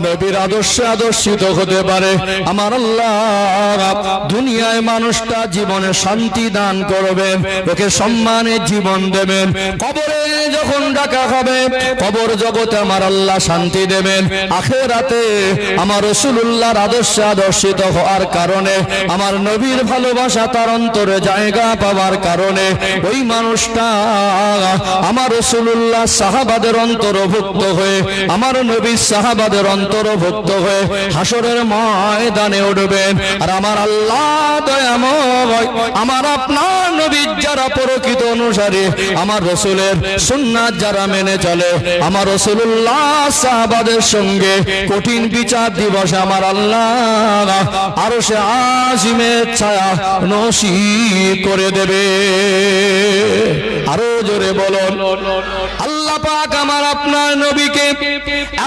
নবীর আদর্শে আদর্শিত হতে পারে, আমার আল্লাহ দুনিয়ায় মানুষটা জীবনে শান্তি দান করবেন, ওকে সম্মানের জীবন দেবেন। কবরে যখন ডাকা হবে, কবর জগতে আমার আল্লাহ শান্তি দেবেন। আখিরাতে আমার রাসূলুল্লাহর আদর্শে আদর্শিত হওয়ার কারণে, আমার নবীর ভালোবাসা তার অন্তরে জায়গা পাওয়ার কারণে ওই মানুষটা আমার রাসূলুল্লাহ সাহাবাদের অন্তর্ভুক্ত হয়ে, আমার নবীর সাহাবাদের অন্তর্ভুক্ত হয়ে হাসরের ময়দানে উঠবেন। আর আমার আল্লাহ দয়াময়, আমার আপনার নবীর যারা প্রকৃত অনুসারী, আমার রাসূলের সুন্নাত যারা মেনে চলে, আমার রাসূলুল্লাহ সাহাবাদের সঙ্গে কঠিন বিচার দিবসে আমার আল্লাহ আরশে আজিমের ছায়া নসিব করে দেবে। আরো জোরে বলুন, আল্লাহ পাক আমার আপনার নবীকে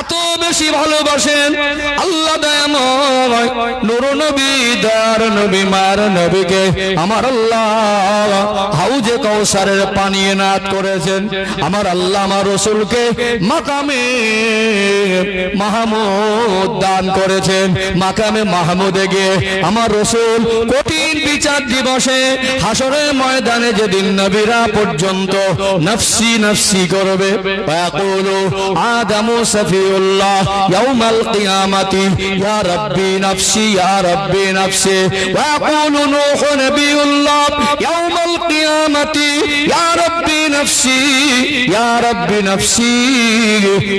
এত বেশি ভালোবাসেন। আল্লাহ দয়াময় নূর নবী, দয়ার নবী, মায়ের নবীকে আমার আল্লাহ হাউজে কাউসারের পানি এনায়েত করেছেন। আমার আল্লাহ আমার রাসূলকে মাকামে মাহমুদ দান করেছেন। মাকামে মাহমুদে গিয়ে আমার রাসূল কঠিন বিচার দিবসে হাসরের ময়দানে যেদিন নবীরা পর্যন্ত নফসি নফসি করবে, ইয়াকুলু আদামু সফিউল্লাহ ইয়াউমাল কিয়ামাতি ইয়া রাব্বি নফসি ইয়া রাব্বি নফসি, ওয়ায়াকুলু নূহু নবিয়ুল্লাহ ইয়াউমাল কিয়ামাতি ইয়া রাব্বি নফসি ইয়া রাব্বি নফসি,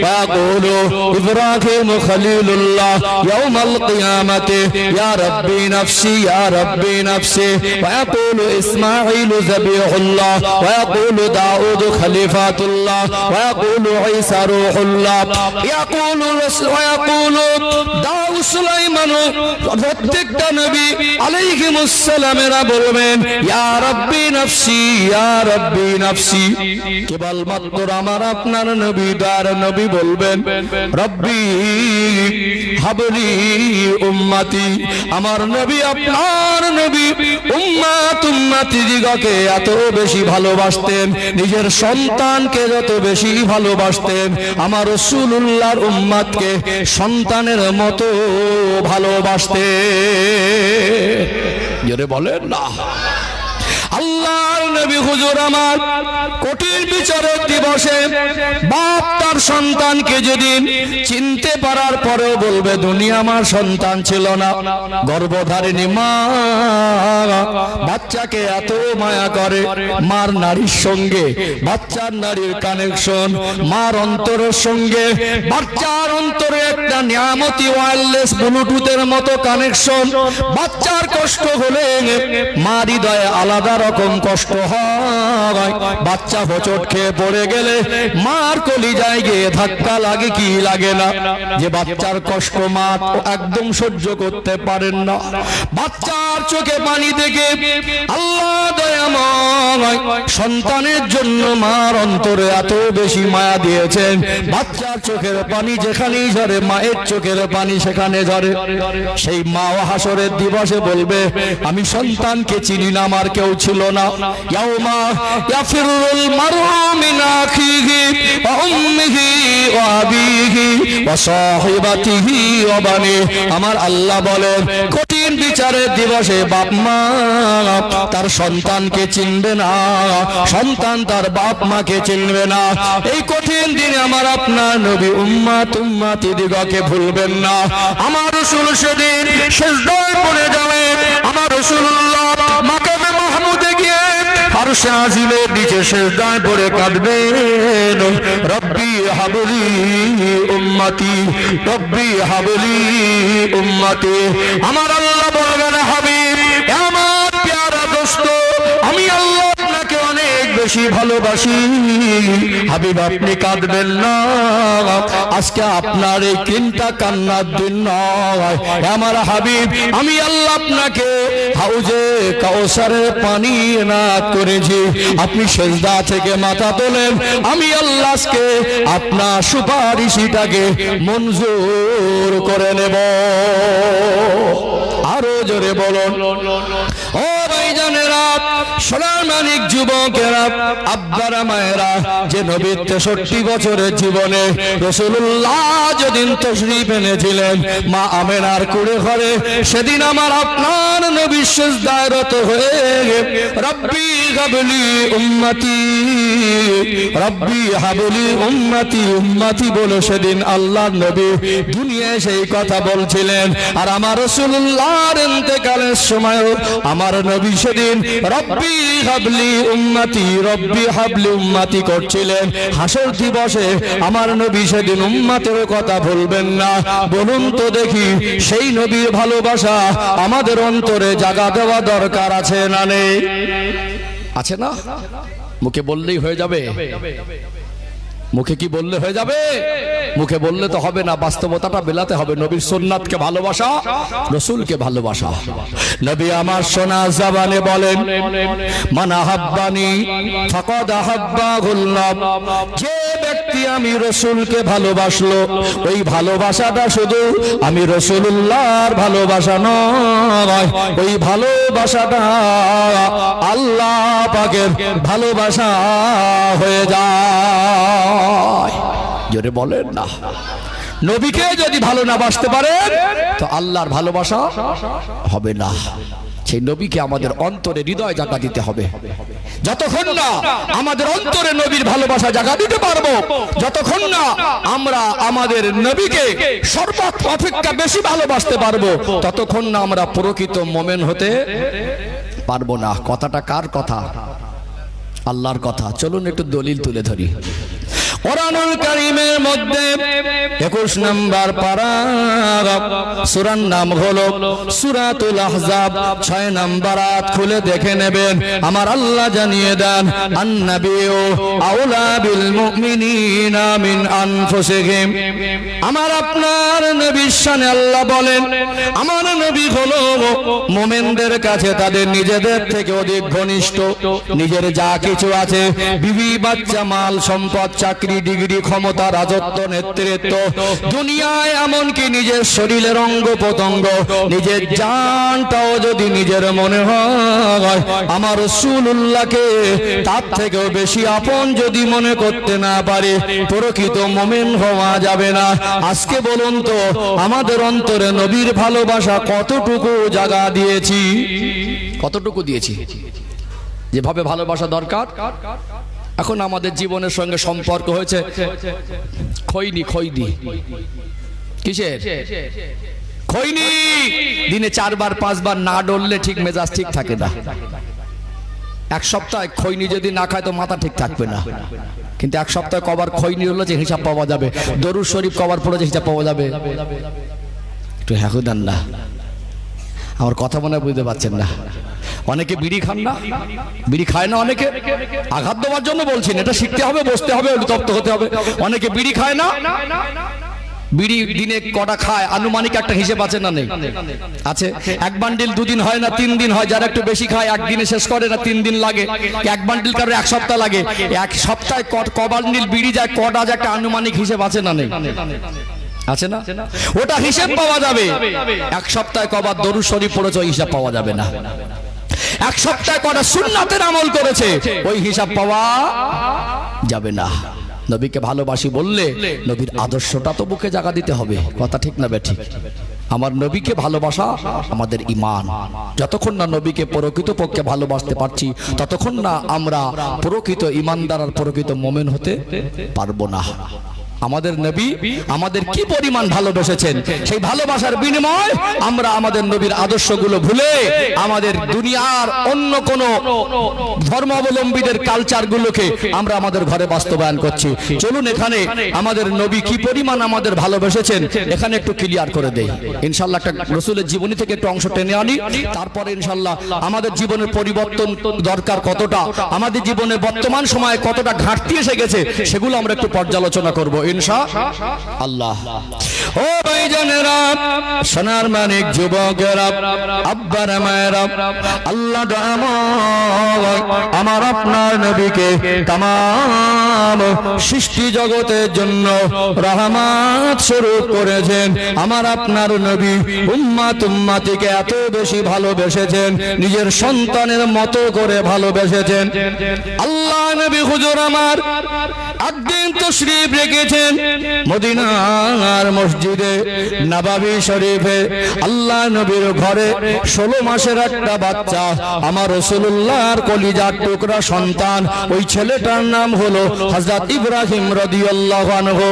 ওয়ায়াকুলু ইব্রাহিম খলিলুল্লাহ ইয়াউমাল কিয়ামাতি ইয়া রাব্বি নফসি ইয়া রাব্বি নফসি, ওয়ায়াকুলু ইসমাঈলু যাবিহুল্লাহ ওয়ায়াকুলু দাউদ খলিফাতুল্লাহ ওয়ায়াকুলু ঈসা রূহুল্লাহ, ওয়ায়াকুলু দাউদ সুলাইমান। প্রত্যেকটা নবী আলাইহিমুস সালামেরা বলবেন ইয়া রাব্বি নফসি ইয়া রাব্বি নফসি। কেবলমাত্র আমার আপনার নবী, দার নবী বলবেন রব্বি হাবলি উম্মতি। আমার নবী, আপনার নবী উম্মত উম্মতি দিগকে এত বেশি ভালোবাসতেন, নিজের সন্তানকে যত বেশি ভালোবাসতেন, আমার রাসূলুল্লাহর উম্মতকে সন্তানের মতো ভালোবাসতেন। জোরে বলেন না। আল্লাহর নবী হুজুর আমার কঠিন বিচারের দিবসে বাপ তার সন্তানকে যেদিন চিনতে পারার পরেও বলবে দুনিয়া আমার সন্তান ছিল না, গর্ভধারিণী মা বাচ্চাকে এত মায়া করে, মার নারীর সঙ্গে বাচ্চার নারীর কানেকশন, মার অন্তরের সঙ্গে বাচ্চার অন্তরে একটা নিয়ামতি ওয়্যারলেস ব্লুটুথের মতো কানেকশন। বাচ্চার কষ্ট হলে মা হৃদয়ে আলাদা রকম কষ্ট হয়। বাচ্চা হোঁচট খেয়ে পড়ে গেলে মার কলিজায় গিয়ে ধাক্কা লাগে কি লাগে না? যে বাচ্চার কষ্ট মা একদম সহ্য করতে পারেন না। বাচ্চার চোখে পানি দেখে আল্লাহ দয়াময় সন্তানের জন্য মার অন্তরে এত বেশি মায়া দিয়েছেন। বাচ্চার চোখের পানি যেখানেই ঝরে, মায়ের চোখের পানি সেখানে ঝরে। সেই মা হাসরের দিবসে বলবে আমি সন্তানকে চিনি না, আমার কেউ ছিল না। ইয়াউমা ইয়াফিরুল মারউ মিন আখিহি ওয়া উম্মিহি ওয়া আবিহি ওয়া সাহিবাতিহি ওয়া বানি। আমার আল্লাহ বলেন কঠিন বিচারের দিবসে বাপ মা তার সন্তানকে চিনবে না, সন্তান তার বাপ মাকে চিনবে না। এই কঠিন দিনে আমার আপনার নবী উম্মত উম্মতি দিগকে ভুলবেন না। আমার রাসূল সেদিন সিজদায় পড়ে যাবে, আমার রাসূলুল্লাহ মাকামে মাহমুদে গিয়ে আরশে আজিমের নিচে সিজদায় পড়ে কাঁদবেন, রব্বি হাবলি উম্মতি, রব্বি হাবলি উম্মতি। আমার আল্লাহ বলবেন হাবিব, আমার প্যারা দোস্ত, আমি আল্লাহ আপনাকে অনেক বেশি ভালোবাসি। হাবিব আপনি কাঁদবেন না, আজকে আপনার এই তিনটা কান্নার দিন নয়। আমার হাবিব আমি আল্লাহ আপনাকে হাউজে কাউসারের পানি এনায়েত করেছি। আপনি সিজদা থেকে মাথা তোলেন, আমি আল্লাহকে আপনার সুপারিশটাকে মঞ্জুর করে নেব। আরো জোরে বলুন। ও ভাইজানেরা, সোনার মানিক যুবকেরা, আব্বারা মায়েরা, যে নবীর 63 বছরের জীবনে রাসূলুল্লাহ যেদিন তাশরীফ এনেছিলেন মা আমেনার কুড়ে ঘরে, সেদিন আমার আপনার নবী সিজদায় রত হয়ে রব্বি হাবলি উম্মতি, রব্বি হাবলি উম্মতি উম্মতি বলে সেদিন আল্লাহর নবী দুনিয়ায় সেই কথা বলছিলেন। আর আমার রাসূলুল্লাহর ইন্তেকালের সময় আমার নবী সেদিন রব্বি হাবলি উম্মতি, রব্বি হাবলি উম্মতি করছিলেন। হাসর দিবসে আমার নবী সেদিন উম্মতের কথা বলবেন না? বলুন তো দেখি, সেই নবীর ভালোবাসা আমাদের অন্তরে জাগা দেওয়া দরকার আছে না নেই? আছে না? মুখে বললেই হয়ে যাবে? মুখে কি বললে হয়ে যাবে? মুখে বললে তো হবে না, বাস্তবতাটা বেলাতে হবে। নবীর সুন্নাতকে ভালোবাসা, রাসূলকে ভালোবাসা। নবী আমার সোনা জবানে বলেন, মান আহাব্বানি ফাকাদ আহাব্বাহুল্লাহ, যে ব্যক্তি আমি রাসূলকে ভালোবাসলো, ওই ভালোবাসাটা শুধু আমি রাসূলুল্লাহর ভালোবাসা নয়, ওই ভালোবাসাটা আল্লাহ পাকের ভালোবাসা হয়ে যায়। জোরে বলেন না। নবীকে যদি ভালো না বাসতে পারেন তো আল্লাহর ভালোবাসা হবে না। সেই নবীকে আমাদের অন্তরে হৃদয় জায়গা দিতে হবে। যতক্ষণ না আমাদের অন্তরে নবীর ভালোবাসা জায়গা দিতে পারবো, যতক্ষণ না আমরা আমাদের নবীকে সর্বাপেক্ষা বেশি ভালোবাসতে পারবো, ততক্ষণ না আমরা প্রকৃত মুমিন হতে পারবো না। কথাটা কার কথা? আল্লাহর কথা। চলুন একটু দলিল তুলে ধরি। কোরআনুল কারীমের মধ্যে 21 নম্বর পারা, সূরার নাম হলো সূরাতুল আহজাব, 6 নম্বর আয়াত খুলে দেখে নেবেন। আমার আল্লাহ জানিয়ে দেন, আন-নাবিয়্যু আওলা বিল মুমিনিনা মিন আনফুসিহিম। আমার আপনার নবীর শানে আল্লাহ বলেন, আমার নবী হলো মুমিনদের কাছে তাদের নিজেদের থেকে অধিক ঘনিষ্ঠ। নিজের যা কিছু আছে, বিবি বাচ্চা, মাল সম্পদ, চাকরি, ডিগ্রি, ক্ষমতা, রাজত্ব, নেতৃত্ব, দুনিয়ায় এমনকি নিজের শরীরের অঙ্গ প্রত্যঙ্গ, নিজের জানটাও যদি নিজের মনে হয়, আমার রাসূলুল্লাহকে তার থেকেও বেশি আপন যদি মনে করতে না পারে, প্রকৃত মুমিন হওয়া যাবে না। আজকে বলুন তো, আমাদের অন্তরে নবীর ভালোবাসা কতটুকু জায়গা দিয়েছি? কতটুকু দিয়েছি? যেভাবে ভালোবাসা দরকার। এখন আমাদের জীবনের সঙ্গে সম্পর্ক হয়েছে খৈনি। কিসের খৈনি? দিনে 4 বার 5 বার না ডললে ঠিক মেজাজ ঠিক থাকে না। এক সপ্তাহ খৈনি যদি না খায় তো মাথা ঠিক থাকবে না। কিন্তু এক সপ্তাহে কবার খৈনি হলো যে হিসাব পাওয়া যাবে, দরুদ শরীফ কবার পড়ে যে হিসাব পাওয়া যাবে। একটু হ্যাঁ দেন না, আমার কথা মনে বুঝতে পারছেন না। অনেকে বিড়ি খান না, বিড়ি খায় না অনেকে। আঘাত দেওয়ার জন্য বলছেন, এটা শিখতে হবে, বসতে হবে, তপ্ত হতে হবে। অনেকে বিড়ি খায় না। বিড়ি দিনে কটা খায় আনুমানিক একটা হিসেব আছে না নেই? আছে। এক বান্ডিল 2 দিন হয় না, 3 দিন হয়। যারা একটু বেশি খায় একদিনে শেষ করে না, 3 দিন লাগে। এক বান্ডিল কারো 1 সপ্তাহ লাগে। এক সপ্তাহে ক বান্ডিল বিড়ি যায়, কটা যায়, একটা আনুমানিক হিসেব আছে না নেই? আছে না? ওটা হিসেব পাওয়া যাবে। এক সপ্তাহে কবার দরুদ শরীফ পড়েছে, ওই হিসাব পাওয়া যাবে না। এক সপ্তাহে কটা সুন্নাতের আমল করেছে, ওই হিসাব পাওয়া যাবে না। নবীকে ভালোবাসি বললে নবীর আদর্শটা তো বুকে জায়গা দিতে হবে। কথা ঠিক না বেঠিক? আমার নবীকে ভালোবাসা আমাদের ঈমান। যতক্ষণ না নবীকে প্রকৃতপক্ষে ভালোবাসতে পারছি, ততক্ষণ না আমরা প্রকৃত ঈমানদার আর প্রকৃত মুমিন হতে পারবো না। আমাদের নবী আমাদের কি পরিমাণ ভালোবেসেছেন, সেই ভালোবাসার বিনিময় আমরা আমাদের নবীর আদর্শগুলো ভুলে আমাদের দুনিয়ার অন্য কোন ধর্মাবলম্বীদের কালচারগুলোকে আমরা আমাদের ঘরে বাস্তবায়ন করছি। চলুন এখানে আমাদের নবী কি পরিমাণ আমাদের ভালোবেসেছেন এখানে একটু ক্লিয়ার করে দেই। ইনশাআল্লাহ একটা রাসূলের জীবনী থেকে একটু অংশ টেনে আনি, তারপরে ইনশাআল্লাহ আমাদের জীবনের পরিবর্তন দরকার কতটা, আমাদের জীবনের বর্তমান সময়ে কতটা ঘাটতি এসে গেছে, সেগুলো আমরা একটু পর্যালোচনা করব ইনশাআল্লাহ। ও ভাই ভাইজানেরা, সোনার মানিক যুবকেরা, আব্বারা মায়েরা, আল্লাহ আমার আপনার নবীকে তামাম সৃষ্টি জগতের জন্য রহমত স্বরূপ করেছেন। আমার আপনার নবী উম্মাত উম্মাতিকে এত বেশি ভালোবেসেছেন, নিজের সন্তানের মতো করে ভালোবেসেছেন। আল্লাহ নবী হুজুর আমার একদিন তাশরীফ রেখেছেন মদিনার মসজিদে নববী শরীফে। আল্লাহ নবীর ঘরে 16 মাসের একটা বাচ্চা, আমার রাসূলুল্লাহর কলিজার টুকরা সন্তান, ওই ছেলেটার নাম হলো হযরত ইব্রাহিম রাদিয়াল্লাহু আনহু।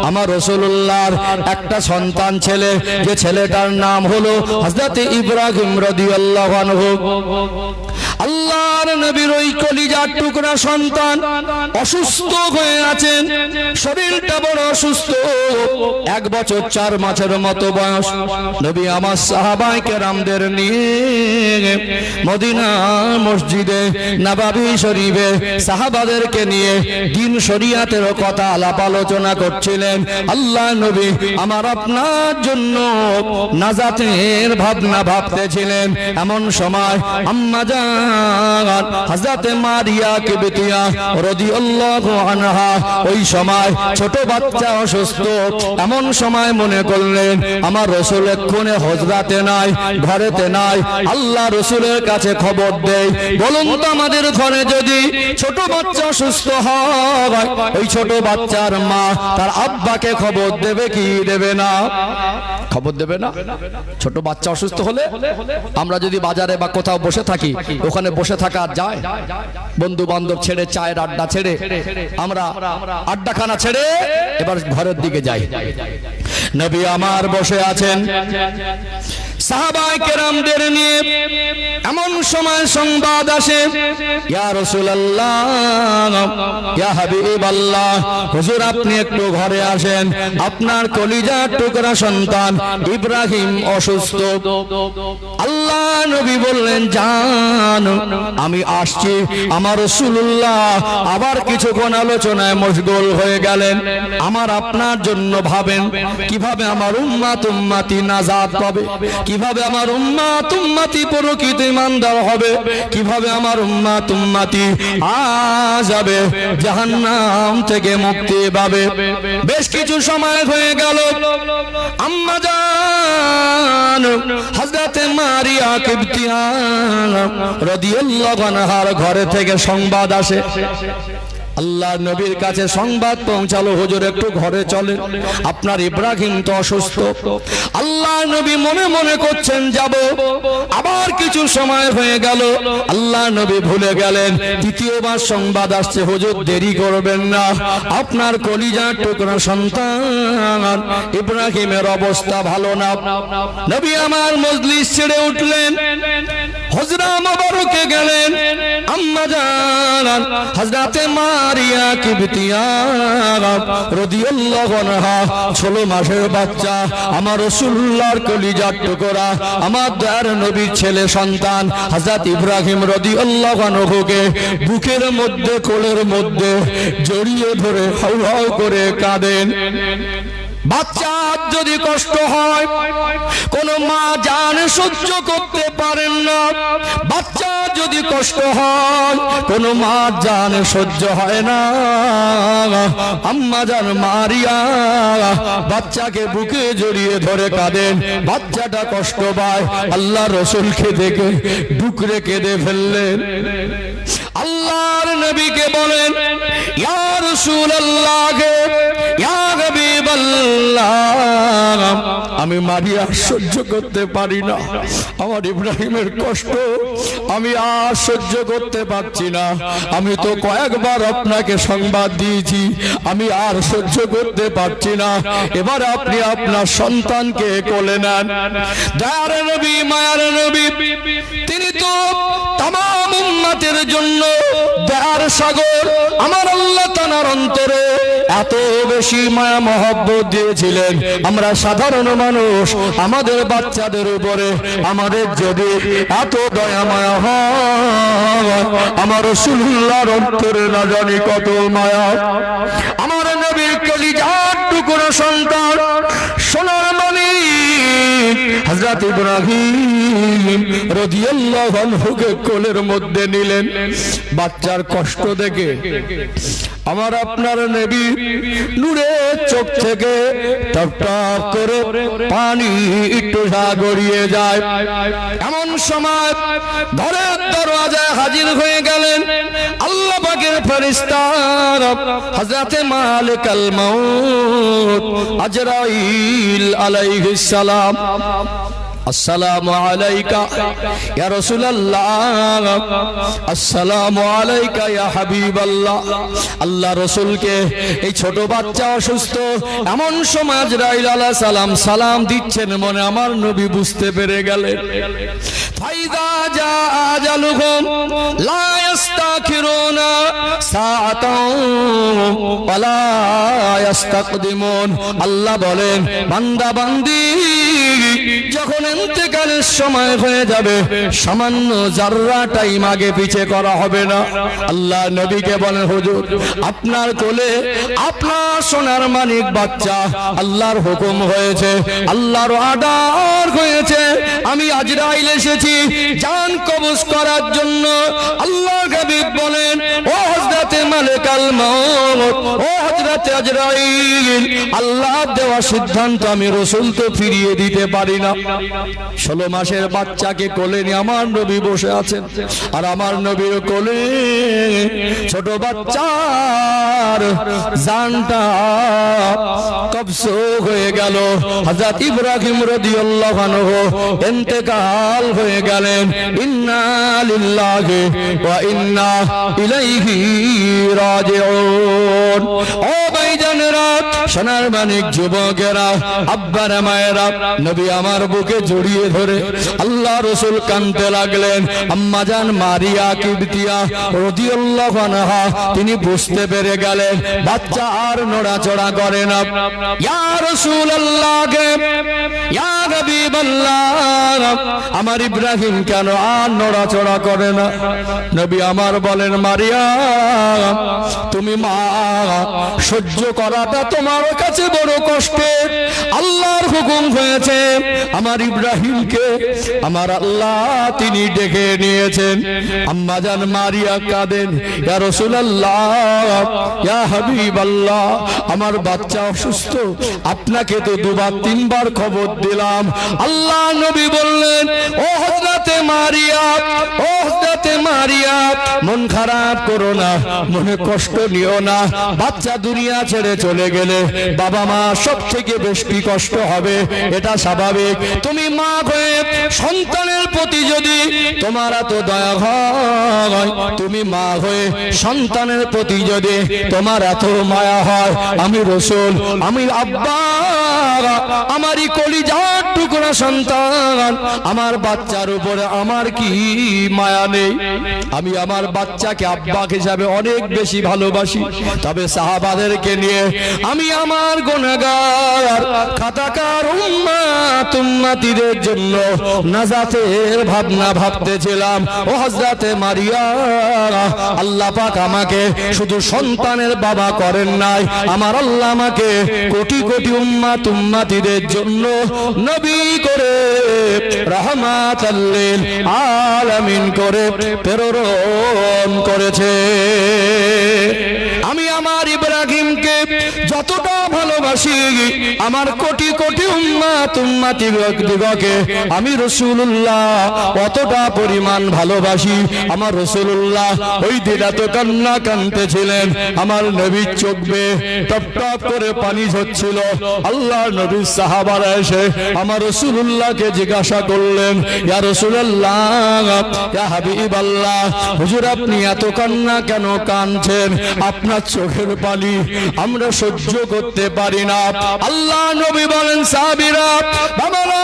আমার রাসূলুল্লাহর একটা সন্তান ছেলে, যে ছেলেটার নাম হলো হযরত ইব্রাহিম রাদিয়াল্লাহু আনহু। আল্লাহর নবীর ওই কলিজার টুকরা সন্তান অসুস্থ হয়ে আছেন, শরীরটা বড় অসুস্থ, 1 বছর 4 মাসের মতো বয়স। নবী আমার সাহাবায়ে কেরামদের নিয়ে মদিনা মসজিদে নববী শরীফে সাহাবাদেরকে নিয়ে দিন শরিয়াতের কথা আলাপ আলোচনা করছিলেন। আল্লাহ নবী আমার আপনার জন্য নাজাতের ভাবনা ভাবতেছিলেন। এমন সময় আম্মা জান হযরত মারিয়া কিবতিয়া রাদিয়াল্লাহু আনহা, ওই সময় ছোট বাচ্চা অসুস্থ, এমন সময় মনে করলেন আমার রাসূল এক্ষুনি হযরতে নাই, ঘরেতে নাই। আল্লাহ রাসূলের কাছে খবর দেই, বলুন তো আমাদের ঘরে যদি ছোট বাচ্চা অসুস্থ হয়, ওই ছোট বাচ্চার মা তার আব্বাকে খবর দেবে কি দেবে না? খবর দেবে না? ছোট বাচ্চা অসুস্থ হলে আমরা যদি বাজারে বা কোথাও বসে থাকি, ওখানে বসে থাকা যায়? বন্ধু বান্ধব ছেড়ে, চায়ের আড্ডা ছেড়ে, আমরা আড্ডাখানা ছেড়ে এবার ঘরের দিকে যাই। নবী আমার বসে আছেন সাহাবায়ে কেরামদের নিয়ে। এমন সময় সংবাদ আসে, ইয়া রাসূলুল্লাহ, ইয়া হাবিবাল্লাহ, হুজুর আপনি একটু ঘরে আসেন, আপনার কলিজার টুকরা সন্তান ইব্রাহিম অসুস্থ। আল্লাহ নবী বললেন, যান আমি আসছি। আমার রাসূলুল্লাহ আবার কিছুক্ষণ আলোচনায় মশগুল হয়ে গেলেন। আমার আপনার জন্য ভাবেন কিভাবে আমার উম্মাত উম্মতি নাজাত পাবে, কিভাবে আমার উম্মাত উম্মতি প্রকৃত ঈমানদার হবে, কিভাবে আমার উম্মাত উম্মতি যাবে জাহান্নাম থেকে মুক্তি পাবে। বেশ কিছু সময় হয়ে গেল। আম্মা জান হযরত মারিয়া কিবতিয়া রাদিয়াল্লাহু আনহার ঘরে থেকে সংবাদ আসে। আল্লাহ নবীর কাছে সংবাদ পৌঁছালো, হুজুর একটু ঘরে চলেন, আপনার ইব্রাহিম তো অসুস্থ। আল্লাহ নবী মনে মনে করছেন যাব। আবার কিছু সময় হয়ে গেল, আল্লাহ নবী ভুলে গেলেন। তৃতীয়বার সংবাদ আসছে, হুজুর দেরি করবেন না, আপনার কলিজার টুকরা সন্তান ইব্রাহিমের অবস্থা ভালো না। নবী আমার মজলিস ছেড়ে উঠলেন, হুজরা মোবারকে গেলেন। আম্মা জান হযরত মারিয়া কিবতিয়া রাদিয়াল্লাহু আনহা, 16 মাসের বাচ্চা, আমার রাসূলুল্লাহর কলিজার টুকরা, আমার দয়ার নবীর ছেলে সন্তান হযরত ইব্রাহিম রাদিয়াল্লাহু আনহুকে বুকের মধ্যে, কোলের মধ্যে জড়িয়ে ধরে হাউ হাউ করে কাঁদেন। বাচ্চা যদি কষ্ট হয়, কোন মা জান সহ্য করতে পারেন না। বাচ্চা যদি কষ্ট হয়, কোন মা জান সহ্য হয় না। আম্মা জান মারিয়া বাচ্চাকে বুকে জড়িয়ে ধরে কাঁদেন। বাচ্চাটা কষ্ট পায়, আল্লাহ রাসূলকে দেখে বুকরে কেঁদে ফেললেন। আল্লাহর নবীকে বলেন, ইয়া রাসূলুল্লাহ, ইয়া হাবিবাল্লাহ, আমি মারিয়া সহ্য করতে পারি না, আমার ইব্রাহিমের কষ্ট আমি আর সহ্য করতে পারছি না। আমি তো কয়েকবার আপনাকে সংবাদ দিয়েছি, আমি আর সহ্য করতে পারছি না। এবার আপনি আপনার সন্তানকে কোলে নেন। দয়ার নবী, মায়ার নবী, তিনি তো তামাম উম্মতের জন্য দয়ার সাগর। আমার আল্লাহ তাআলার অন্তরে এত বেশি মায়া মহব্বত দিয়েছিলেন। আমরা সাধারণ মানুষ, আমাদের বাচ্চাদের উপরে আমাদের যদি এত দয়া মায়া হয়, আমার রাসূলুল্লাহর অন্তরে না জানি কত মায়া। আমার নবীর কলিজার টুকরা সন্তান, সোনার মানিক হযরত ইব্রাহিম রাদিয়াল্লাহু আনহুকে কোলের মধ্যে নিলেন। বাচ্চার কষ্ট দেখে আমার আপনার নবী নূরের চোখ থেকে টপ টপ করে পানি একটু গড়িয়ে যায়। এমন সময় ঘরের দরওয়াজায় হাজির হয়ে গেলেন আল্লাহ পাকের ফেরেশতা হযরত মালিকুল মউত আজরাইল আলাইহিস সালাম। আসসালামু আলাইকা ইয়া রাসূলুল্লাহ, আসসালামু আলাইকা ইয়া হাবিবাল্লাহ। আল্লাহ রাসূলকে এই ছোট বাচ্চা অসুস্থ, এমন সময় আজরাইল আলাইহিস সালাম সালাম দিচ্ছেন, মনে আমার নবী বুঝতে পেরে গেলেন। ফাইদা জা আজালুহুম লা ইস্তাখিরুনা সাআতাও ওয়ালা ইস্তাকদিমুন। আল্লাহ বলেন বান্দা বান্দি যখন ইন্তেকালের সময় হয়ে যাবে সামান্য যাররা টাইম আগে পিছে করা হবে না। আল্লাহ নবীকে বলেন হুজুর আপনার কোলে আপনার সোনার মানিক বাচ্চা, আল্লাহর হুকুম হয়েছে, আল্লাহর অর্ডার হয়েছে, আমি আজরাইল এসেছি জান কবজ করার জন্য। আল্লাহর হাবিব বলেন ও হযরত মালিকুল মউত, ও হযরত আজরাইল, আল্লাহ দেওয়া সিদ্ধান্ত আমি রাসূল তো ফিরিয়ে দিতে পারি না। 16 মাসের বাচ্চাকে কোলে নিয়ে আমার নবী বসে আছেন, আর আমার নবীর কোলে ছোট বাচ্চার জানটা কবজ হয়ে গেল। হযরত ইব্রাহিম রাদিয়াল্লাহু আনহু ইন্তেকাল হয়ে গেলেন। ইন্না লিল্লাহি ওয়া ইন্না ইলাইহি রাজিউন। ও ভাইজানেরা, সোনার মানিক যুবকেরা, আব্বারা মায়েরা, নবী আমার বুকে জড়িয়ে ধরে আল্লাহ রাসূল কাঁদতে লাগলেন। আম্মা জান মারিয়া কিবতিয়া রাদিয়াল্লাহু আনহা তিনি বুঝতে পেরে গেলেন বাচ্চা আর নড়াচড়া করে না। ইয়া রাসূলুল্লাহ, ইয়া হাবিবাল্লাহ, আমার ইব্রাহিম কেন আর নড়াচড়া করে না? নবী আমার বলেন মারিয়া তুমি মা, সহ্য করাটা তোমার কাছে বড় কষ্টের। আল্লাহর হুকুম হয়েছে আমার ইব্রাহিমকে আমার আল্লাহ তিনি ডেকে নিয়েছেন। আম্মা জান মারিয়া কাঁদেন, ইয়া রাসূলুল্লাহ, ইয়া হাবিবাল্লাহ, আমার বাচ্চা অসুস্থ, আপনাকে তো দুবার তিনবার খবর দিলাম। আল্লাহ নবী বললেন ও হযরতে মারিয়া, ও হযরতে মারিয়া, মন খারাপ করো না, মনে কষ্ট নিও না। বাচ্চা দুনিয়া ছেড়ে চলে গেলে বাবা মা সব থেকে বেশি কষ্ট হবে, এটা স্বাভাবিক। তুমি মা হয়ে সন্তানের প্রতি যদি তোমার এত দয়া হয়, তুমি মা হয়ে সন্তানের প্রতি যদি তোমার এত মায়া হয়, আমি রাসূল, আমি আব্বা, আমারই কলিজার টুকরা সন্তান, আমার বাচ্চার উপরে আমার কি মায়া নেই? আমি আমার বাচ্চাকে আব্বা হিসাবে অনেক বেশি ভালোবাসি। তবে সাহাবাদেরকে নিয়ে আমি আমার গুনাহগার খাতাকার উম্মত উম্মতিদের জন্য নাজাতের ভাবনা ভাবতেছিলাম। ও হযরতে মারিয়া, আল্লাহ পাক আমাকে শুধু সন্তানের বাবা করেন নাই, আমার আল্লাহ আমাকে কোটি কোটি উম্মত উম্মতিদের জন্য নবী করে রাহমাতাল লিল আলামিন করে প্রেরণ করেছে। আমি আমার ইব্রাহিমকে যতটা ভালোবাসি, আমার কোটি কোটি উম্মত উম্মতি দিগকে আমি রাসূলুল্লাহ অতটা পরিমাণ ভালোবাসি। আমার রাসূলুল্লাহ ওই দিন এত কান্না কাঁদতেছিলেন, আমার নবীর চোখ বেয়ে টপ টপ করে পানি ঝরছিল। আল্লাহর নবীর সাহাবারা এসে আমার রাসূলুল্লাহকে জিজ্ঞাসা করলেন, ইয়া রাসূলুল্লাহ, ইয়া হাবিবাল্লাহ, হুজুর আপনি এত কান্না কেন কাঁদছেন? আপনার চোখের পানি আমরা সহ্য করতে পারি না। আল্লাহ নবী বলেন সাহাবীরা, বাবারা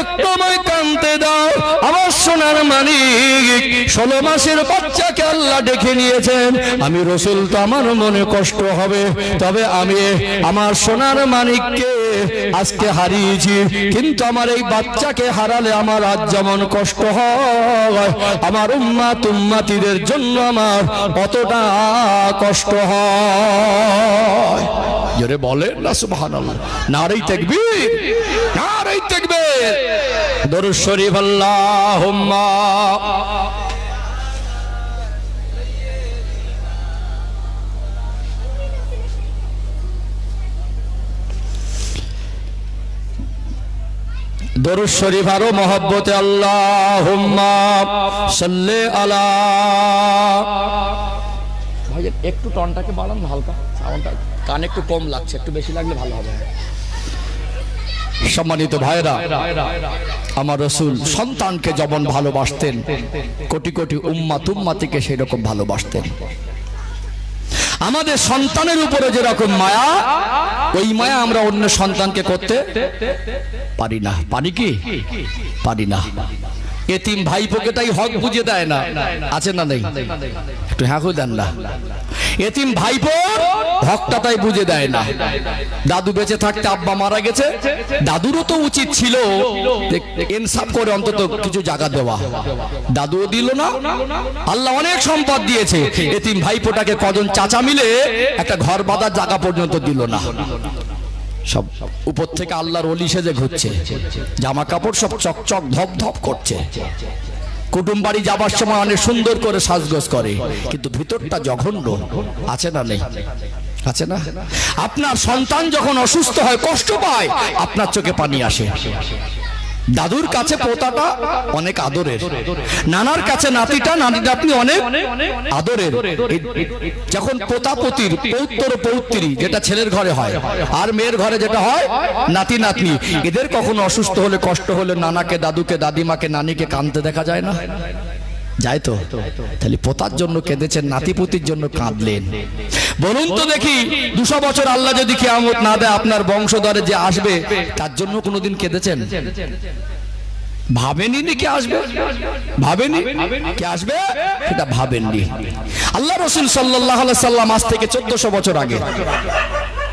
একটু আমায় কাঁদতে দাও, আমার সোনার মানিক 16 মাসের বাচ্চাকে আল্লাহ ডেকে নিয়েছেন। আমি রাসূল তো আমার মনে কষ্ট হবে, তবে আমি আমার সোনার মানিককে আজকে হারিয়েছি, কিন্তু আমার এই বাচ্চাকে হারালে আমার আজ যেমন কষ্ট হয়, আমার উম্মত উম্মতিদের জন্য আমার অতটা কষ্ট হয়। জোরে বলেন না সুবহানাল্লাহ, নারে তাকবীর, নারে তাকবীর। দরুদ শরীফ আল্লাহুম্মা দরুদ শরীফ আরো মহব্বতে আল্লাহুম্মা সাল্লি আলা। ভাই একটু টনটাকে বাড়ান, হালকা সাউন্ডটা কানে একটু কম লাগছে, একটু বেশি লাগলে ভালো হবে। সম্মানিত ভাইরা, আমার রাসূল সন্তানকে যেমন ভালোবাসতেন, কোটি কোটি উম্মাত উম্মাতিকে সেই রকম ভালোবাসতেন। আমাদের সন্তানের উপরে যেরকম মায়া, ওই মায়া আমরা অন্য সন্তানকে করতে পারি না। পারি কি? পারি না। এতিম ভাইপোকে তাই হক বুঝে দেয় না, আছে না নেই? একটু হ্যাঁ দেন না। এতিম ভাইপো হকটা তাই বুঝে দেয় না। দাদু বেঁচে থাকতে আব্বা মারা গেছে, দাদুরও তো উচিত ছিল ইনসাফ করে অন্তত কিছু জায়গা দেওয়া। দাদুও দিল না। আল্লাহ অনেক সম্পদ দিয়েছে, এতিম ভাইপোটাকে কজন চাচা মিলে একটা ঘর বাঁধার জায়গা পর্যন্ত দিল না। সব উপর থেকে আল্লাহর ওলি সেজে ঘুরছে, জামা কাপড় সব চকচক ধপ ধপ করছে। কুটুম বাড়ি যাবার সময় অনেক সুন্দর করে সাজগোজ করে, কিন্তু ভিতরটা জঘন্য। আছে না নেই? আছে না? আপনার সন্তান যখন অসুস্থ হয়, কষ্ট পায়, আপনার চোখে পানি আসে। দাদুর কাছে পোতাটা অনেক আদরের, নানার কাছে নাতিটা আপনি অনেক আদরের। যখন পোতা পতির পৌত্র পৌত্রী, যেটা ছেলের ঘরে হয়, আর মেয়ের ঘরে যেটা হয় নাতি নাতনি, এদের কখনো অসুস্থ হলে কষ্ট হলে নানাকে দাদুকে দাদিমাকে নানিকে কাঁদতে দেখা যায় না? যায় তো। তাহলে পোতার জন্য কেঁদেছেন, নাতিপুতির জন্য কাঁদলেন। বলুন তো দেখি, 200 বছর আল্লাহ যদি কিয়ামত না দেয়, আপনার বংশধরে যে আসবে তার জন্য কোনোদিন কেঁদেছেন? ভাবেনি কে আসবে? ভাবেনি কে আসবে, সেটা ভাবেননি। আল্লাহ রাসূল সাল্লাল্লাহু আলাইহি সাল্লাম আজ থেকে 1400 বছর আগে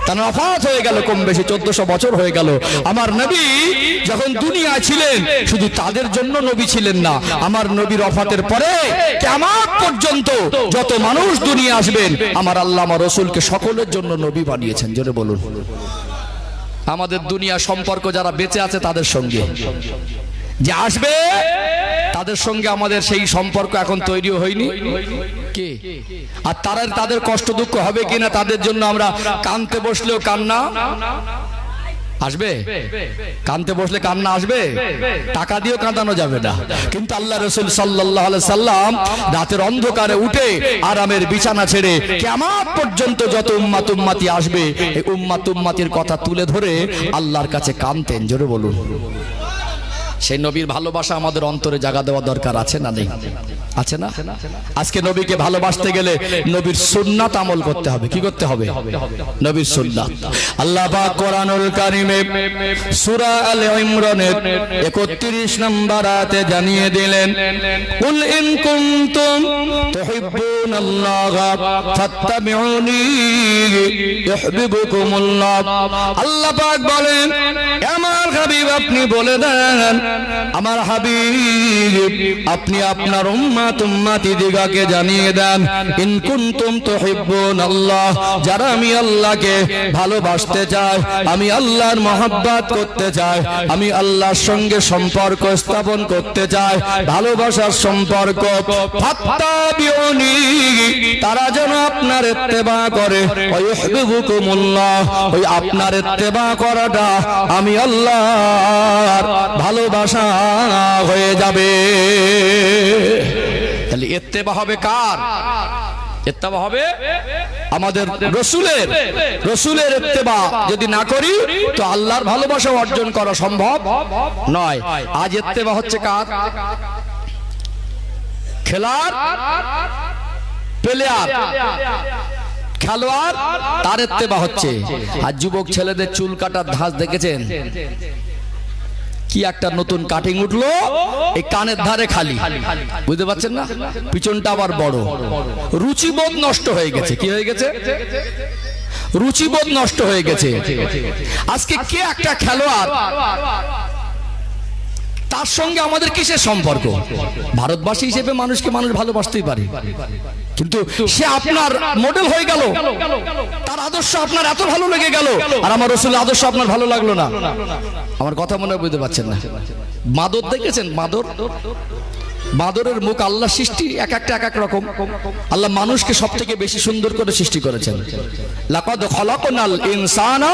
তার ওফাত হয়ে গেল, কম বেশি 1400 বছর হয়ে গেল। আমার নবী যখন দুনিয়ায় ছিলেন, শুধু তাদের জন্য নবী ছিলেন না, আমার নবীর ওফাতের পরে কিয়ামত পর্যন্ত যত মানুষ দুনিয়া আসবেন, আমার আল্লাহ আমার রাসূলকে সকলের জন্য নবী বানিয়েছেন। জোরে বলুন। আমাদের দুনিয়া সম্পর্ক যারা বেঁচে আছে তাদের সঙ্গে, যে আসবে তাদের সঙ্গে আমাদের সেই সম্পর্ক এখন তৈরি হয়নি কি? আর তাদের কষ্ট দুঃখ হবে কিনা, তাদের জন্য আমরা কাঁদতে বসলেও কান্না আসবে? কাঁদতে বসলে কান্না আসবে? টাকা দিয়েও কাঁদানো যাবে না। কিন্তু আল্লাহ রাসূল সাল্লাল্লাহু আলাইহি সাল্লাম রাতের অন্ধকারে উঠে আরামের বিছানা ছেড়ে কিয়ামত পর্যন্ত যত উম্মাত উম্মাতি আসবে, এই উম্মাত উম্মাতির কথা তুলে ধরে আল্লাহর কাছে কাঁদতেন। জোরে বলুন। সেই নবীর ভালোবাসা আমাদের অন্তরে জায়গা দেওয়া দরকার, আছে না নেই? আছে না? আজকে নবীকে ভালোবাসতে গেলে নবীর সুন্নাত আমল করতে হবে। কি করতে হবে? নবীর সুন্নাত। আল্লাহ পাক কোরআনুল কারীমে সূরা আলে ইমরানের 31 নম্বর আয়াতে জানিয়ে দিলেন, কুল ইন কুনতুম তুহিব্বুনাল্লাহা ফাত্তাবিউনি ইউহিব্বুকুমুল্লাহ। আল্লাহ পাক বলেন, আমার হাবিব আপনি বলে দেন, আমার হাবিব আপনি আপনার উম্মাত উম্মাতি দিগকে জানিয়ে দেন, ইন কুনতুম তুহিব্বুনাল্লাহ, যারা আমি আল্লাহকে ভালোবাসতে চাই, আমি আল্লাহর মহব্বত করতে চাই, আমি আল্লাহর সঙ্গে সম্পর্ক স্থাপন করতে চাই, ভালোবাসার সম্পর্ক, ফাত্তাবিউনি, তারা যেন আপনার ইত্তেবা করে, ওয়া ইউহিব্বুকুমুল্লাহ, ওই আপনার ইত্তেবা করাটা আমি আল্লাহর ভালোবাসা হয়ে যাবে। তাহলে ইত্তেবা হবে কার? ইত্তেবা হবে আমাদের রাসূলের। রাসূলের ইত্তেবা যদি না করি তো আল্লাহর ভালোবাসা অর্জন করা সম্ভব নয়। আজ ইত্তেবা হচ্ছে কার? খেলার প্লেয়ার, খেলোয়াড়, তার ইত্তেবা হচ্ছে। আর যুবক ছেলেদের চুল কাটার ধাঁচ দেখেছেন? কি একটা নতুন কাটিং উঠলো, এই কানের ধারে খালি, বুঝতে পারছেন না? পিছনটা আবার বড়। রুচিবোধ নষ্ট হয়ে গেছে। কি হয়ে গেছে? রুচিবোধ নষ্ট হয়ে গেছে। আজকে কে একটা খেলোয়াড়, তার সঙ্গে আমাদের কিসের সম্পর্ক? ভারতবাসী হিসেবে মানুষকে মানুষ ভালোবাসতেই পারে, কিন্তু সে আপনার মডেল হয়ে গেল, তার আদর্শ আপনার এত ভালো লেগে গেল, আর আমার রাসূলের আদর্শ আপনার ভালো লাগলো না। আমার কথা মনে হয় বুঝতে পারছেন না? মাদর দেখেছেন? মাদর, বাঁদরের মুখ আল্লাহ সৃষ্টি এক একটা এক এক রকম। আল্লাহ মানুষকে সব থেকে বেশি সুন্দর করে সৃষ্টি করেছেন। লাকাদ খালাকনাল ইনসানা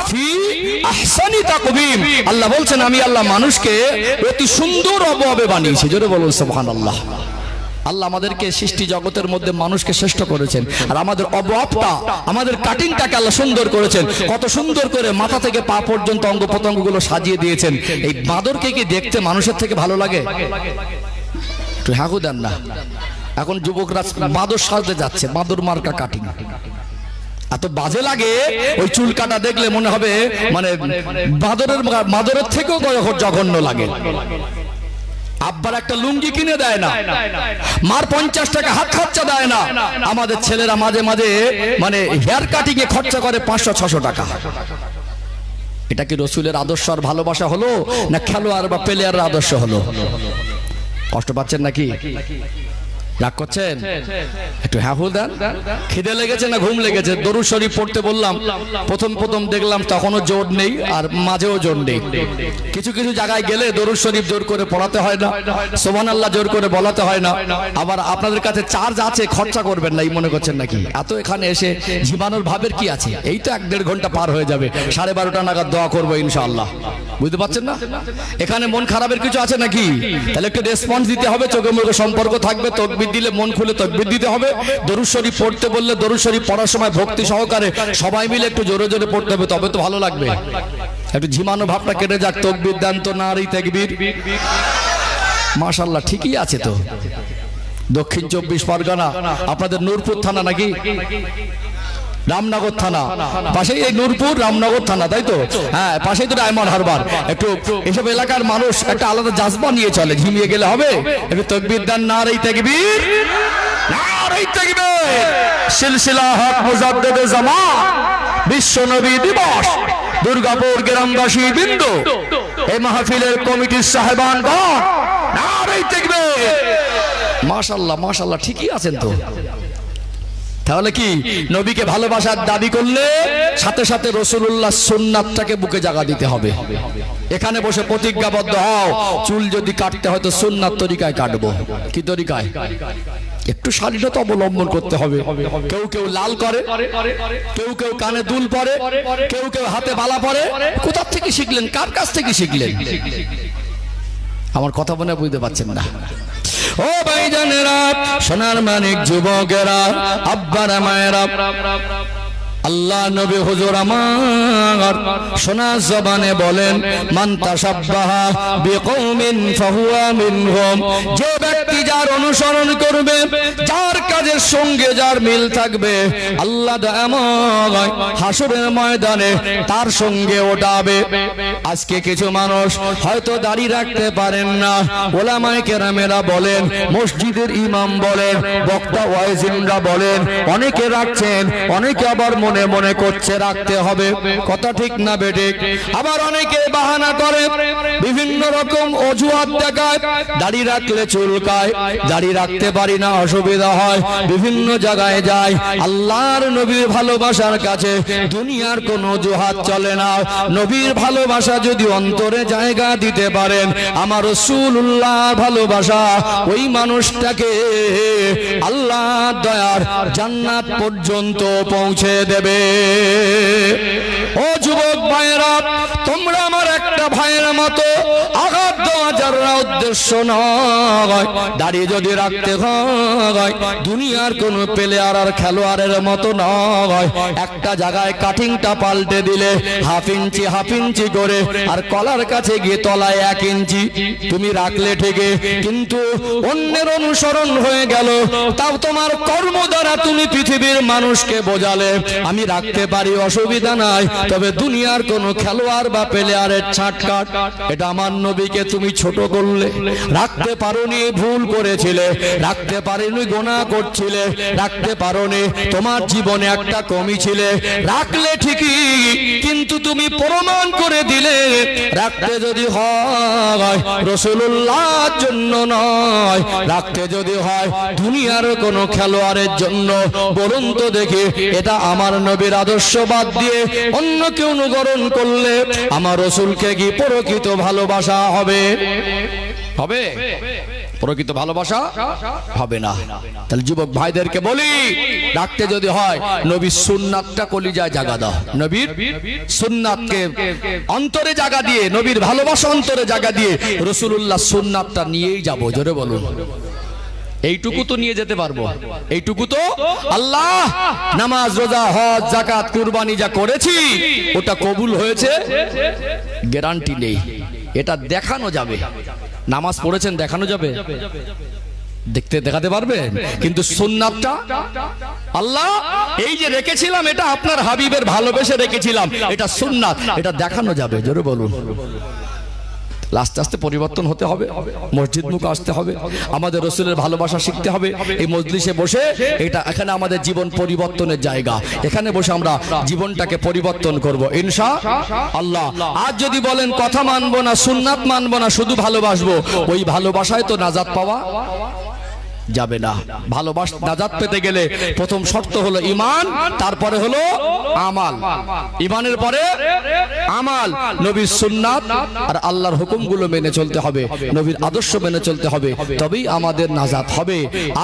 ফি আহসানি তাকবীম। আল্লাহ বলছেন আমি আল্লাহ মানুষকে অতি সুন্দর অবয়বে বানিয়েছি। জোরে বলুন সুবহানাল্লাহ। আল্লাহ আমাদেরকে সৃষ্টি জগতের মধ্যে মানুষকে শ্রেষ্ঠ করেছেন, আর আমাদের অবয়বটা, আমাদের কাটিংটাকে আল্লাহ সুন্দর করেছেন। কত সুন্দর করে মাথা থেকে পা পর্যন্ত অঙ্গ প্রত্যঙ্গগুলো সাজিয়ে দিয়েছেন। এই বাঁদরকে কি দেখতে মানুষের থেকে ভালো লাগে? হাগু দেন না। এখন যুবকরা বাঁদর সাজতে যাচ্ছে, বাঁদর মার্কা কাটিং, এত বাজে লাগে। ওই চুল কাটা দেখলে মনে হবে মানে বাঁদরের থেকেও জঘন্য লাগে। আব্বার একটা লুঙ্গি কিনে দেয় না, মার 50 টাকা হাত খরচা দেয় না। আমাদের ছেলেরা মাঝে মাঝে মানে হেয়ার কাটিং এ খরচা করে 500-600 টাকা। এটা কি রসুলের আদর্শ আর ভালোবাসা হলো, না খেলোয়াড় বা প্লেয়ারের আদর্শ হলো? কষ্ট পাচ্ছেন নাকি? রাগ করছেন? একটু হ্যাঁ হুল দেন। খিদে লেগেছে না ঘুম লেগেছে? দরুদ শরীফ পড়তে বললাম, প্রথম দেখলাম তখনও জোর নেই আর মাঝেও জোর নেই। কিছু কিছু জায়গায় গেলে দরুদ শরীফ জোর করে পড়াতে হয় না, সুবহানাল্লাহ জোর করে বলাতে হয় না। আবার আপনাদের কাছে চার্জ আছে, খরচা করবেন না এই মনে করছেন নাকি? এত এখানে এসে ঝিমানোর ভাবের কি আছে? এই তো 1-1.5 ঘন্টা পার হয়ে যাবে, 12:30 নাগাদ দোয়া করবো ইনশাআল্লাহ। বুঝতে পারছেন না? এখানে মন খারাপের কিছু আছে নাকি? তাহলে একটু রেসপন্স দিতে হবে, চোখে মুখে সম্পর্ক থাকবে। তকবীর দিলে মন খুলে তকবীর দিতে হবে। দরুদ শরীফ পড়তে বললে দরুদ শরীফ পড়ার সময় ভক্তি সহকারে সবাই মিলে একটু জোরে জোরে পড়তে হবে, তবে তো ভালো লাগবে। একটু ঝিমানো ভাবটা কেটে যাক। তকবীর দেন তো, নারী তাকবীর। মাশাআল্লাহ, ঠিকই আছে তো। দক্ষিণ 24 পরগনা, আপনাদের নূরপুর থানা নাকি? রামনগর থানা পাশেই, এই নূরপুর রামনগর থানা, তাই তো? হ্যাঁ, পাশেই তো ডায়মন্ড হারবার। একটু এসব এলাকার মানুষ একটা আলাদা জাজবা নিয়ে চলে, ঝিমিয়ে গেলে হবে। একটু তাকবীর দেন, নারে তাকবীর, নারে তাকবীর। সিলসিলা হক মুজাদ্দিদে জামান বিশ্ব নবী দিবস, দুর্গাপুর গ্রামবাসী বৃন্দ, এই মাহফিলের কমিটির সাহেবানগণ, নারে তাকবীর। মাশাআল্লাহ মাশাআল্লাহ, ঠিকই আছেন তো। তাহলে কি নবীকে ভালোবাসার দাবি করলে সাথে সাথে রাসূলুল্লাহ সুন্নাতটাকে বুকে জায়গা দিতে হবে। এখানে বসে প্রতিজ্ঞাবদ্ধ হও, চুল যদি কাটতে হয় তো সুন্নাত তরিকায় কাটবো। কি তরিকায়? একটু শালীনতা অবলম্বন করতে হবে। কেউ কেউ লাল করে, কেউ কেউ কানে দুল পরে, কেউ কেউ হাতে বালা পরে। কোথা থেকে শিখলেন? কার কাছ থেকে শিখলেন? আমার কথা মনে বুঝতে পারছেন না? ও ভাইজানেরা, সোনার মানিক যুবকেরা, আব্বারা মায়েরা, আল্লাহ নবী হুজুর আমার সোনার জবানে বলেন, মান তাশাব্বাহা বিকওমিন ফাহুয়া মিনহুম। যে ব্যক্তি যার অনুসরণ করবে, যার কাজের সঙ্গে যার মিল থাকবে, আল্লাহ দয়াময় হাসরের ময়দানে তার সঙ্গে ওঠাবে। আজকে কিছু মানুষ হয়তো দাড়ি রাখতে পারেন না, ওলামায়ে কেরামেরা বলেন, মসজিদের ইমাম বলেন, বক্তা ওয়াইজিনরা বলেন, অনেকে রাখছেন, অনেকে আবার মনে মনে করছে রাখতে হবে। কথা ঠিক না বেঠিক? আবার অনেকে বাহানা করে, বিভিন্ন রকম অজুহাত দেখায়, দাড়ি রাখলে চুলকায়, দাড়ি রাখতে পারি না, অসুবিধা হয়, বিভিন্ন জায়গায় যায়। আল্লাহর নবীর ভালোবাসার কাছে দুনিয়ার কোনো অজুহাত চলে না। নবীর ভালোবাসা যদি অন্তরে জায়গা দিতে পারেন, আমার রাসূলুল্লাহর ভালোবাসা ওই মানুষটাকে আল্লাহ দয়ার জান্নাত পর্যন্ত পৌঁছে দেবে। ও যুবক ভাইয়েরা, তোমরা আমার একটা ভাইয়ের মতো, আঘাত দেওয়া যার উদ্দেশ্য নয়। দাড়ি যদি রাখতে হয়, দুনিয়ার কোন প্লেয়ার আর খেলোয়াড়ের মতো নয়। একটা জায়গায় কাটিংটা পাল্টে দিলে হাফ ইঞ্চি করে, আর কলার কাছে গিয়ে তলায় 1 ইঞ্চি তুমি রাখলে ঠিকই, কিন্তু অন্যের অনুসরণ হয়ে গেল। তাও তোমার কর্ম দ্বারা তুমি পৃথিবীর মানুষকে বোঝালে আমি রাখতে পারি, অসুবিধা নাই, তবে দুনিয়ার কোন খেলোয়াড় বা প্লেয়ারের ছাটকাট, এটা আমার নবীকে তুমি ছোট করলে করলে, রাখতে পারোনি, ভুল করেছিলে, রাখতে পারোনি, গুনাহ করছিলে, রাখতে পারোনি, তোমার জীবনে একটা কমি ছিলে, রাখলে ঠিকই কিন্তু তুমি প্রমাণ করে দিলে রাখতে যদি হয় রাসূলুল্লাহর জন্য নয়, রাখতে যদি হয় দুনিয়ার কোনো খেলোয়াড়ের জন্য, বলুন তো দেখি এটা আমার নবীর আদর্শ বাদ দিয়ে অন্য কেউ অনুকরণ করলে আমার রাসূলকে কি প্রকৃত ভালোবাসা হবে? হবে? প্রকৃত ভালোবাসা হবে না। তাহলে যুবক ভাইদেরকে বলি, রাখতে যদি হয় নবীর সুন্নাতটা কলিজায় জায়গা দাও, নবীর সুন্নাতকে অন্তরে জায়গা দিয়ে, নবীর ভালোবাসা অন্তরে জায়গা দিয়ে রাসূলুল্লাহ সুন্নাতটা নিয়েই যাব। জোরে বলুন, এইটুকু তো নিয়ে যেতে পারবো, এইটুকু তো আল্লাহ নামাজ রোজা হজ যাকাত কুরবানি যা করেছি ওটা কবুল হয়েছে গ্যারান্টি নেই, এটা দেখানো যাবে। নামাজ পড়েছেন দেখানো যাবে, দেখতে দেখাতে পারবেন, কিন্তু সুন্নাতটা আল্লাহ এই যে রেখেছিলাম এটা আপনার হাবিবের ভালোবেসে রেখেছিলাম, এটা সুন্নাত, এটা দেখানো যাবে। জোরে বলুন। আস্তে আস্তে পরিবর্তন হতে হবে, মসজিদ মুখ আসতে হবে, আমাদের রাসূলের ভালোবাসা শিখতে হবে। এই মজলিসে বসে এটা এখানে আমাদের জীবন পরিবর্তনের জায়গা, এখানে বসে আমরা জীবনটাকে পরিবর্তন করব ইনশাআল্লাহ। আজ যদি বলেন কথা মানবো না, সুন্নাত মানবো না, শুধু ভালোবাসবো, ওই ভালোবাসায় তো নাজাত পাওয়া যাবে না। ভালোবাসা নাজাত পেতে গেলে প্রথম শর্ত হলো ঈমান, তারপরে হলো আমাল, ঈমানের পরে আমাল, নবীর সুন্নাত আর আল্লাহর হুকুমগুলো মেনে চলতে হবে, নবীর আদর্শ মেনে চলতে হবে, তবেই আমাদের নাজাত হবে।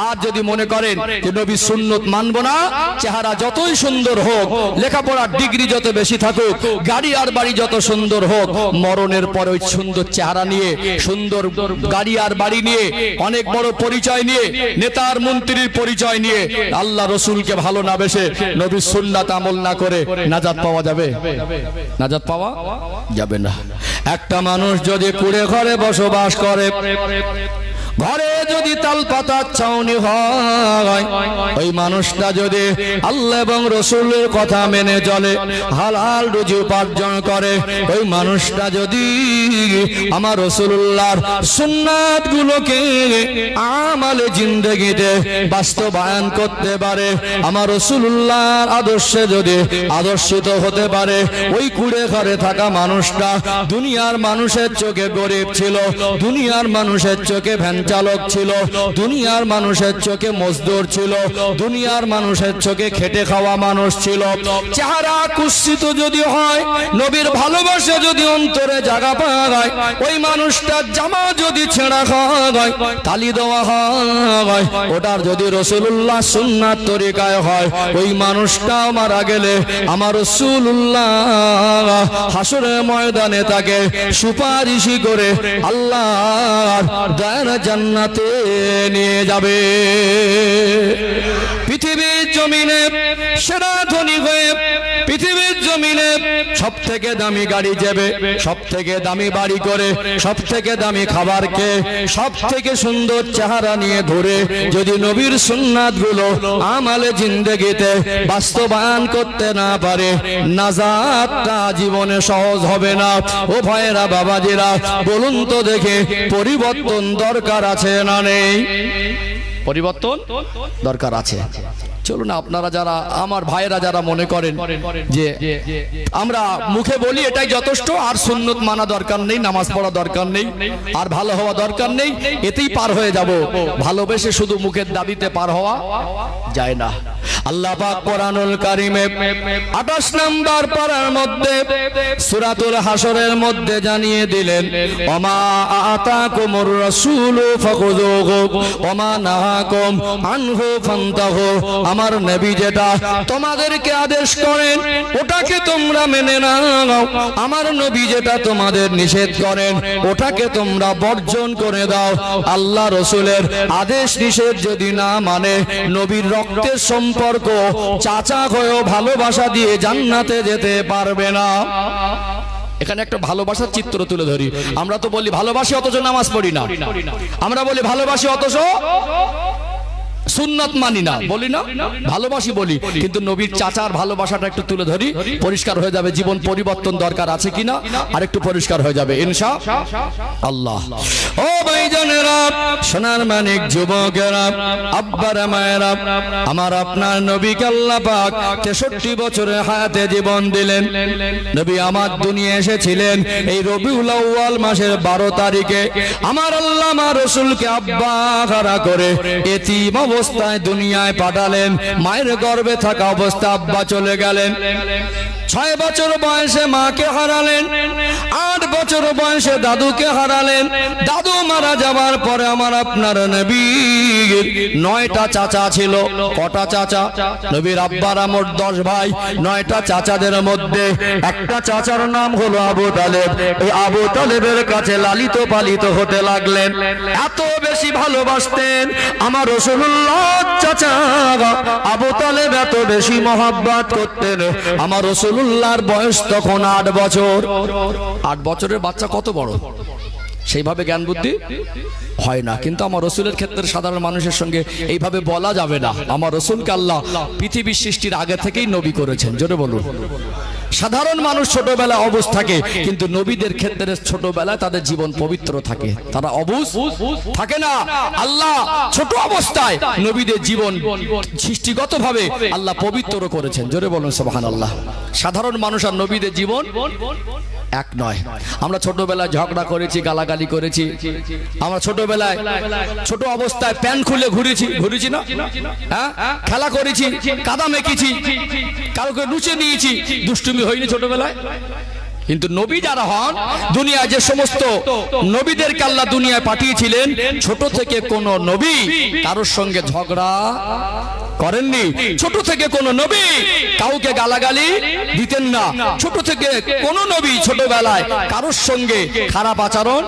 আর যদি মনে করেন যে নবীর সুন্নাত মানবো না, চেহারা যতই সুন্দর হোক, লেখাপড়ার ডিগ্রি যত বেশি থাকুক, গাড়ি আর বাড়ি যত সুন্দর হোক, মরণের পরে ওই সুন্দর চেহারা নিয়ে, সুন্দর গাড়ি আর বাড়ি নিয়ে, অনেক বড় পরিচয় নিয়ে, নেতার মন্ত্রীর পরিচয় নিয়ে আল্লাহ রসুলকে ভালো না বেসে নবীর সুন্নাত আমল না করে নাজাত পাওয়া যাবে? নাজাত পাওয়া যাবে না। একটা মানুষ যদি কুড়ে ঘরে বসবাস করে, ঘরে যদি তাল পাতার ছাউনি হয়, ওই মানুষটা যদি আল্লাহ এবং রসুলের কথা মেনে চলে, হালাল রুজি উপার্জন করে, ওই মানুষটা যদি আমার রাসূলুল্লাহর সুন্নাত গুলোকে আমালে জিন্দেগিতে বাস্তবায়ন করতে পারে, আমার রাসূলুল্লাহর আদর্শে যদি আদর্শিত হতে পারে, ওই কুড়ে ঘরে থাকা মানুষটা দুনিয়ার মানুষের চোখে গরিব ছিল, দুনিয়ার মানুষের চোখে ভ্যান চালক ছিল, দুনিয়ার মানুষের চোখে মজদুর ছিল, দুনিয়ার মানুষের চোখে খেটে খাওয়া মানুষ ছিল। চেহারা কুৎসিত যদি হয়, নবীর ভালোবাসা যদি অন্তরে জায়গা পায়, ওই মানুষটার জামা যদি ছেঁড়া হয়, তালি দেওয়া হয়, ওটার যদি রাসূলুল্লাহ সুন্নাত তরিকায় হয়, ওই মানুষটা মারা গেলে আমার রাসূলুল্লাহ হাসরের ময়দানে তাকে সুপারিশি করে আল্লাহর দয়ার জান্নাতে নিয়ে যাবে। পৃথিবীর জমিনে সেরা ধনী হয়ে, পৃথিবীর জমিনে সব থেকে দামি গাড়ি যাবে, সব থেকে দামি বাড়ি করে, সব থেকে দামি খাবার খেয়ে, সব থেকে সুন্দর চেহারা নিয়ে ঘুরে, যদি নবীর সুন্নাত গুলো আমালে জিন্দেগিতে বাস্তবায়ন করতে না পারে, নাজাতটা জীবনে সহজ হবে না। ও ভাইয়েরা, বাবাজিরা, বলুন তো দেখে, পরিবর্তন দরকার আছে না নেই? পরিবর্তন দরকার আছে। চলুন আপনারা যারা আমার ভাইয়েরা যারা মনে করেন যে আমরা মুখে বলি এটাই যথেষ্ট, আর সুন্নত মানা দরকার নেই, নামাজ পড়া দরকার নেই, আর ভালো হওয়া দরকার নেই, এতেই পার হয়ে যাব, ভালোবেসে শুধু মুখের দাবিতে পার হওয়া যায় না। আল্লাহ পাক কোরআনুল কারীমে 28 নম্বর পারার মধ্যে সূরাতুল হাসরের মধ্যে জানিয়ে দিলেন, ওমা আতাকুমুর রাসূলু ফাখুযুহু ওমা নাহাকুম আনহু ফান্তাহু। আমার নবী যেটা তোমাদেরকে আদেশ করেন ওটাকে তোমরা মেনে নাও, আমার নবী যেটা তোমাদের নিষেধ করেন ওটাকে তোমরা বর্জন করে দাও। আল্লাহ রাসূলের আদেশ নিষেধ যদি না মানে, নবীর রক্তের সম্পর্ক চাচা হয়েও ভালোবাসা দিয়ে জান্নাতে যেতে পারবে না। এখানে একটা ভালোবাসার চিত্র তুলে ধরি। আমরা তো বলি ভালোবাসি অথচ নামাজ পড়ি না, আমরা বলি ভালোবাসি অথচ সুন্নাত মানি না, বলি না, ভালোবাসি বলি, কিন্তু নবীর চাচার ভালোবাসাটা একটু তুলে ধরি, পরিষ্কার হয়ে যাবে জীবন পরিবর্তন দরকার আছে কিনা, আর একটু পরিষ্কার হয়ে যাবে ইনশাআল্লাহ। ও ভাইজানেরা, সোনার মানিক যুবকেরা, আব্বারা মায়েরা, আমার আপনার নবীকে আল্লাহ পাক 63 বছরের হায়াতে জীবন দিলেন। নবী আমার দুনিয়া এসেছিলেন এই রবিউল আউয়াল মাসের 12 তারিখে। আমার আল্লাহ আমার রাসূলকে আব্বা হারা করে এতিম অবস্থায় দুনিয়ায় পাঠালেন। মায়ের গর্ভে থাকা অবস্থা আব্বা চলে গেলেন। 6 বছর বয়সে মাকে হারালেন, 8 বছর বয়সে দাদুকে হারালেন। দাদু মারা যাওয়ার পরে আমার আপনার নবীর 9টা চাচা ছিল। কটা চাচা? নবীর আব্বারা মোট 10 ভাই। 9টা চাচাদের মধ্যে একটা চাচার নাম হলো আবু তালেব। এই আবু তালেবের কাছে লালিত পালিত হতে লাগলেন। এত বেশি ভালোবাসতেন আমার রাসূলুল্লাহ চাচা আবু তালেব, এত বেশি মহব্বত করতেন। আমার রাসূলুল্লাহর বয়স তখন 8 বছর। 8 বছরের বাচ্চা কত বড়? সেইভাবে জ্ঞান বুদ্ধি হয় না, কিন্তু আমার রাসূলের ক্ষেত্রে সাধারণ মানুষের সঙ্গে এইভাবে বলা যাবে না। আমার রাসূলকে আল্লাহ পৃথিবীর সৃষ্টির আগে থেকেই নবী করেছেন, জোরে বলুন। সাধারণ মানুষ ছোটবেলায় অবুঝ থাকে, কিন্তু নবীদের ক্ষেত্রে ছোটবেলায় তাদের জীবন পবিত্র থাকে, তারা অবুঝ থাকে না। আল্লাহ ছোট অবস্থায় নবীদের জীবন সৃষ্টিগতভাবে আল্লাহ পবিত্র করেছেন, জোরে বলুন সুবহানাল্লাহ। সাধারণ মানুষ আর নবীদের জীবন এক নয়। আমরা ছোটবেলায় ঝগড়া করেছি, গালাগালি করেছি। আমরা ছোটবেলায় ছোট অবস্থায় প্যান্ট খুলে ঘুরেছি না, হ্যাঁ, খেলা করেছি, কাদা মেখেছি, কাউকে লুচে নিয়েছি, দুষ্টুমি হয়নি ছোটবেলায়। কিন্তু নবী যারা হন, দুনিয়ায় যে সমস্ত নবীদেরকে আল্লাহ দুনিয়ায় পাঠিয়েছিলেন, ছোট থেকে কোন নবী কারোর সঙ্গে ঝগড়া করেননি। ছোট থেকে কোন নবী কাউকে গালাগালি দিতেন না। ছোট থেকে কোন নবী ছোটবেলায় কারোর সঙ্গে খারাপ আচরণ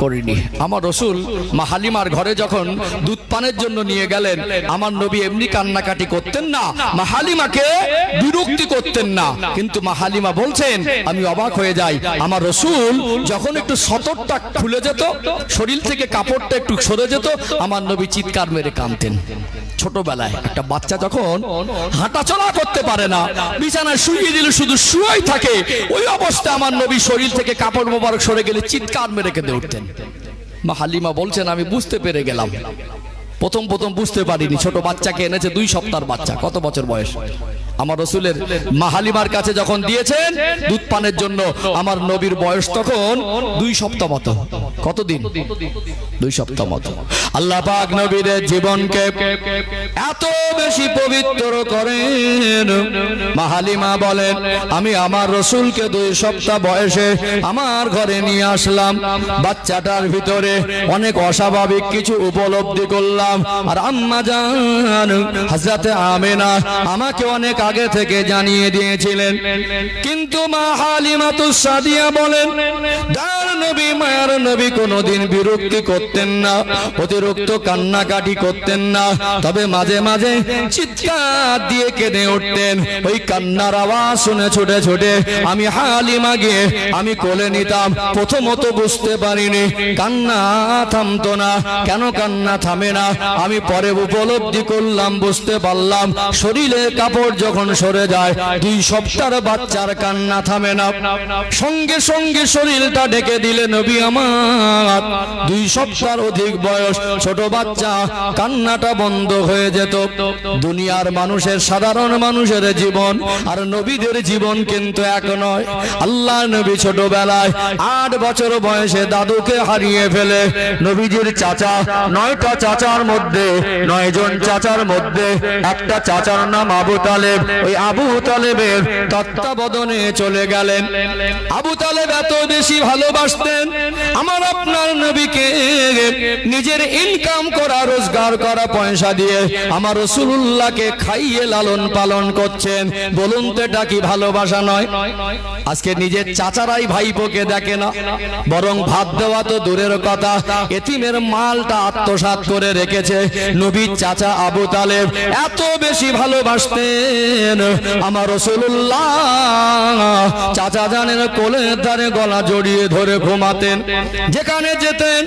করেনি। আমার রাসূল মা হালিমার ঘরে যখন দুধ পানের জন্য নিয়ে গেলেন, আমার নবী এমনি কান্নাকাটি করতেন না, মা হালিমাকে বিরক্তি করতেন না। কিন্তু মা হালিমা বলছেন, আমি অবাক হয়ে যাই, আমার রাসূল যখন একটু সতরটা খুলে যেত, শরীর থেকে কাপড়টা একটু সরে যেত, আমার নবী চিৎকার মেরে কাঁদতেন। ছোটবেলায় একটা বাচ্চা যখন হাঁটাচলা করতে পারে না, বিছানায় শুইয়ে দিলে শুধু শুয়েই থাকে, ওই অবস্থায় আমার নবী শরীর থেকে কাপড় মোবারক সরে গেলে চিৎকার মেরে কেঁদে উঠতেন। মা হালিমা বলছেন, আমি বুঝতে পেরে গেলাম। প্রথম বুঝতে পারিনি। ছোট বাচ্চাকে এনেছে, 2 সপ্তাহের বাচ্চা। কত বছর বয়স? আমার রাসূলের মা হালিমার কাছে যখন দিয়েছেন দুধ পানের জন্য, আমার নবীর বয়স তখন 2 সপ্তাহ মতো। কতদিন? 2 সপ্তাহ মতো। আল্লাহ পাক নবীর জীবনকে এত বেশি পবিত্র করেন। মা হালিমা বলেন, আমি আমার রাসূলকে 2 সপ্তাহ বয়সে আমার ঘরে নিয়ে আসলাম। বাচ্চাটার ভিতরে অনেক অস্বাভাবিক কিছু উপলব্ধি করলাম। আর আম্মা জান হযরত আমিনা আমাকে অনেক আগে থেকে জানিয়ে দিয়েছিলেন। কিন্তু মা হালিমাতুস সাদিয়া বলেন, দার নবী মায়ার নবী কোনোদিন বিরক্তি করতেন না, অতিরিক্ত কান্নাকাটি করতেন না, তবে মাঝে মাঝে চিৎকার দিয়ে কেঁদে উঠতেন। ওই কান্নার আওয়াজ শুনে ছুটে ছুটে আমি হালিমা গিয়ে আমি কোলে নিতাম। প্রথমত বুঝতে পারিনি, কান্না থামতো না। কেন কান্না থামে না? আমি পরে উপলব্ধি করলাম, বুঝতে পারলাম, শরীরের কাপড় যখন সরে যায়, 2 সপ্তাহের বাচ্চার কান্না থামে না। সঙ্গে সঙ্গে শরীরটা ঢেকে দিলে নবী আমার 2 সপ্তাহের অধিক বয়স ছোট বাচ্চা, কান্নাটা বন্ধ হয়ে যেত। দুনিয়ার মানুষের, সাধারণ মানুষের জীবন আর নবীদের জীবন কিন্তু এক নয়। আল্লাহ নবী ছোটবেলায় 8 বছর বয়সে দাদুকে হারিয়ে ফেলে নবীজির চাচা, 9টা চাচার মধ্যে 9 জন চাচার মধ্যে একটা চাচার নাম আবু তালেব। ওই আবু তালেবের তত্ত্বাবধানে চলে গেলেন। আবু তালেব এত বেশি ভালোবাসতেন আমার আপনার নবীকে, নিজের ইনকাম করা, রোজগার করা পয়সা দিয়ে আমার রাসূলুল্লাহকে খাইয়ে লালন পালন করছেন। বলুন তো এটা কি ভালোবাসা নয়? আজকে নিজের চাচারাই ভাইপোকে দেখে না, বরং ভাত দেওয়া তো দূরের কথা, এতিমের মালটা আত্মসাৎ করে রেখেছে। নবীর চাচা আবু তালেব এত বেশি ভালোবাসতেন আমার রাসূলুল্লাহ, চাচা জানের কোলের ধারে গলা জড়িয়ে ধরে ঘুমাতেন। যেখানে যেতেন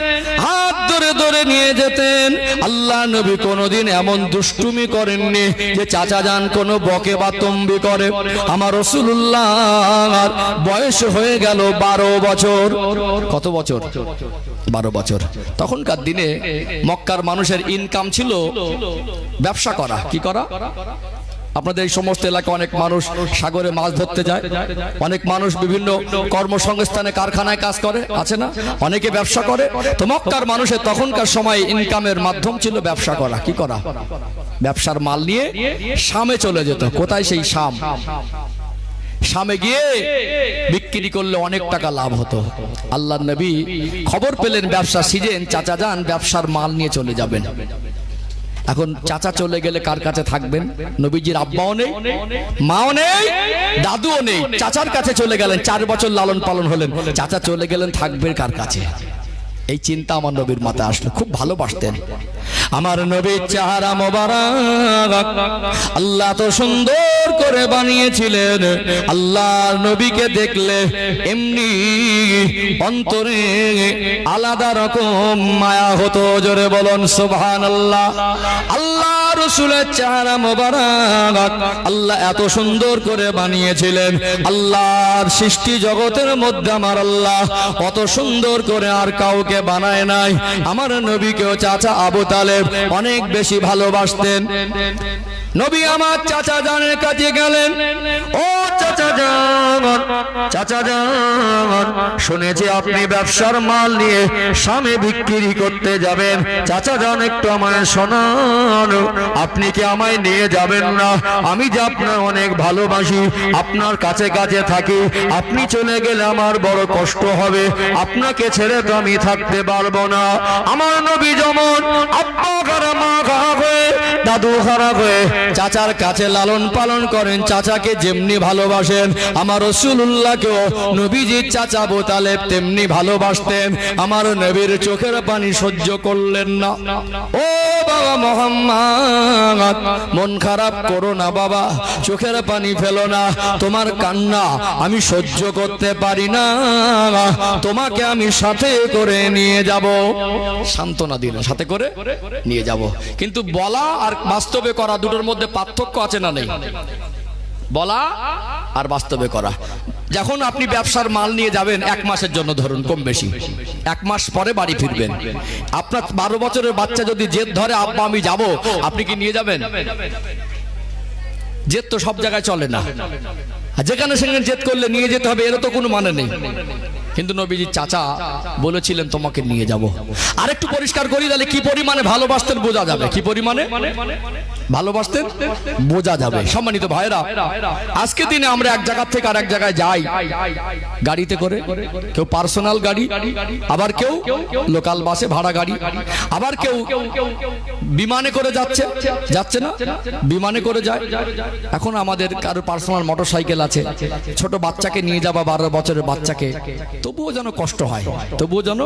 হাত ধরে ধরে নিয়ে যেতেন। আল্লাহ নবী কোনোদিন এমন দুষ্টুমি করেননি যে চাচা যান কোনো বকে বা তম্বি করে। আমার রাসূলুল্লাহ বয়স হয়ে গেল 12 বছর। কত বছর? 12 বছর। তখনকার দিনে মক্কার মানুষের ইনকাম ছিল ব্যবসা করা। কি করা? আপনাদের এই সমস্ত এলাকায় অনেক মানুষ সাগরে মাছ ধরতে যায়, অনেক মানুষ বিভিন্ন কর্মসংস্থানে কারখানায় কাজ করে, আছে না? অনেকে ব্যবসা করে। তো মক্কার মানুষের তখনকার সময় ইনকামের মাধ্যম ছিল ব্যবসা করা। কি করা? ব্যবসার মাল নিয়ে শামে চলে যেত। কোথায়? সেই শাম। শামে গিয়ে বিক্রি করলে অনেক টাকা লাভ হতো। আল্লাহর নবী খবর পেলেন ব্যবসা সিজন, চাচা যান ব্যবসার মাল নিয়ে চলে যাবেন। এখন চাচা চলে গেলে কার কাছে থাকবেন? নবীজির আব্বাও নেই, মাও নেই, দাদুও নেই। চাচার কাছে চলে গেলেন, 4 বছর লালন পালন হলেন। চাচা চলে গেলেন, থাকবে কার কাছে? এই চিন্তা আমার নবীর মাথায় আসলো। খুব ভালোবাসতেন আমার নবীর চেহারা মোবারক আল্লাহ তো সুন্দর করে বানিয়েছিলেন। আল্লাহর নবীকে দেখলে এমনি অন্তরে আলাদা রকম মায়া হতো। জোরে বলুন সুবহানাল্লাহ। আল্লাহ রাসূলের চেহারা মোবারক আল্লাহ এত সুন্দর করে বানিয়েছিলেন। আল্লাহর সৃষ্টি জগতের মধ্যে আমার আল্লাহ অত সুন্দর করে আর কাউকে বানায় নাই। আমার নবীকেও চাচা আবু তালেব অনেক বেশি ভালোবাসতেন। নবী আমার চাচা জানের কাছে গেলেন। ও চাচা জান, চাচা জান, শুনেছি আপনি ব্যবসার মাল নিয়ে শামে বিক্রি করতে যাবেন। চাচা জান একটু আমায় শোনান, আপনি কি আমায় নিয়ে যাবেন না? আমি যে আপনার অনেক ভালোবাসি, আপনার কাছে কাছে থাকি। আপনি চলে গেলে আমার বড় কষ্ট হবে, আপনাকে ছেড়ে তো আমি থাকতে পারবো না। আমার নবী যেমন আব্বা খারাপ, মা খারাপ হয়ে, দাদু খারাপ হয়ে চাচার কাছে লালন পালন করেন, চাচাকে যেমনি ভালোবাসেন আমার রাসূলুল্লাহকেও নবীজির চাচা আবু তালেব তেমনি ভালোবাসতেন। আমার নবীর চোখের পানি সহ্য করলেন না। ও বাবা মুহাম্মদ, মন খারাপ করো না বাবা, চোখের পানি ফেলো না। তোমার কান্না আমি সহ্য করতে পারি না, তোমাকে আমি সাথে করে নিয়ে যাব। সান্ত্বনা দিলেন, সাথে করে নিয়ে যাব। কিন্তু বলা আর বাস্তবে করা দুটোর মধ্যে পার্থক্য আছে না নেই? বলা আর বাস্তবে করা। যখন আপনি ব্যবসার মাল নিয়ে যাবেন 1 মাসের জন্য, ধরুন কম বেশি 1 মাস পরে বাড়ি ফিরবেন। আপনার 12 বছরের বাচ্চা যদি জেদ ধরে আব্বা আমি যাব, আপনি কি নিয়ে যাবেন? জেদ তো সব জায়গায় চলে না, যেখানে সেখানে জেদ করলে নিয়ে যেতে হবে এর তো কোনো মানে নেই। কিন্তু নবীজি চাচা বলেছিলেন তোমাকে নিয়ে যাব। আর একটু পরিষ্কার করি তাহলে কি পরিমাণে ভালোবাসতেন বোঝা যাবে। কি পরিমাণে ভালোবাসতেন বোঝা যাবে। সম্মানিত ভাইরা, আজকে দিনে আমরা এক জায়গা থেকে আরেক জায়গায় যাই গাড়িতে করে, কেউ পার্সোনাল গাড়ি, আবার কেউ লোকাল বাসে ভাড়া গাড়ি, আবার কেউ বিমানে করে যাচ্ছে না, বিমানে করে যায়। এখন আমাদের কারো পার্সোনাল মোটরসাইকেল আছে, ছোট বাচ্চাকে নিয়ে যাবা, 12 বছরের বাচ্চাকে, তবুও যেন কষ্ট হয়, তবুও যেন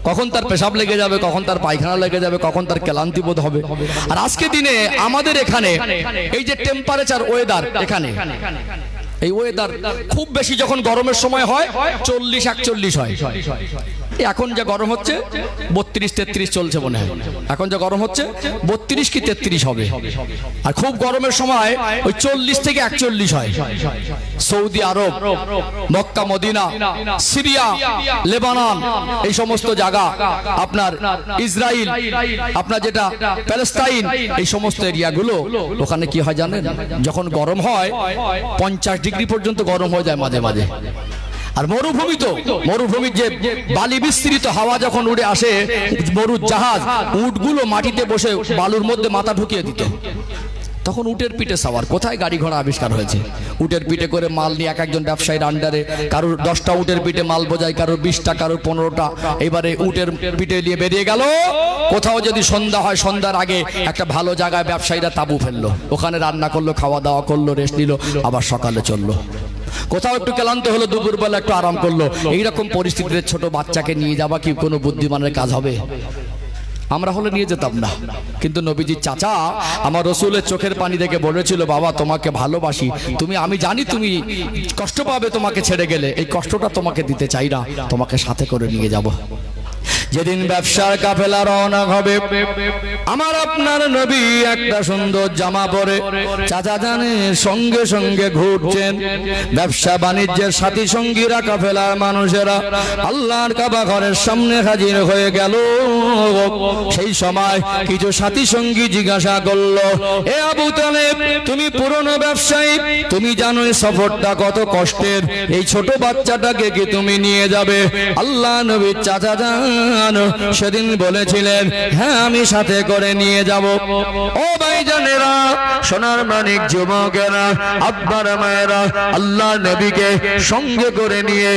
কখন তার পেশাব লেগে যাবে, কখন তার পায়খানা লেগে যাবে, কখন তার ক্লান্তি বোধ হবে। আর আজকে দিনে আমাদের এখানে এই যে টেম্পারেচার ওয়েদার, এখানে এই ওয়েদার খুব বেশি যখন গরমের সময় হয় 40-41 হয়। এখন যা গরম হচ্ছে 32-33 চলছে মনে হয়। এখন যা গরম হচ্ছে 32 কি 33 হবে। আর খুব গরমের সময় ওই 40 থেকে 41 হয়। সৌদি আরব, মক্কা মদিনা, সিরিয়া, লেবানন, এই সমস্ত জায়গা, আপনার ইসরায়েল, আপনার যেটা প্যালেস্টাইন, এই সমস্ত এরিয়াগুলো, ওখানে কি হয় জানেন? যখন গরম হয় 50 ডিগ্রি পর্যন্ত গরম হয়ে যায় মাঝে মাঝে। আর মরুভূমি তো, মরুভূমির যে বালি বিস্তৃত হাওয়া যখন উড়ে আসে, মরুর জাহাজ, উটগুলো মাটিতে বসে বালুর মধ্যে মাথা ঢুকিয়ে দিত। তখন উটের পিঠে সাওয়ার, কোথায় গাড়ি ঘোড়া আবিষ্কার হয়েছে? উটের পিঠে করে মাল নিয়ে এক একজন ব্যবসায়ীর আন্ডারে, কারোর 10টা উটের পিঠে মাল বোঝায়, কারোর 20টা, কারোর 15টা। এবারে উটের পিঠে নিয়ে বেরিয়ে গেল। কোথাও যদি সন্ধ্যা হয়, সন্ধ্যার আগে একটা ভালো জায়গায় ব্যবসায়ীরা তাঁবু ফেললো, ওখানে রান্না করলো, খাওয়া দাওয়া করলো, রেস্ট নিল, আবার সকালে চললো। কোথাও একটু ক্লান্ত হলো, দুপুরবেলা একটু আরাম করলো। এইরকম পরিস্থিতিতে ছোট বাচ্চাকে নিয়ে যাওয়া কি কোনো বুদ্ধিমানের কাজ হবে? আমরা হলে নিয়ে যেতাম না, কিন্তু নবীজির চাচা আমার রসুলের চোখের পানি দেখে বলেছিল, বাবা তোমাকে ভালোবাসি, আমি জানি তুমি কষ্ট পাবে তোমাকে ছেড়ে গেলে, এই কষ্টটা তোমাকে দিতে চাই না, তোমাকে সাথে করে নিয়ে যাব। যেদিন ব্যবসার কাফেলা রওনা হবে, আমার আপনার নবী একটা সুন্দর জামা পরে চাচা জানের সঙ্গে সঙ্গে ঘুরছেন। ব্যবসা বাণিজ্যের সাথী সঙ্গীরা, কাফেলার মানুষেরা আল্লাহর কাবা ঘরের সামনে হাজির হয়ে গেল। সেই সময় কিছু সাথী সঙ্গী জিজ্ঞাসা করলো, এ আবু তালেব, তুমি পুরনো ব্যবসায়ী, তুমি জানো এই সফরটা কত কষ্টের, এই ছোট বাচ্চাটাকে কি তুমি নিয়ে যাবে? আল্লাহ নবীর চাচা জান সেদিন বলেছিলেন, হ্যাঁ আমি সাথে করে নিয়ে যাব। ও ভাইজানেরা, সোনার মানিক যুবকেরা, আব্বার মায়েরা, আল্লাহ নবীকে সঙ্গে করে নিয়ে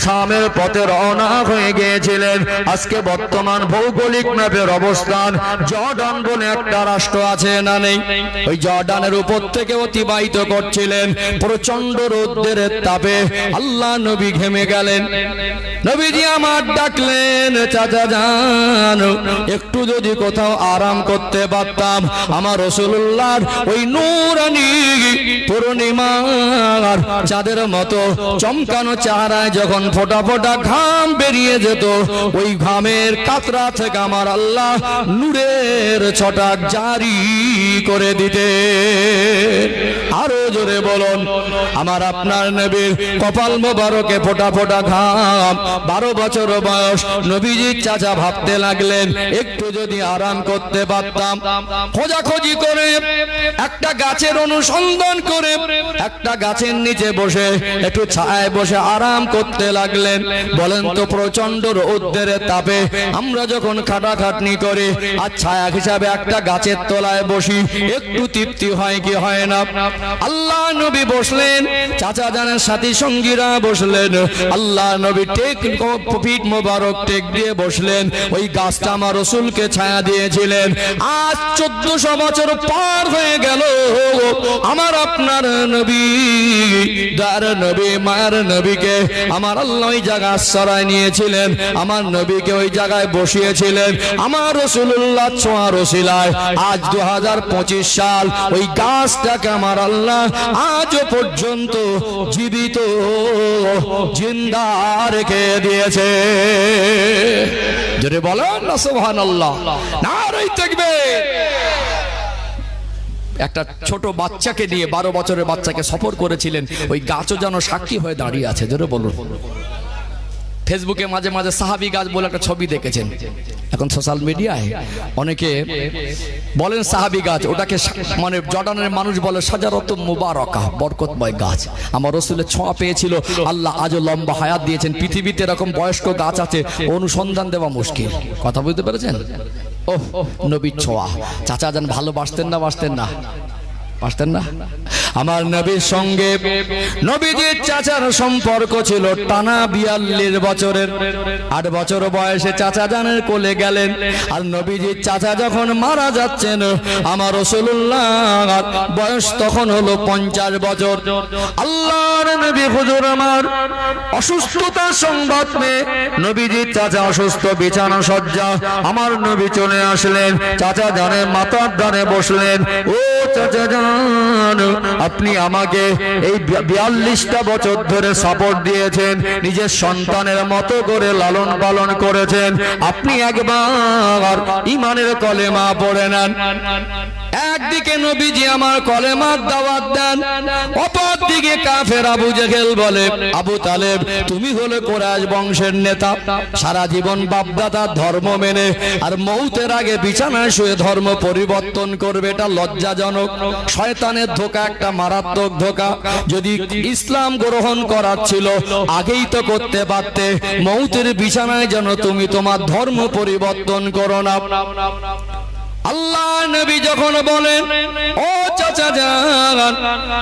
শামের পথে রওনা হয়ে গিয়েছিলেন। আজকে বর্তমান ভৌগোলিক ম্যাপের অবস্থান জর্ডান বলে একটা রাষ্ট্র আছে না নেই? ওই জর্ডানের উপর থেকে অতিবাহিত করছিলেন। প্রচন্ড রোদের তাপে আল্লাহ নবী ঘেমে গেলেন। নবীজি আমার ডাকলেন, চাচা জান একটু যদি কোথাও আরাম করতে পারতাম। আমার রাসূলুল্লাহর ওই নূরানি পূর্ণিমার চাঁদের মতো চমকানো চেহারায় যখন ফোঁটা ফোঁটা ঘাম বেরিয়ে যেত, ওই ঘামের কাতরা থেকে আমার আল্লাহ নূরের ছটাক জারি করে দিতে। আরো জোরে বলুন, আমার আপনার নবীর কপাল মোবারকে ফোঁটা ফোঁটা ঘাম। 12 বছর বয়স নবীজির চাচা ভাবতে লাগলেন, একটু যদি আরাম করতে পারতাম। খোঁজাখুঁজি করে একটা গাছের অনুসন্ধান করে একটা গাছের নিচে বসে একটু ছায়ায় বসে আরাম করতে লাগলেন। বলেন তো, প্রচন্ড রৌদ্রের তাপে আমরা যখন খাটাখাটনি করি আর ছায়া হিসাবে একটা গাছের তলায় বসি, একটু তৃপ্তি হয় কি হয় না? আল্লাহ নবী বসলেন, চাচা জানের সাথী সঙ্গীরা বসলেন। আল্লাহ নবী পিঠ মোবারক টেক দিয়ে বসলেন। ওই গাছটা আমার রাসূলকে ছায়া দিয়েছিলেন। আজ 1400 বছর পার হয়ে গেল। আমার আপনার নবী, দার নবী, মায়ের নবীকে আমার আল্লাহ ওই জায়গায় আশ্রয় নিয়েছিলেন। আমার নবীকে ওই জায়গায় বসিয়েছিলেন। আমার রাসূলুল্লাহ ছোঁয়া রসিলায় আজ 2025 সাল ওই গাছটাকে আমার আল্লাহ আজও পর্যন্ত জীবিত জিন্দা রেখে দিয়েছে। জোরে বলেন না সুবহানাল্লাহ, নারে তাকবীর। একটা ছোট বাচ্চাকে নিয়ে, 12 বছরের বাচ্চাকে সফর করেছিলেন। ওই গাছও যেন সাক্ষী হয়ে দাঁড়িয়ে আছে। জোরে বলুন। ফেসবুকে মাঝে মাঝে সাহাবী গাছ বলে একটা ছবি দেখেছেন। এখন সোশ্যাল মিডিয়ায় অনেকে বলেন সাহাবী গাছ, ওটাকে মানে জর্ডানের মানুষ বলে শাজারাত মুবারাকা, বরকতময় গাছ। আমার রাসূলের ছোঁয়া পেয়েছিল, আল্লাহ আজও লম্বা হায়াত দিয়েছেন। পৃথিবীতে এরকম বয়স্ক গাছ আছে অনুসন্ধান দেওয়া মুশকিল। কথা বুঝতে পেরেছেন? ওহ, নবীর ছোঁয়া। চাচা যান ভালোবাসতেন না, বাসতেন না? বাসতেন না? আমার নবীর সঙ্গে নবীজির চাচার সম্পর্ক ছিল টানা 42 বছরের। 8 বছর বয়সে চাচা জানের কোলে গেলেন। আর নবীজির চাচা যখন মারা যাচ্ছেন, আমার রাসূলুল্লাহ বয়স তখন হলো 50 বছর। আল্লাহর নবী হুজুর আমার অসুস্থতার সংবাদ পেয়ে নবীজির চাচা অসুস্থ, বিছানা সজ্জা। আমার নবী চলে আসলেন, চাচা জানের মাথার ডানে বসলেন। ও চাচা জান, আপনি আমাকে এই 42টা বছর ধরে সাপোর্ট দিয়েছেন, নিজের সন্তানের মতো করে লালন পালন করেছেন। আপনি একবার ঈমানের কলেমা পড়ে নেন। একদিকে নবীজি আমার কলেমার দাওয়াত দেন, অপর দিকে কাফের আবু জেহেল বলে, আবু তালেব তুমি হলে কুরাইশ বংশের নেতা, সারা জীবন বাপদাদার ধর্ম মেনে আর মৌতের আগে বিছানায় শুয়ে ধর্ম পরিবর্তন করবে, এটা লজ্জাজনক। শয়তানের ধোঁকা, একটা মারাত্মক ধোঁকা। যদি ইসলাম গ্রহণ করার ছিল আগেই তো করতে পারতে। মৌতের বিছানায় যেন তুমি তোমার ধর্ম পরিবর্তন করো না। আল্লাহ নবী যখন বলেন, ও চাচা যান,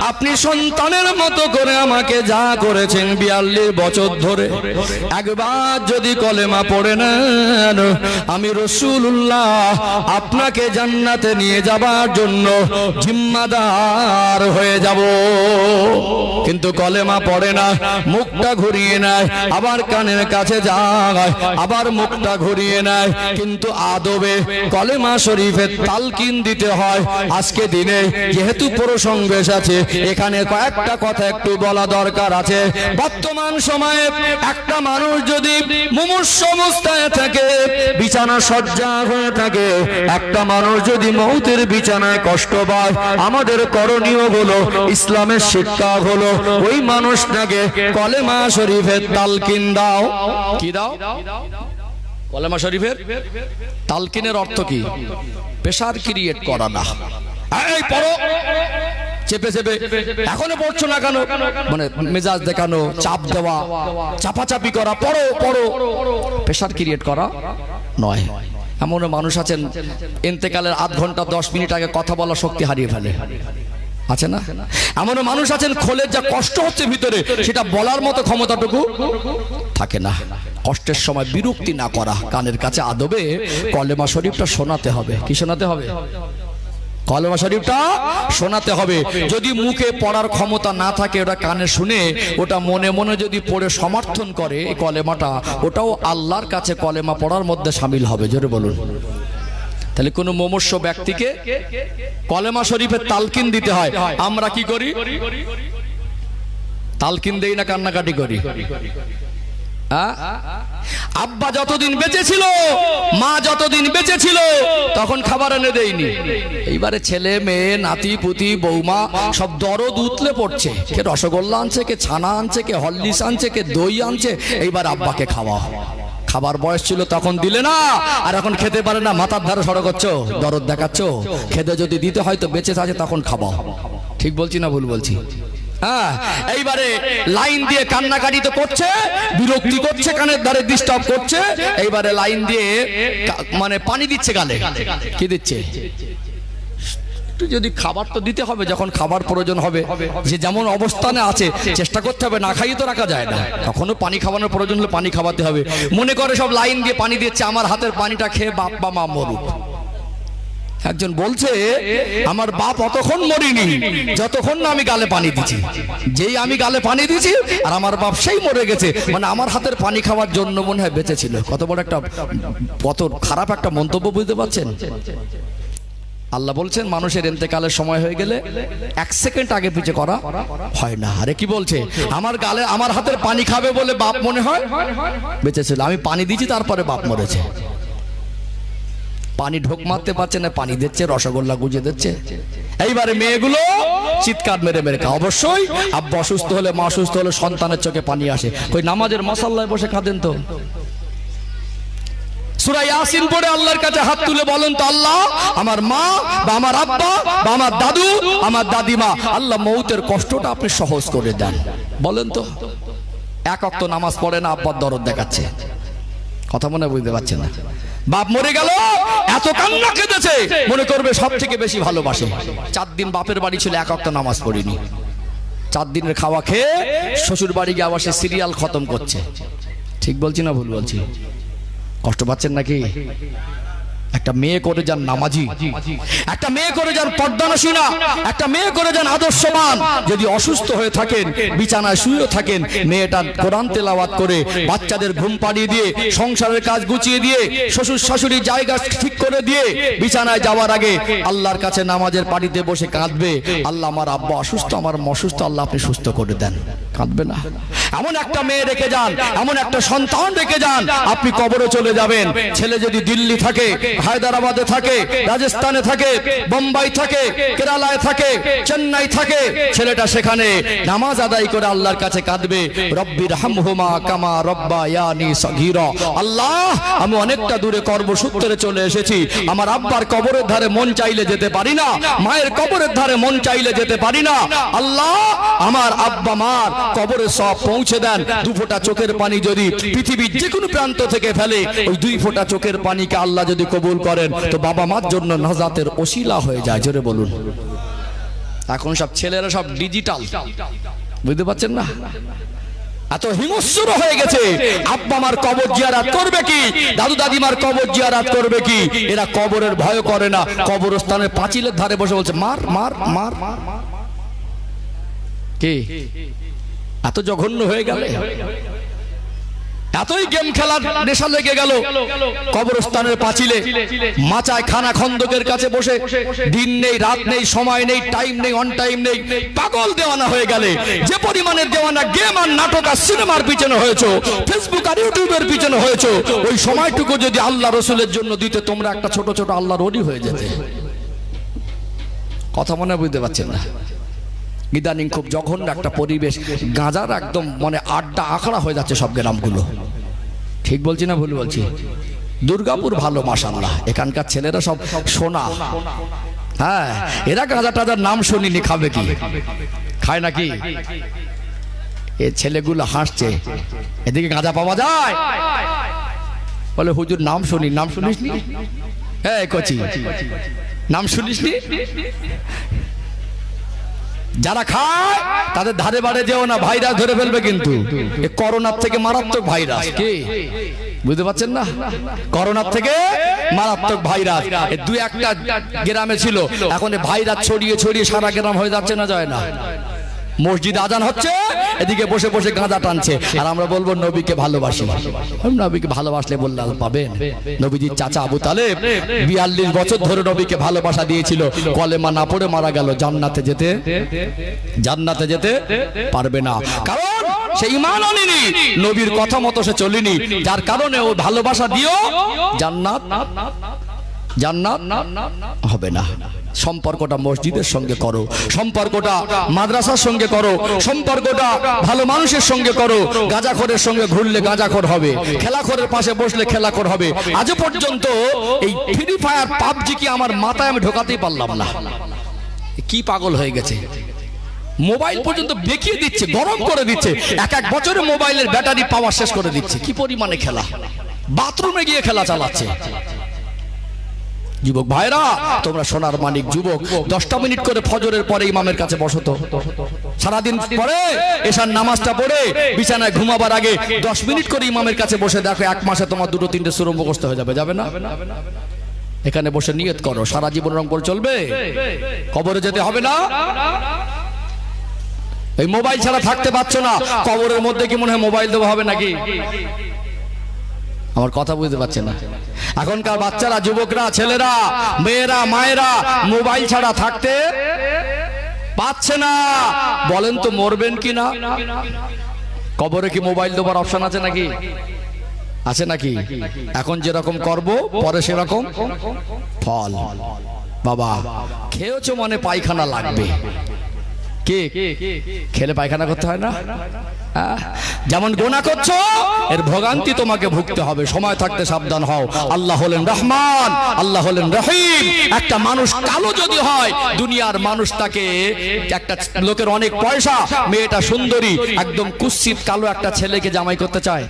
আপনি সন্তানের মতো করে আমাকে যা করেছেন 42 বছর ধরে, একবার যদি কলেমা পড়ে নেন, আমি রাসূলুল্লাহ আপনাকে জান্নাতে নিয়ে যাবার জন্য জিম্মাদার হয়ে যাব। কিন্তু কলেমা পড়ে না, মুখটা ঘুরিয়ে নেয়, আবার কানের কাছে যায়, আবার মুখটা ঘুরিয়ে নেয়। কিন্তু আদবে কলেমা শরীফের তালকিন দিতে হয়। আজকে দিনে যেহেতু প্রসঙ্গ এসেছে, এখানে কয়েকটা কথা একটু বলা দরকার আছে। বর্তমান সময়ে একটা মানুষ যদি মুমূর্ষু অবস্থায় থাকে, বিছানা শয্যা হয়ে থাকে, একটা মানুষ যদি মৌতের বিছানায় কষ্ট পায়, আমাদের করণীয় হলো, ইসলামের শিক্ষা হলো, ওই মানুষটাকে কলেমা শরীফের তালকিন দাও। কি দাও? কলেমা শরীফের তালকিনের অর্থ কি? প্রেসার ক্রিয়েট করা না। এই পড়ো, চেপে চেপে এখনো পড়ছো না কেন, মানে মেজাজ দেখানো, চাপ দেওয়া, চাপাচাপি করা, পড়ো পড়ো, প্রেসার ক্রিয়েট করা নয়। এমন মানুষ আছেন ইন্তেকালের আধ ঘন্টা 10 মিনিট আগে কথা বলা শক্তি হারিয়ে ফেলে, আছে না? এমন মানুষ আছেন খোলের যা কষ্ট হচ্ছে ভিতরে, সেটা বলার মতো ক্ষমতাটুকু থাকে না। কষ্টের সময় বিরক্তি না করা, কানের কাছে আদবে কলেমা শরীফটা শোনাতে হবে। কি শোনাতে হবে? কলেমা শরীফটা শোনাতে হবে। যদি মুখে পড়ার ক্ষমতা না থাকে, ওটা কানে শুনে ওটা মনে মনে যদি পড়ে সমর্থন করে এই কলেমাটা, ওটাও আল্লাহর কাছে কলেমা পড়ার মধ্যে শামিল হবে। জোরে বলুন। তাহলে কোন মুমূর্ষু ব্যক্তিকে কলেমা শরীফের তালকিন দিতে হয়। আমরা কি করি? তালকিন দেই না, কান্নাকাটি করি। আব্বা যতদিন বেঁচে ছিল, মা যতদিন বেঁচে ছিল, তখন খাবার এনে দেয়নি। এইবারে ছেলে মেয়ে, নাতি পুতি, বৌমা সব দরদ উতলে পড়ছে। কে রসগোল্লা আনছে, কে ছানা আনছে, কে হরলিক্স আনছে, কে দই আনছে। এইবার আব্বাকে খাওয়া। খাবার বয়স ছিল তখন দিলে না, আর এখন খেতে পারে না, মাথার ধারে সড়ক হচ্ছ, দরদ দেখাচ্ছ। খেতে যদি দিতে হয় তো বেঁচে আছে তখন খাওয়াও। ঠিক বলছি না ভুল বলছি? হ্যাঁ, এইবারে লাইন দিয়ে কান্নাকাটি তো করছে, বিরক্তি করছে, কানের ধারে ডিস্টার্ব করছে। এইবারে লাইন দিয়ে মানে পানি দিচ্ছে গালে। কি দিচ্ছে? যদি খাবার তো দিতে হবে, যখন খাবার প্রয়োজন হবে, যে যেমন অবস্থানে আছে চেষ্টা করতে হবে, না খাইয়ে তো রাখা যায় না। তখনও পানি খাওয়ানোর প্রয়োজন হলে পানি খাওয়াতে হবে। মনে করে সব লাইন দিয়ে পানি দিচ্ছে, আমার হাতের পানিটা খেয়ে বাপ বা মা মরুক। একজন বলছে, আমার বাপ অতক্ষণ মরিনি যতক্ষণ না আমি গালে পানি দিচ্ছি। যেই আমি গালে পানি দিয়েছি আর আমার বাপ সেই মরে গেছে, মানে আমার হাতের পানি খাওয়ার জন্য মনে হয় বেঁচে ছিল। কত বড় একটা, কত খারাপ একটা মন্তব্য, বুঝতে পারছেন? আল্লাহ বলছেন মানুষের ইন্তেকালের সময় হয়ে গেলে 1 সেকেন্ড আগে পিছে করা হয় না। আরে কি বলছে? আমার গালে আমার হাতের পানি খাবে বলে বাপ মনে হয় বেঁচে ছিল, আমি পানি দিয়েছি তারপরে বাপ মরেছে। পানি ঢোক মারতে পারছে না, পানি দিচ্ছে, রসগোল্লা গুজে দিচ্ছে। এইবারে মেয়েগুলো চিৎকার মেরে মেরে খায়। অবশ্যই আব্বা অসুস্থ হলে, মা অসুস্থ হলে সন্তানের চোখে পানি আসে। ওই নামাজের মশাল্লায় বসে কাঁদেন তো। সূরা ইয়াসিন পড়ে আল্লাহর কাছে হাত তুলে বলেন তো, আল্লাহ আমার মা বা আমার আব্বা বা আমার দাদু, আমার দাদিমা, আল্লাহ মৌতের কষ্টটা আপনি সহজ করে দেন। বলেন তো, এক ওয়াক্ত নামাজ পড়ে না, আব্বার দরদ দেখাচ্ছে। কথা মনে বুঝতে পারছেন না? বাপ মরে গেল, এত কান্না কেঁদেছে, মনে করবে সব থেকে বেশি ভালোবাসে। 4 দিন বাপের বাড়ি ছিল, এক ওয়াক্ত নামাজ পড়িনি। 4 দিনের খাওয়া খেয়ে শ্বশুর বাড়ি গিয়ে আবার সে সিরিয়াল খতম করছে। ঠিক বলছি না ভুল বলছি? কষ্ট পাচ্ছেন নাকি? একটা মেয়ে করে যান নামাজি, একটা মেয়ে করে যান পর্দানসীনা, একটা মেয়ে করে যান আদর্শবান। যদি অসুস্থ হয়ে থাকেন, বিছানায় শুয়ে থাকেন, মেয়েটা কোরআন তেলাওয়াত করে, বাচ্চাদের ঘুম পাড়িয়ে দিয়ে, সংসারের কাজ গুছিয়ে দিয়ে, শ্বশুর শাশুড়ির জায়গা ঠিক করে দিয়ে, বিছানায় যাওয়ার আগে আল্লাহর কাছে নামাজের পাড়িতে বসে কাঁদবে, আল্লাহ আমার আব্বা অসুস্থ, আমার অসুস্থ, আল্লাহ আপনি সুস্থ করে দেন। কাঁদবে না? এমন একটা মেয়ে রেখে যান, এমন একটা সন্তান রেখে যান, আপনি কবরে চলে যাবেন। ছেলে যদি দিল্লি থাকে, হায়দ্রাবাদে থাকে, রাজস্থানে থাকে, বোম্বাই থাকে, কেরালায় থাকে, চেন্নাই থাকে, ছেলেটা সেখানে নামাজ আদায় করে আল্লাহর কাছে কাঁদবে, রব্বির হামহুমা কামা রব্বায়ানি সগীরা। আল্লাহ, আমি অনেকটা দূরে কর্মসূত্রে চলে এসেছি, আমার আব্বার কবরের ধারে মন চাইলে যেতে পারি না, মায়ের কবরের ধারে মন চাইলে যেতে পারি না। আল্লাহ, আমার আব্বা মার কবরে সব পৌঁছে দেন। 2 ফোঁটা চোখের পানি যদি পৃথিবীর যে কোনো প্রান্ত থেকে ফেলে, ওই 2 ফোঁটা চোখের পানিকে আল্লাহ যদি কবুল করেন তো বাবা মার জন্য নাজাতের ওসিলা হয়ে যায়। জোরে বলুন। এখন সব ছেলেরা সব ডিজিটাল, বুঝতে পারছেন না? এত হিংস্র হয়ে গেছে। আব্বা মার কবর জিয়ারত করবে কি, দাদু দাদিমার কবর জিয়ারত করবে কি? এরা কবরের ভয় করে না, কবরস্থানের পাঁচিলের ধারে বসে বলছে মার মার মার। কে এত জঘন্য হয়ে গেল? এতই গেম খেলার নেশা লেগে গেল কবরস্থানের পাঁচিলে, মাচায় খানা খন্দকের কাছে বসে দিন নেই রাত নেই, সময় নেই, টাইম নেই, অন টাইম নেই, পাগল দেওয়ানা হয়ে গেলে। যে পরিমাণে দেওয়ানা গেম আর নাটক আর সিনেমার পিছনে হয়েছে, ফেসবুক আর ইউটিউবের পিছনে হয়েছে, ওই সময়টুকু যদি আল্লাহ রসুলের জন্য দিতে তোমরা একটা ছোট ছোট আল্লাহর ওলি হয়ে যেতে। কথা মনে বুঝতে পারছেন না? ইদানিং খুব জঘন্য একটা পরিবেশ, গাঁজার একদম মানে আড্ডা আখড়া হয়ে যাচ্ছে সব গ্রামগুলো। ঠিক বলছি না ভুল বলছি? দুর্গাপুর ভালো মাশাআল্লাহ, এখানকার ছেলেরা সব সোনা। হ্যাঁ, এরা গাঁজা টাজার নাম শুনিনি, খাবে কি? খায় নাকি? এ ছেলেগুলো হাসছে, এদিকে গাঁজা পাওয়া যায়? বলে হুজুর নাম শুনি। নাম শুনিস নি? হ্যাঁ কচি, নাম শুনিস নি? যারা খায় তাদের ধারে বাড়ে যেও না, ভাইরাস ধরে ফেলবে কিন্তু। করোনার থেকে মারাত্মক ভাইরাস। কি বুঝতে পারছেন না? করোনার থেকে মারাত্মক ভাইরাস 2-1টা গ্রামে ছিল, এখন ভাইরাস ছড়িয়ে ছড়িয়ে সারা গ্রাম হয়ে যাচ্ছে না, যায় না? মসজিদে আজান হচ্ছে, এদিকে বসে বসে গাঁজা টানছে, আর আমরা বলবো নবীকে ভালোবাসি। নবীকে ভালোবাসলে বললাম পাবেন। নবীজির চাচা আবু তালেব 42 বছর ধরে নবীকে ভালোবাসা দিয়েছিল, কলেমা না পড়ে মারা গেল। জান্নাতে যেতে পারবে না, কারণ সে ঈমান আনেনি, নবীর কথা মতো সে চলেনি, যার কারণে ও ভালোবাসা দিও জান্নাত হবে না। সম্পর্কটা মসজিদের সঙ্গে করো, সম্পর্কটা মাদ্রাসার সঙ্গে করো, সম্পর্কটা ভালো মানুষের সঙ্গে করো। গাঁজাখোরের সঙ্গে ঘুরলে গাঁজাখোর হবে, খেলাখোরের পাশে বসলে খেলাখোর হবে। আজ পর্যন্ত এই ফ্রি ফায়ার পাবজি কি আমার মাথায় আমি ঢোকাতেই পারলাম না। কি পাগল হয়ে গেছে, মোবাইল পর্যন্ত বেঁকিয়ে দিচ্ছে, গরম করে দিচ্ছে। 1 বছরে মোবাইলের ব্যাটারি পাওয়ার শেষ করে দিচ্ছে। কি পরিমাণে খেলা, বাথরুমে গিয়ে খেলা চালাচ্ছে। যুবক ভাইরা, তোমরা সোনার মানিক যুবক, 10টা মিনিট করে ফজরের পরে ইমামের কাছে বসো তো। সারাদিন পরে এশার নামাজটা পড়ে বিছানায় ঘুমাবার আগে 10 মিনিট করে ইমামের কাছে বসে দেখো, 1 মাসে তোমার 2-3টে সূরা মুখস্থ হয়ে যাবে। যাবে না? এখানে বসে নিয়ত করো, সারা জীবন রং করে চলবে, কবরে যেতে হবে না। এই মোবাইল ছাড়া থাকতে পারছো না, কবরের মধ্যে কি মনে হয় মোবাইল দেওয়া হবে নাকি? আমার কথা বুঝতে পারছেন না? এখনকার বাচ্চারা, যুবকরা, ছেলেরা, মেয়েরা, মায়েরা মোবাইল ছাড়া থাকতে পারছে না। বলেন তো মরবেন কি না? কবরে কি মোবাইল দেওয়ার অপশন আছে নাকি? আছে নাকি? এখন যেরকম করব পরে সেরকম ফল। বাবা খেয়েছো মনে পায়খানা লাগবে। কে খেলে পায়খানা করতে হয় না? যেমন গুনাহ করছো এর ভোগান্তি তোমাকে ভুগতে হবে। সময় থাকতে সাবধান হও। আল্লাহ হলেন রহমান, আল্লাহ হলেন রহিম। একটা মানুষ কালো যদি হয়, দুনিয়ার মানুষ তাকে, একটা লোকের অনেক পয়সা, মেয়েটা সুন্দরী, একদম কুৎসিত কালো একটা ছেলেকে জামাই করতে চায়?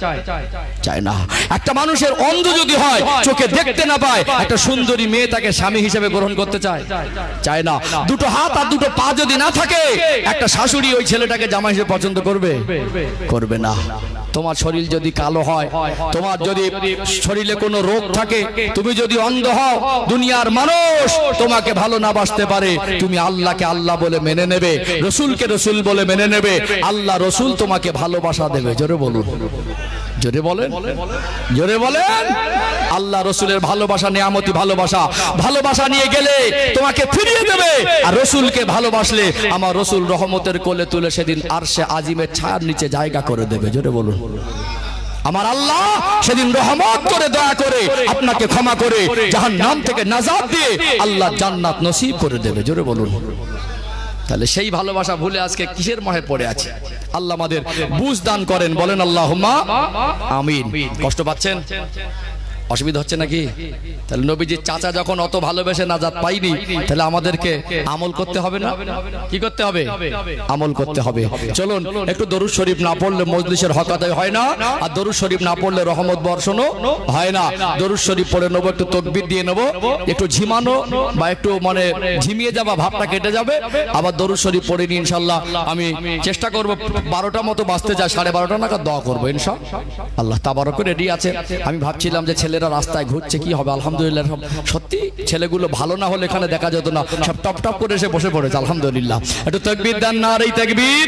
চায় না। একটা মানুষের অন্ধ যদি হয়, চোখে দেখতে না পায়, একটা সুন্দরী মেয়ে তাকে স্বামী হিসেবে গ্রহণ করতে চায়? চায় না। 2টো হাত আর 2টো পা যদি না থাকে, একটা শাশুড়ি ওই ছেলেটাকে জামাই হিসেবে পছন্দ করবে? করবে না। তোমার শরীর যদি কালো হয়, তোমার যদি শরীরে কোনো রোগ থাকে, তুমি যদি অন্ধ হও, দুনিয়ার মানুষ তোমাকে ভালো না বাসতে পারে। তুমি আল্লাহকে আল্লাহ বলে মেনে নেবে, রসুলকে রসুল বলে মেনে নেবে, আল্লাহ রসুল তোমাকে ভালোবাসা দেবে। জোরে বলুন, জোরে বলেন, জোরে বলেন। আল্লাহ রসুলের ভালোবাসা নিয়ামতি ভালোবাসা, ভালোবাসা নিয়ে গেলে তোমাকে ফিরিয়ে দেবে। আর রসুলকে ভালোবাসলে আমার রসুল রহমতের কোলে তুলে সেদিন আরশে আজিমের ছায়ার নিচে জায়গা করে দেবে। জোরে বলুন। আমার আল্লাহ সেদিন রহমত করে, দয়া করে আপনাকে ক্ষমা করে জাহান্নাম থেকে নাজাত দিয়ে আল্লাহ জান্নাত নসিব করে দেবে। জোরে বলুন। তাহলে সেই ভালোবাসা ভুলে আজকে কিসের মহে পড়ে আছে? আল্লাহ আমাদের বুঝ দান করেন, বলেন আল্লাহুম্মা আমিন। কষ্ট পাচ্ছেন? অসুবিধা হচ্ছে নাকি? তাহলে নবীজির চাচা যখন অত ভালোবেসে নাজাত পাইনি, তাহলে আমাদেরকে আমল করতে হবে না? কি করতে হবে? আমল করতে হবে। চলুন একটু দরুদ শরীফ না পড়লে মজলিসের হক আদায় হয় না, আর দরুদ শরীফ না পড়লে রহমত বর্ষণও হয় না। দরুদ শরীফ পড়ে নেবো, একটু তাকবীর দিয়ে নেবো, একটু ঝিমানো বা একটু মানে ঝিমিয়ে যাবা ভাবটা কেটে যাবে। আবার দরুদ শরীফ পড়ে নিয়ে ইনশাআল্লাহ আমি চেষ্টা করব 12টা মতো বাজতে যায়, 12:30 নাগাদ দোয়া করবো ইনশাআল্লাহ। তাবারক রেডি আছে। আমি ভাবছিলাম যে ছেলেরা রাস্তায় ঘুরছে, কি হবে? আলহামদুলিল্লাহ সত্যি ছেলেগুলো ভালো না হলে এখানে দেখা যেত না, সব টপ টপ করে এসে বসে পড়েছে আলহামদুলিল্লাহ। একটু তাকবীর দেন, নারে তাকবীর।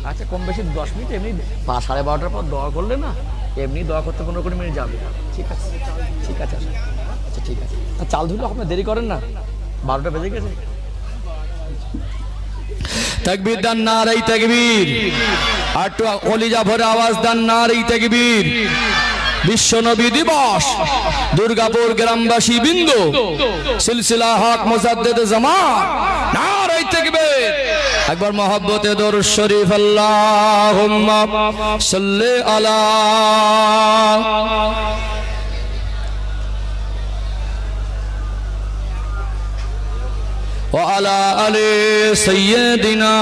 আচ্ছা কম বেশি 10 মিনিট এমনি 12:30 পর দোয়া করলে না, এমনি দোয়া করতে 15-20 মিনিট যাবে। ঠিক আছে ঠিক আছে, আচ্ছা ঠিক আছে। চাল ধুলে আপনার দেরি করেন না, 12টা বেজে গেছে। তাকবীর দান, নারে তাকবীর। আর একটু কলিজা ভরে আওয়াজ দান, নারে তাকবীর। বিশ্ব নবী দিবস, দুর্গাপুর গ্রামবাসী বিন্দু, সিলসিলা হক মুজাদ্দিদ জামান, নারে তাকবীর। একবার মহব্বতে দরুদ শরীফ, আল্লাহুম্মা সাল্লি আলা ওয়া আলা আলি সাইয়্যিদিনা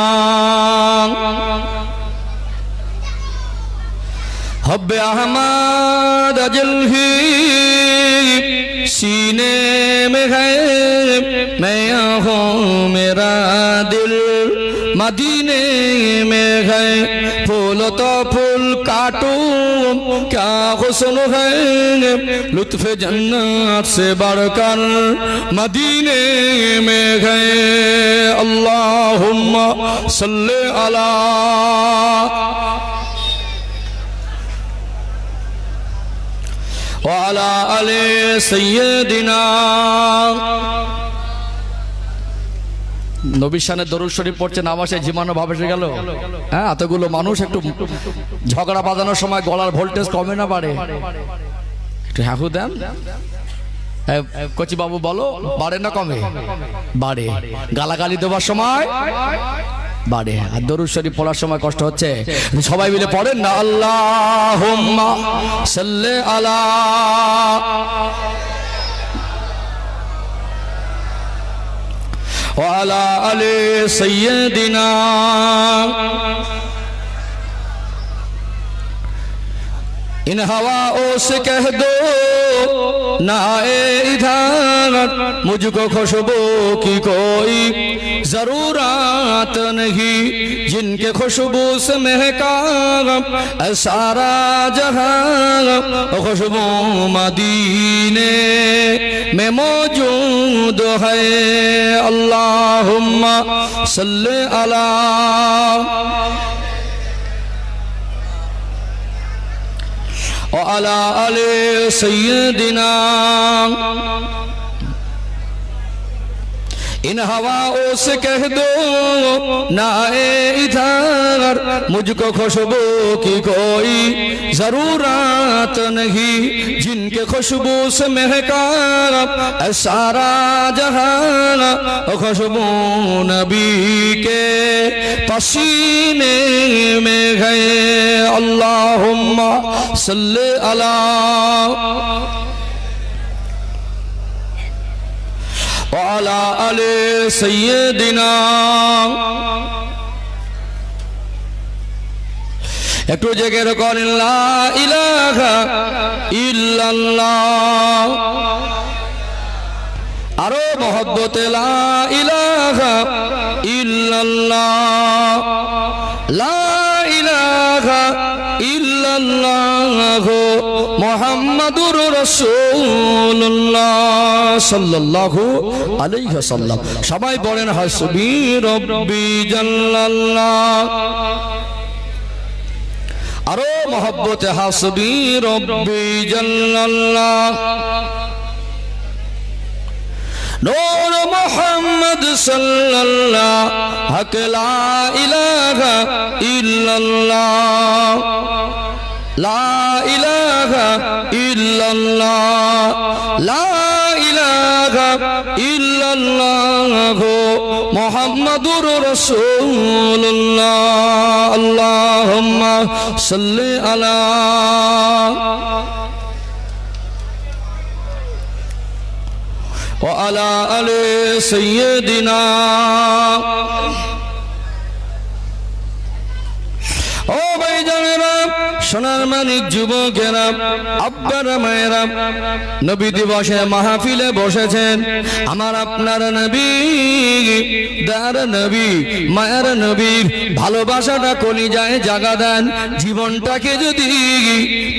हब्बे अहमद अजलही सीने में है, मैं हूँ मेरा दिल मदीने में है। फूल तो फूल काटूं क्या हुस्न है, लुत्फ जन्नत से बढ़कर मदीने में है। अल्लाहुम्मा सल्ले अला वाला अले सैयदिना। নবীর শানে দরুদ শরীফ পড়ছেন, আবাসে ঝিমানো ভাবে এসে গেল। হ্যাঁ, এতগুলো মানুষ, একটু ঝগড়া বাঁধানোর সময় গলার ভোল্টেজ কমে না বাড়ে? একটু হ্যাঁ দেন কচি বাবু, বলো বাড়ে না কমে? বাড়ে। গালাগালি দেওয়ার সময় বাড়ে, আর দরুদ শরীফ পড়ার সময় কষ্ট হচ্ছে। সবাই মিলে পড়েন না, আল্লাহুম্মা সাল্লি আলা ওয়া আলা আলি সাইয়্যিদিনা। इन हवाओं से कह दो ना इधर, मुझको खुशबू की कोई जरूरत नहीं, जिनके खुशबू से महका सारा जहां, खुशबू मदीने में मौजूद है। अल्लाहुम्मा सल्ली अला وعلى آل سيدنا। इन हवाओं से कह दो ना इधर, मुझको खुशबू की कोई जरूरत नहीं, जिनके खुशबू से महका सारा जहां, खुशबू नबी के पसीने में है। अल्लाहुम्मा सल्ली अला वाला अले सैयदिना। একটু জেগে করেন, লা ইলাহা ইল্লাল্লাহ। আরো মহব্বতে, লা ইলাহা ইল্লাল্লাহ, লা ইলাহা ইল্লাল্লাহ মুহাম্মাদুর রাসূলুল্লাহ সাল্লাল্লাহু আলাইহি ওয়াসাল্লাম। সবাই বলেন হাসবি রব্বি জাল্লাল্লাহ। আরো মহব্বতে, হাসবি রব্বি জাল্লাল্লাহ। নূর মুহাম্মদ সাল্লাল্লাহ, হক লা ইলাহা ইল্লাল্লাহ, লা ইলাহা ইল্লাল্লাহ, লা ইলাহা ইলাহা ইল্লাল্লাহু মুহাম্মাদুর রাসূলুল্লাহ আল্লাহুম্মা সাল্লি আলা ওয়া আলা আলি সাইয়্যিদিনা ও ভাইজানেরা সোনার মানিক যুবকেরা আব্বারা মায়েরা নবী দিবসে মাহফিলে বসেছেন আমার আপনার নবী দার নবী মায়ের নবীর ভালোবাসাটা কলিজায় জাগা দেন জীবনটাকে যদি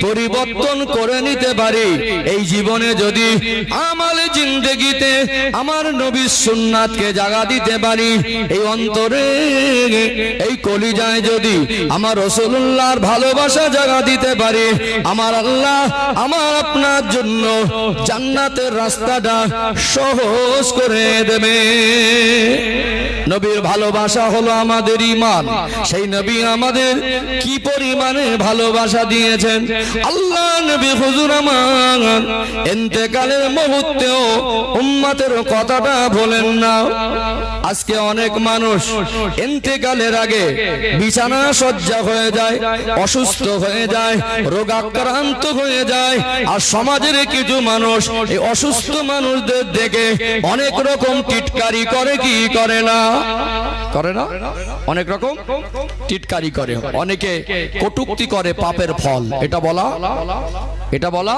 পরিবর্তন করে নিতে পারি এই জীবনে যদি আমালে জিন্দেগিতে আমার নবীর সুন্নাতকে জাগা দিতে পারি এই অন্তরে এই কলিজায় যদি আমার রাসূলুল্লাহর ভালোবাসা জাগা দিতে পারি আমার আল্লাহ আমার আপনার জন্য জান্নাতের রাস্তাটা সহজ করে দেবে নবীর ভালোবাসা হলো আমাদের ঈমান সেই নবী আমাদের কি পরিমাণে ভালোবাসা দিয়েছেন আল্লাহ নবী হুজুর আমার ইন্তেকালের মুহূর্তেও উম্মতের কথাটা বলেন না আজকে অনেক মানুষ ইন্তেকালের আগে বিছানা শয্যা হয়ে যায় অসুস্থ হয়ে যায় রোগাক্রান্ত হয়ে যায় আর সমাজের কিছু মানুষ এই অসুস্থ মানুষদের দেখে অনেক রকম টিটকারি করে কি করে না অনেক রকম টিটকারি করে অনেকে কটূক্তি করে পাপের ফল এটা বলা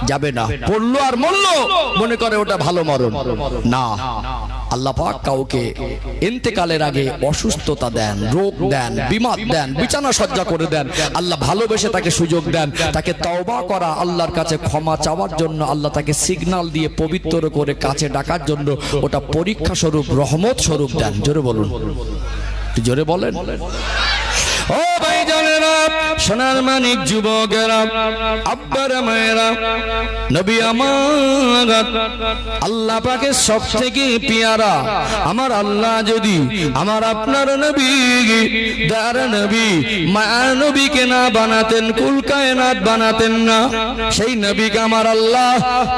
যাবে না পড়লো আর মরলো মনে করে ওটা ভালো মরণ না আল্লাহ পাক কাউকে ইন্তেকালের আগে অসুস্থতা দেন রোগ দেন বিমার দেন বিছানা সজ্জা করে দেন আল্লাহ ভালোবেসে তাকে সুযোগ দেন তাকে তওবা করা আল্লাহর কাছে ক্ষমা চাওয়ার জন্য আল্লাহ তাকে সিগন্যাল দিয়ে পবিত্র করে কাছে ডাকার জন্য ওটা পরীক্ষা স্বরূপ রহমত স্বরূপ দেন জোরে বলুন জোরে বলেন ও ভাইজানেরা সোনার মানিক যুবকেরা আব্বারা মায়েরা নবী আমার আল্লাহ পাকের সবথেকে পেয়ারা আমার আল্লাহ যদি আমার আপনার নবী দার নবী মায়া নবীকে না বানাতেন কুল কায়নাত বানাতেন না সেই নবীকে আমার আল্লাহ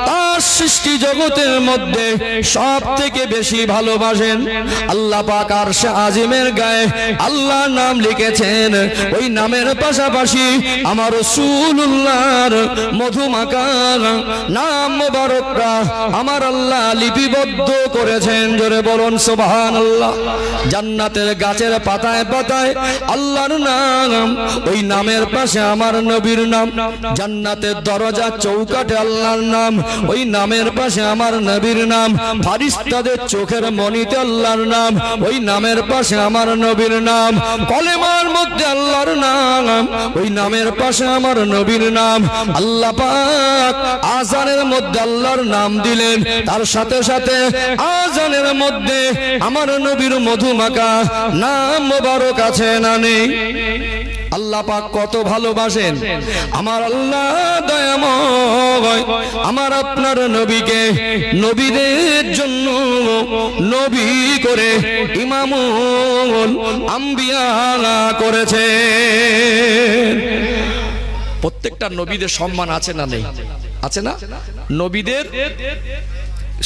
তার সৃষ্টি জগতের মধ্যে সবথেকে বেশি ভালোবাসেন আল্লাহ পাক আরশে আজিমের গায়ে আল্লাহ নাম লিখেছেন ওই নামের পাশাপাশি আমার রাসূলুল্লাহর মধুমাখা নাম মোবারকরা আমার আল্লাহ লিপিবদ্ধ করেছেন জোরে বলুন সুবহানাল্লাহ জান্নাতের গাছের পাতায় পাতায় আল্লাহর নাম ওই নামের পাশে আমার নবীর নাম জান্নাতের দরজা চৌকাঠে আল্লাহর নাম ওই নামের পাশে আমার নবীর নাম ফারিস্তাদের চোখের মনিতে আল্লাহর নাম ওই নামের পাশে আমার নবীর নাম কলেমার মধ্যে আল্লাহর নাম ওই নামের পাশে আমার নবীর নাম আল্লাহ পাক আযানের মধ্যে আল্লাহর নাম দিলেন তার সাথে সাথে আযানের মধ্যে আমার নবীর মধুমাখা নাম মোবারক আছে না নেই আল্লাহ পাক কত ভালোবাসেন আমার আল্লাহ দয়াময় আমার আপনার নবীকে নবীদের জন্য নবী করে ইমামুল আম্বিয়া করেছে প্রত্যেকটা নবীদের সম্মান আছে না নেই আছে না নবীদের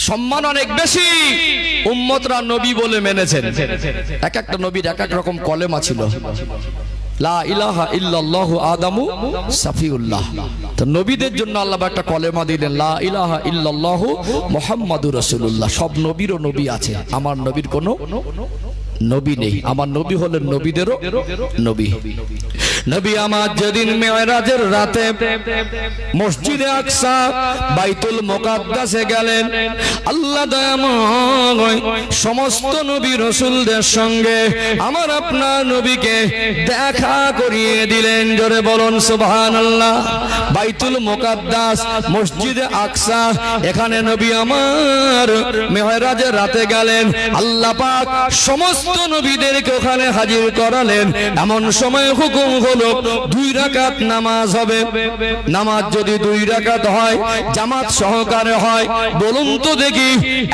সম্মান অনেক বেশি উম্মতরা নবী বলে মেনেছেন এক একটা নবীর এক এক রকম কলেমা ছিল লা ইলাহা ইল্লাল্লাহু আদামু সাফিউল্লাহ তো নবীদের জন্য আল্লাহ একটা কলেমা দিলেন লা ইলাহা ইল্লাল্লাহু মুহাম্মাদুর রাসূলুল্লাহ সব নবীরও নবী আছে আমার নবীর কোনো নবী নেই আমার নবী হলেন নবীদেরও নবী নবী আমার যেদিন মেরাজের রাতে মসজিদে আকসা বাইতুল মুকাদ্দাসে গেলেন আল্লাহ দয়াময় সমস্ত নবী রাসূলদের সঙ্গে আমার আপনার নবীকে দেখা করিয়ে দিলেন জোরে বলুন সুবহানাল্লাহ বাইতুল মুকাদ্দাস মসজিদে আকসা এখানে নবী আমার মেরাজের রাতে গেলেন আল্লাহ পাক সমস্ত নবীদেরকে ওখানে হাজির করালেন এমন সময় হুকুম হলো 2 রাকাত নামাজ হবে। নামাজ যদি 2 রাকাত হয়, জামাত সহকারে হয়, বলুন তো দেখি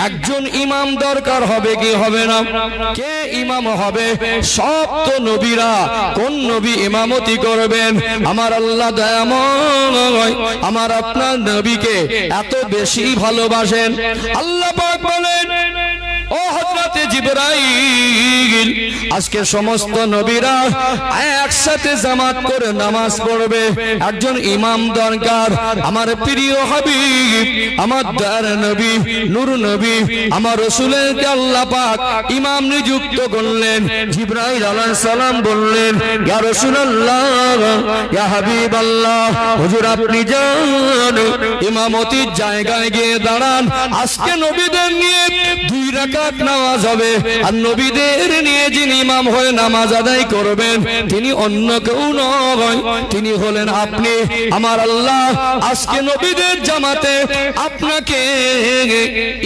একজন ইমাম দরকার হবে কি হবে না? কে ইমাম হবে? সব তো নবীরা। কোন নবী ইমামতি করবেন? আমার আল্লাহ দয়াময় আমার আপনার নবীকে এত বেশি ভালোবাসেন। আল্লাহ পাক বলেন, ও হযরতে জিবরাইল, আজকে সমস্ত নবীরা একসাথে জামাত করে নামাজ পড়বে, একজন ইমাম দরকার। আমার প্রিয় হাবিব, আমার দয়ার নবী, নূর নবী, আমার রাসূলকে আল্লাহ পাক ইমাম নিযুক্ত করলেন। জিবরাইল আলাইহিস সালাম বললেন, ইয়া রাসূলুল্লাহ, ইয়া হাবিবাল্লাহ, হুজুর আপনি যান ইমামতির জায়গায় গিয়ে দাঁড়ান। আজকে নবীদের নিয়ে 2 রাকাত নামাজ হবে, আর নবীদের নিয়ে যিনি ইমাম হয়ে নামাজ আদায় করবেন তিনি অন্য কেউ নয়, তিনি হলেন আপনি। আমার আল্লাহ আজকে নবীদের জামাতে আপনাকে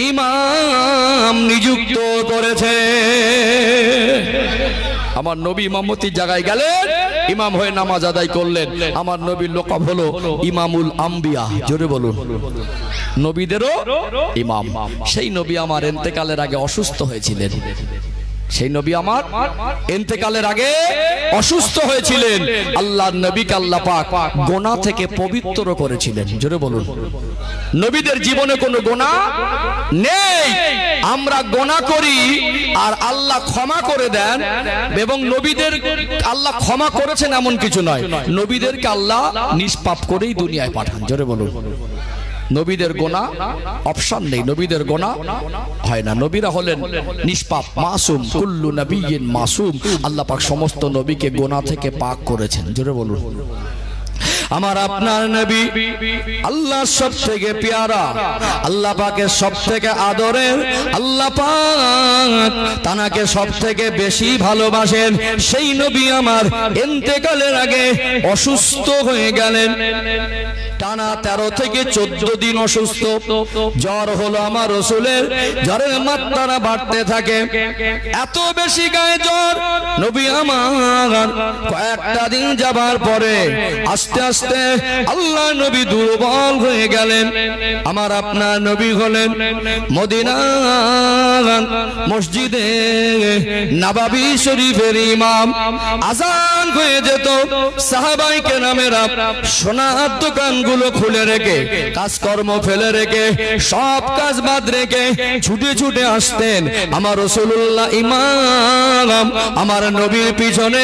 ইমাম নিযুক্ত করেছে। আমার নবী ইমামতির জায়গায় গেলেন, ইমাম হয়ে নামাজ আদায় করলেন। আমার নবীর লকব হলো ইমামুল আম্বিয়া। জোরে বলুন, নবীদেরও ইমাম। সেই নবী আমার ইন্তেকালের আগে অসুস্থ হয়েছিলেন। সেই নবী আমার ইন্তেকালের আগে অসুস্থ হয়েছিলেন। আল্লাহর নবীকে আল্লাহ পাক গুনাহ থেকে পবিত্র করেছিলেন। জোরে বলুন, নবীদের জীবনে কোনো গুনাহ নেই। আমরা গুনাহ করি আর আল্লাহ ক্ষমা করে দেন, এবং নবীদের আল্লাহ ক্ষমা করেছেন এমন কিছু নয়, নবীদেরকে আল্লাহ নিষ্পাপ করেই দুনিয়ায় পাঠান। জোরে বলুন, নবীদের গোনা অপশন নেই, নবীদের গোনা হয় না। নবীরা হলেন নিষ্পাপ, মাসুম, কুল্লু নবিয়্যিন মাসুম। আল্লাহ পাক সমস্ত নবীকে গোনা থেকে পাক করেছেন। জোরে বলুন, আমার আপনার নবী আল্লাহর সবথেকে পেয়ারা, আল্লাহ পাকের সবথেকে আদরের, আল্লাহ পাক তানাকে সবথেকে বেশি ভালোবাসেন। সেই নবী আমার ইন্তেকালের আগে অসুস্থ হয়ে গেলেন। টানা 13 থেকে 14 দিন অসুস্থ। জ্বর হলো আমার রাসূলের, জ্বরের মাত্রা বাড়তে থাকে, এত বেশি গায়ে জ্বর। নবী আমার কয়েকটা দিন যাবার পরে আস্তে আস্তে আল্লাহ নবী দুর্বল হয়ে গেলেন। আমার আপনার নবী হলেন মদিনার মসজিদে নববী শরীফের ইমাম। আযান হয়ে যেত, সাহাবায়ে কেরামেরা সোনার দোকানগুলো খুলে রেখে, কাজকর্ম ফেলে রেখে, সব কাজ বাদ রেখে ছুটে ছুটে আসতেন আমার রাসূলুল্লাহ ইমাম আমার নবীর পিছনে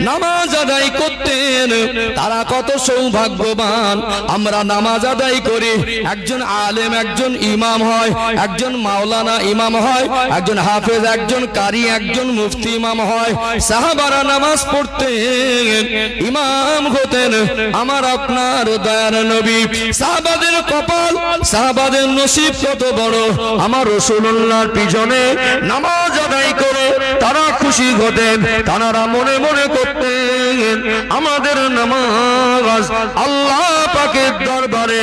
নামাজ আদায় করতেন। তারা কত সৌভাগ্যবান, আমরা নামাজ আদায় করি, একজন আলেম একজন ইমাম হয়, একজন মাওলানা ইমাম হয়, একজন হাফেজ, একজন কারি, একজন মুফতি ইমাম হয়। সাহাবারা নামাজ পড়তেন, ইমাম হতেন আমার আপনার দয়ার নবী। সাহাবাদের কপাল, সাহাবাদের নসিব কত বড়, আমার রাসূলুল্লাহর পিছনে নামাজ আদায় করে তারা খুশি হতেন। তারা মনে মনে করতেন আমাদের নামাজ আল্লাহ পাকের দরবারে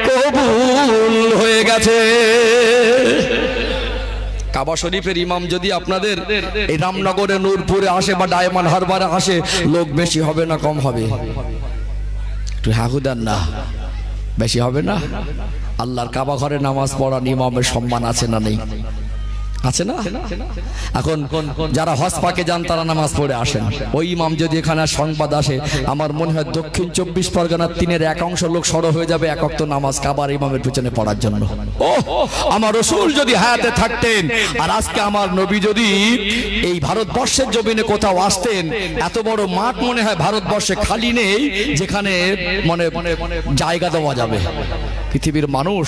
কবুল হয়ে গেছে। কাবা শরীফের ইমাম যদি আপনাদের এই রামনগরে, নূরপুরে আসে বা ডায়মন্ড হারবারে আসে, লোক বেশি হবে না কম হবে? একটু হাহুদান না, বেশি হবে না? আল্লাহর কাবা ঘরে নামাজ পড়া ইমামের সম্মান আছে না নেই? আছে না? এখন যারা হজ পাকে যান তারা নামাজ পড়ে আসেন, ওই ইমাম যদি এখানে সংবাদ আসে, আমার মনে হয় দক্ষিণ 24 পরগনার 1/3 অংশ লোক সরো হয়ে যাবে এক ওয়াক্ত নামাজ কাবার ইমামের পিছনে পড়ার জন্য। ও আমার রাসূল যদি হায়াতে থাকতেন, আর আজকে আমার নবী যদি এই ভারতবর্ষের জমিনে কোথাও আসতেন, এত বড় মাঠ মনে হয় ভারতবর্ষে খালি নেই যেখানে মনে জায়গা দেওয়া যাবে। পৃথিবীর মানুষ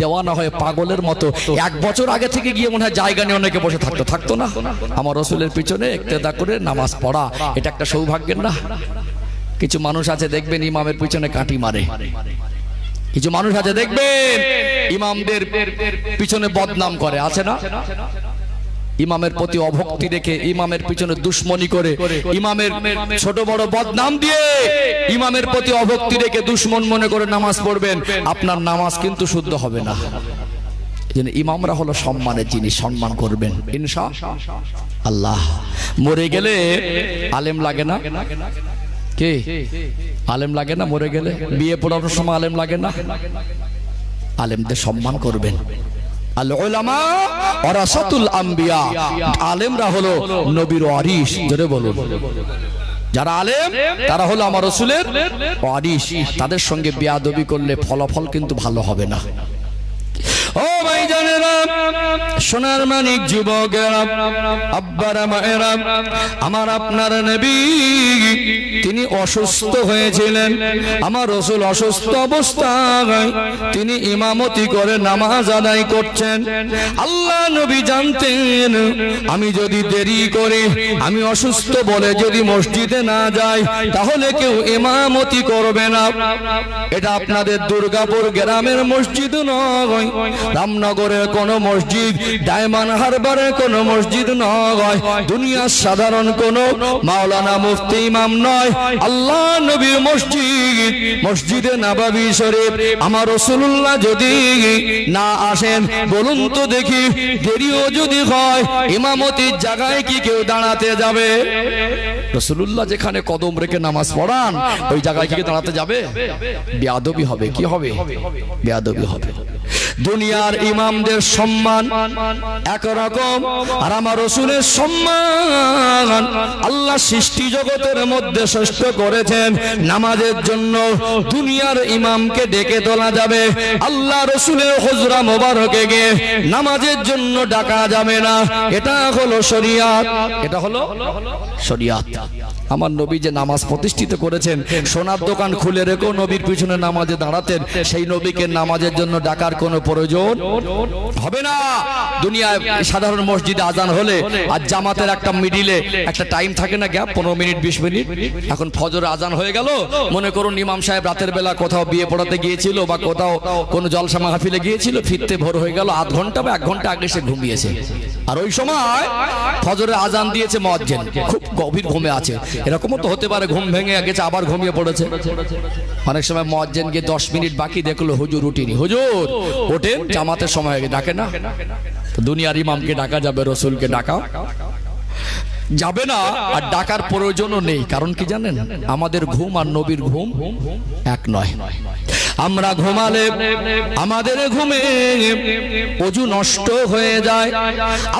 দেওয়ানা হয়ে পাগলের মতো 1 বছর আগে থেকে গিয়ে মনে হয় জায়গা নিয়ে অনেকে বসে থাকতো না। আমার রাসূলের পিছনে ইক্তেদা করে নামাজ পড়া, এটা একটা সৌভাগ্যের না? কিছু মানুষ আছে দেখবেন ইমামের পিছনে কাঁটি মারে, কিছু মানুষ আছে দেখবেন ইমামদের পিছনে বদনাম করে, আছে না? ইমামের প্রতি অভক্তি রেখে, ইমামের পিছনে দুশ্মনী করে, ইমামের ছোট বড় বদনাম দিয়ে, ইমামের প্রতি অভক্তি রেখে দুশ্মন মনে করে নামাজ পড়বেন, আপনার নামাজ কিন্তু শুদ্ধ হবে না। ইমামরা হলো সম্মানের জিনিস, সম্মান করবেন ইনশাআল্লাহ। মরে গেলে আলেম লাগে না? কে আলেম লাগে না? মরে গেলে বিয়ে পড়ানোর সময় আলেম লাগে না? আলেমদের সম্মান করবেন। আল উলামা ওয়ারাসাতুল আম্বিয়া, আলেমরা হলো নবীর ওয়ারিস। জোরে বলুন। যারা আলেম তারা হলো আমার রাসূলের ওয়ারিস। তাদের সঙ্গে বেয়াদবি করলে ফলাফল কিন্তু ভালো হবে না। ও ভাইজানেরা, সোনার মানিক যুবকেরা, আব্বারা মায়েরা, আমার আপনার নবী তিনি অসুস্থ হয়েছিলেন। আমার রাসূল অসুস্থ অবস্থায় তিনি ইমামতি করে নামাজ আদায় করছেন। আল্লাহ নবী জানতেন আমি যদি দেরি করে, আমি অসুস্থ বলে যদি মসজিদে না যাই তাহলে কেউ ইমামতি করবে না। এটা আপনাদের দুর্গাপুর গ্রামের মসজিদ নয়, রামনগরের কোন মসজিদ, ডায়মন্ড হারবারের কোন মসজিদ নয়, দুনিয়ার সাধারণ কোন মাওলানা মুফতি ইমাম নয়, আল্লাহ নবীর মসজিদ, মসজিদে নববী শরীফ। আমার রাসূলুল্লাহ যদি না আসেন বলুন তো দেখি, দেরিও যদি হয় ইমামতির জায়গায় কি কেউ দাঁড়াতে যাবে? রাসূলুল্লাহ যেখানে কদম রেখে নামাজ পড়ান ওই জায়গায় কি দাঁড়াতে যাবে? বেয়াদবি হবে। কি হবে? বেয়াদবি হবে। দুনিয়ার ইমামদের সম্মান একরকম, আর আমার রাসূলের সম্মান আল্লাহ সৃষ্টি জগতের মধ্যে শ্রেষ্ঠ করেছেন নামাজের জন্য। দুনিয়ার ইমামকে ডেকে তোলা যাবে, আল্লাহ রাসূলের হুজরা মোবারকে গিয়ে নামাজের জন্য ডাকা যাবে না। এটা হলো শরিয়াত। এটা হলো শরিয়াত। আমার নবী যে নামাজ প্রতিষ্ঠিত করেছেন, সোনার দোকান খুলে রেখো নবীর পিছনে নামাজে দাঁড়াতেন, সেই নবীকে নামাজের জন্য ডাকার কোনো প্রয়োজন হবে না। দুনিয়ায় সাধারণ মসজিদে আজান হলে আর জামাতের একটা মিডিলে একটা টাইম থাকে না, গ্যাপ 15 মিনিট 20 মিনিট। এখন ফজর আজান হয়ে গেল, মনে করুন ইমাম সাহেব রাতের বেলা কোথাও বিয়ে পড়াতে গিয়েছিল বা কোথাও কোনো জলসা মাহফিলে গিয়েছিল, ফিরতে ভোর হয়ে গেল, আধ ঘন্টা বা 1 ঘন্টা আগে সে ঘুমিয়েছে। আর ওই সময় ফজরের আজান দিয়েছে মুয়াজ্জিন, খুব গভীর ঘুমে আছে। এরকমও তো হতে পারে ঘুম ভেঙে গেছে আবার ঘুমিয়ে পড়েছে। অনেক সময় মুয়াজ্জিন গিয়ে 10 মিনিট বাকি দেখলো হুজুর উঠিনি, হুজুর ওঠেন, জামাতের সময় হয়ে ডাকে না। দুনিয়ার ইমামকে ডাকা যাবে, রাসূলকে ডাকা যাবে না। আর ডাকার প্রয়োজনও নেই। কারণ কি জানেন? আমাদের ঘুম আর নবীর ঘুম এক নয়। আমরা ঘুমালে আমাদের ঘুমে ওযু নষ্ট হয়ে যায়।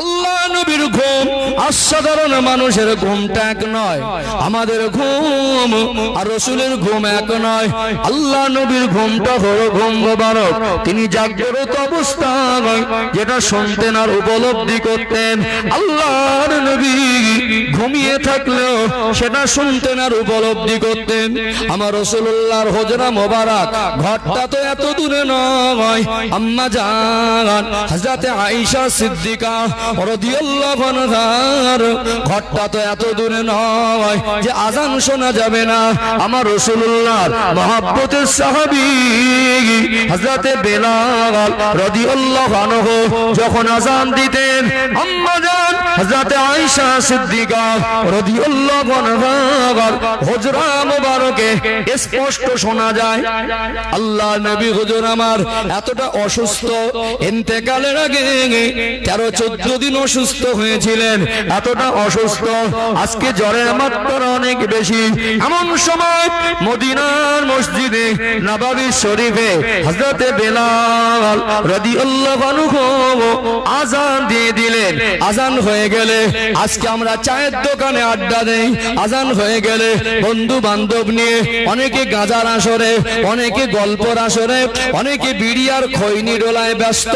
আল্লাহ নবীর ঘুম আর সাধারণ মানুষের ঘুমটা এক নয়। আমাদের ঘুম আর রাসূলের ঘুম এক নয়। আল্লাহ নবীর ঘুমটা হলো ঘুম মোবারক। তিনি জাগ্রত অবস্থায় যেটা শুনতেন আর উপলব্ধি করতেন। আল্লাহর নবী ঘুমিয়ে থাকলেও সেটা শুনতেন আর উপলব্ধি করতেন। আমার রাসূলুল্লাহর হুজরা মোবারক ঘরটা তো এত দূরে নয়। আম্মা জান হযরত আয়েশা সিদ্দিকা রাদিয়াল্লাহু আনহার ঘরটা তো এত দূরে নয় যে আজান শোনা যাবে না। আমার রাসূলুল্লাহর মহব্বতের সাহাবী হযরত বেলাল রাদিয়াল্লাহু আনহু যখন আজান দিতেন, আম্মা জান হযরত আয়েশা সিদ্দিকা রাদিয়াল্লাহু আনহার হুজরা মোবারকে স্পষ্ট শোনা যায়। আল্লাহ নবী হুজুর আমার এতটা অসুস্থ, ইন্তেকালের আগে 13-14 দিন অসুস্থ হয়েছিলেন। এতটা অসুস্থ, আজকে জ্বরের মাত্রা অনেক বেশি। এমন সময় মদিনার মসজিদে নববী শরীফে হযরত বেলাল রাদিয়াল্লাহু আনহু আযান দিয়ে দিলেন। আযান হয়ে গেলে আজকে আমরা চায়ের দোকানে আড্ডা দেই, আযান হয়ে গেলে বন্ধু বান্ধব নিয়ে অনেকে গাঁজার আসরে, অনেকে গল্পর আসরে, অনেকে বিড়ি আর খৈনি ডোলায় ব্যস্ত।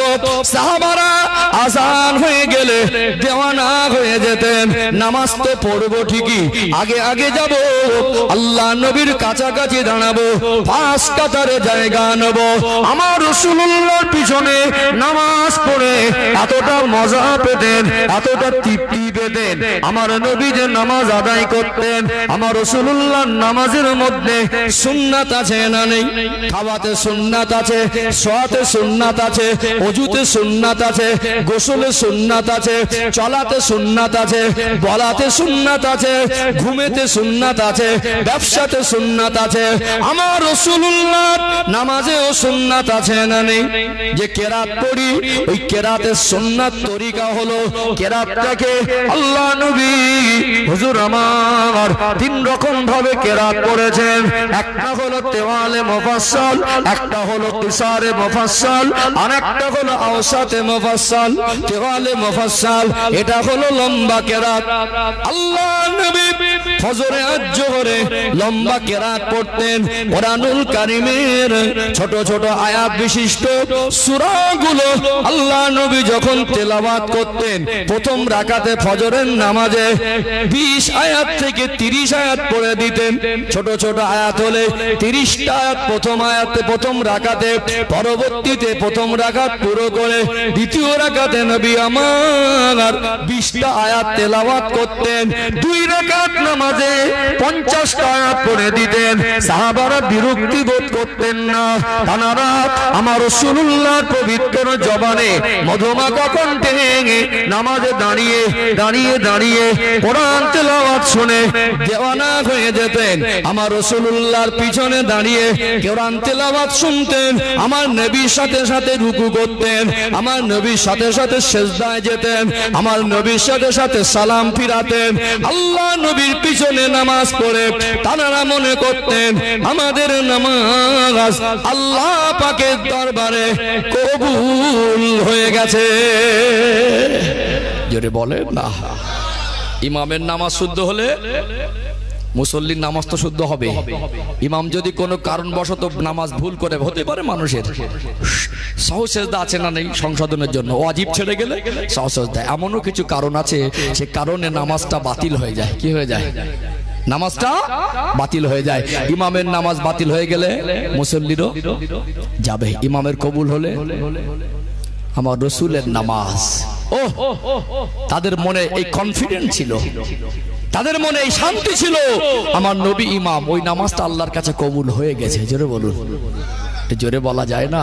সাহাবারা আযান হয়ে গেলে দেওয়ানা হয়ে যেতেন। নামাজ তো পড়বো ঠিকই, আগে আগে যাব, আল্লাহ নবীর কাছাকাছি দাঁড়াবো, পাঁচ কাতারে জায়গা নেব। আমার রাসূলুল্লাহর পিছনে নামাজ পড়ে এতটা মজা পেতেন, এতটা তৃপ্তি পেতেন। আমার নবী যে নামাজ আদায় করতেন, আমার রাসূলুল্লাহর নামাজের মধ্যে সুন্নাত আছে না নেই? খাওয়াতে সুন্নাত আছে, শোয়াতে সুন্নাত আছে, ওযুতে সুন্নাত আছে, গোসলে সুন্নাত আছে, চলাতে সুন্নাত আছে, বলাতে সুন্নাত আছে, ঘুমেতে সুন্নাত আছে, ব্যবসাতে সুন্নাত আছে। আমার রাসূলুল্লাহ নামাজেও সুন্নাত আছে না নেই? যে কেরাত পড়ি, ওই কেরাতের সুন্নাত তরিকা হলো কেরাতটাকে আল্লাহ নবী হুজুর আমার তিন রকম ভাবে কেরাত করেছেন। একটা হলো তেওয়ালে মুফাসসাল, একটা হলো কিসারে মুফাসসাল, আর একটা হলো আওসাতে মুফাসসাল। তেওয়ালে মুফাসসাল এটা হলো লম্বা কেরাত। আল্লাহ নবী ফজরে আর জোহরে লম্বা কেরাত পড়তেন। কোরআনুল কারীমের ছোট ছোট আয়াত বিশিষ্ট সূরাগুলো আল্লাহ নবী যখন তেলাওয়াত করতেন, প্রথম রাকাতে ফজরের নামাজে 20 আয়াত থেকে 30 আয়াত পড়ে দিতেন। ছোট ছোট আয়াত হলে 30টা আয়াত প্রথম আয়াতে প্রথম রাকাতে, পরবর্তীতে প্রথম রাকাত পুরো করে দ্বিতীয় রাকাতে নবী আমার 20টা আয়াত তেলাওয়াত করতেন। 2 রাকাত নামাজে 50টা আয়াত পড়ে দিতেন। সাহাবারা বিরক্তি বোধ করতেন না। তারা আমার রাসূলুল্লাহর পবিত্র জবানে মধুমাখা কণ্ঠে নামাজে দাঁড়িয়ে দাঁড়িয়ে দাঁড়িয়ে কোরআন তেলাওয়াত শুনে দেওয়ানা হয়ে যেতেন। আমার রাসূলুল্লাহর পিছনে দাঁড়িয়ে কোরআন তেলাওয়াত শুনতেন। আমার নবীর সাথে সাথে রুকু করতেন, আমার নবীর সাথে সাথে সিজদায় যেতেন, আমার নবীর সাথে সাথে সালাম ফিরাতেন। আল্লাহ নবীর পিছনে নামাজ পড়ে তারা মনে করতেন আমাদের নামাজ আল্লাহ পাকের দরবারে কবুল হয়ে গেছে। জোরে বলেন না। ইমামের নামাজ শুদ্ধ হলে মুসল্লির নামাজ তো শুদ্ধ হবে। ইমাম যদি কোনো কারণবশত নামাজ ভুল করে, হতে পারে মানুষের সাহু সেজদা আছে না নেই সংশোধনের জন্য, ওয়াজিব ছেড়ে গেলে সাহু সেজদা, এমনও কিছু কারণ আছে সে কারণে নামাজটা বাতিল হয়ে যায়। কি হয়ে যায়? নামাজটা বাতিল হয়ে যায়। ইমামের নামাজ বাতিল হয়ে গেলে মুসল্লিরও যাবে। ইমামের কবুল হলে আমার রাসূলের নামাজ, ও তাদের মনে এই কনফিডেন্স ছিল, তাদের মনে এই শান্তি ছিল, আমার নবী ইমাম, ওই নামাজটা আল্লাহর কাছে কবুল হয়ে গেছে। জোরে বলুন। জোরে বলা যায় না।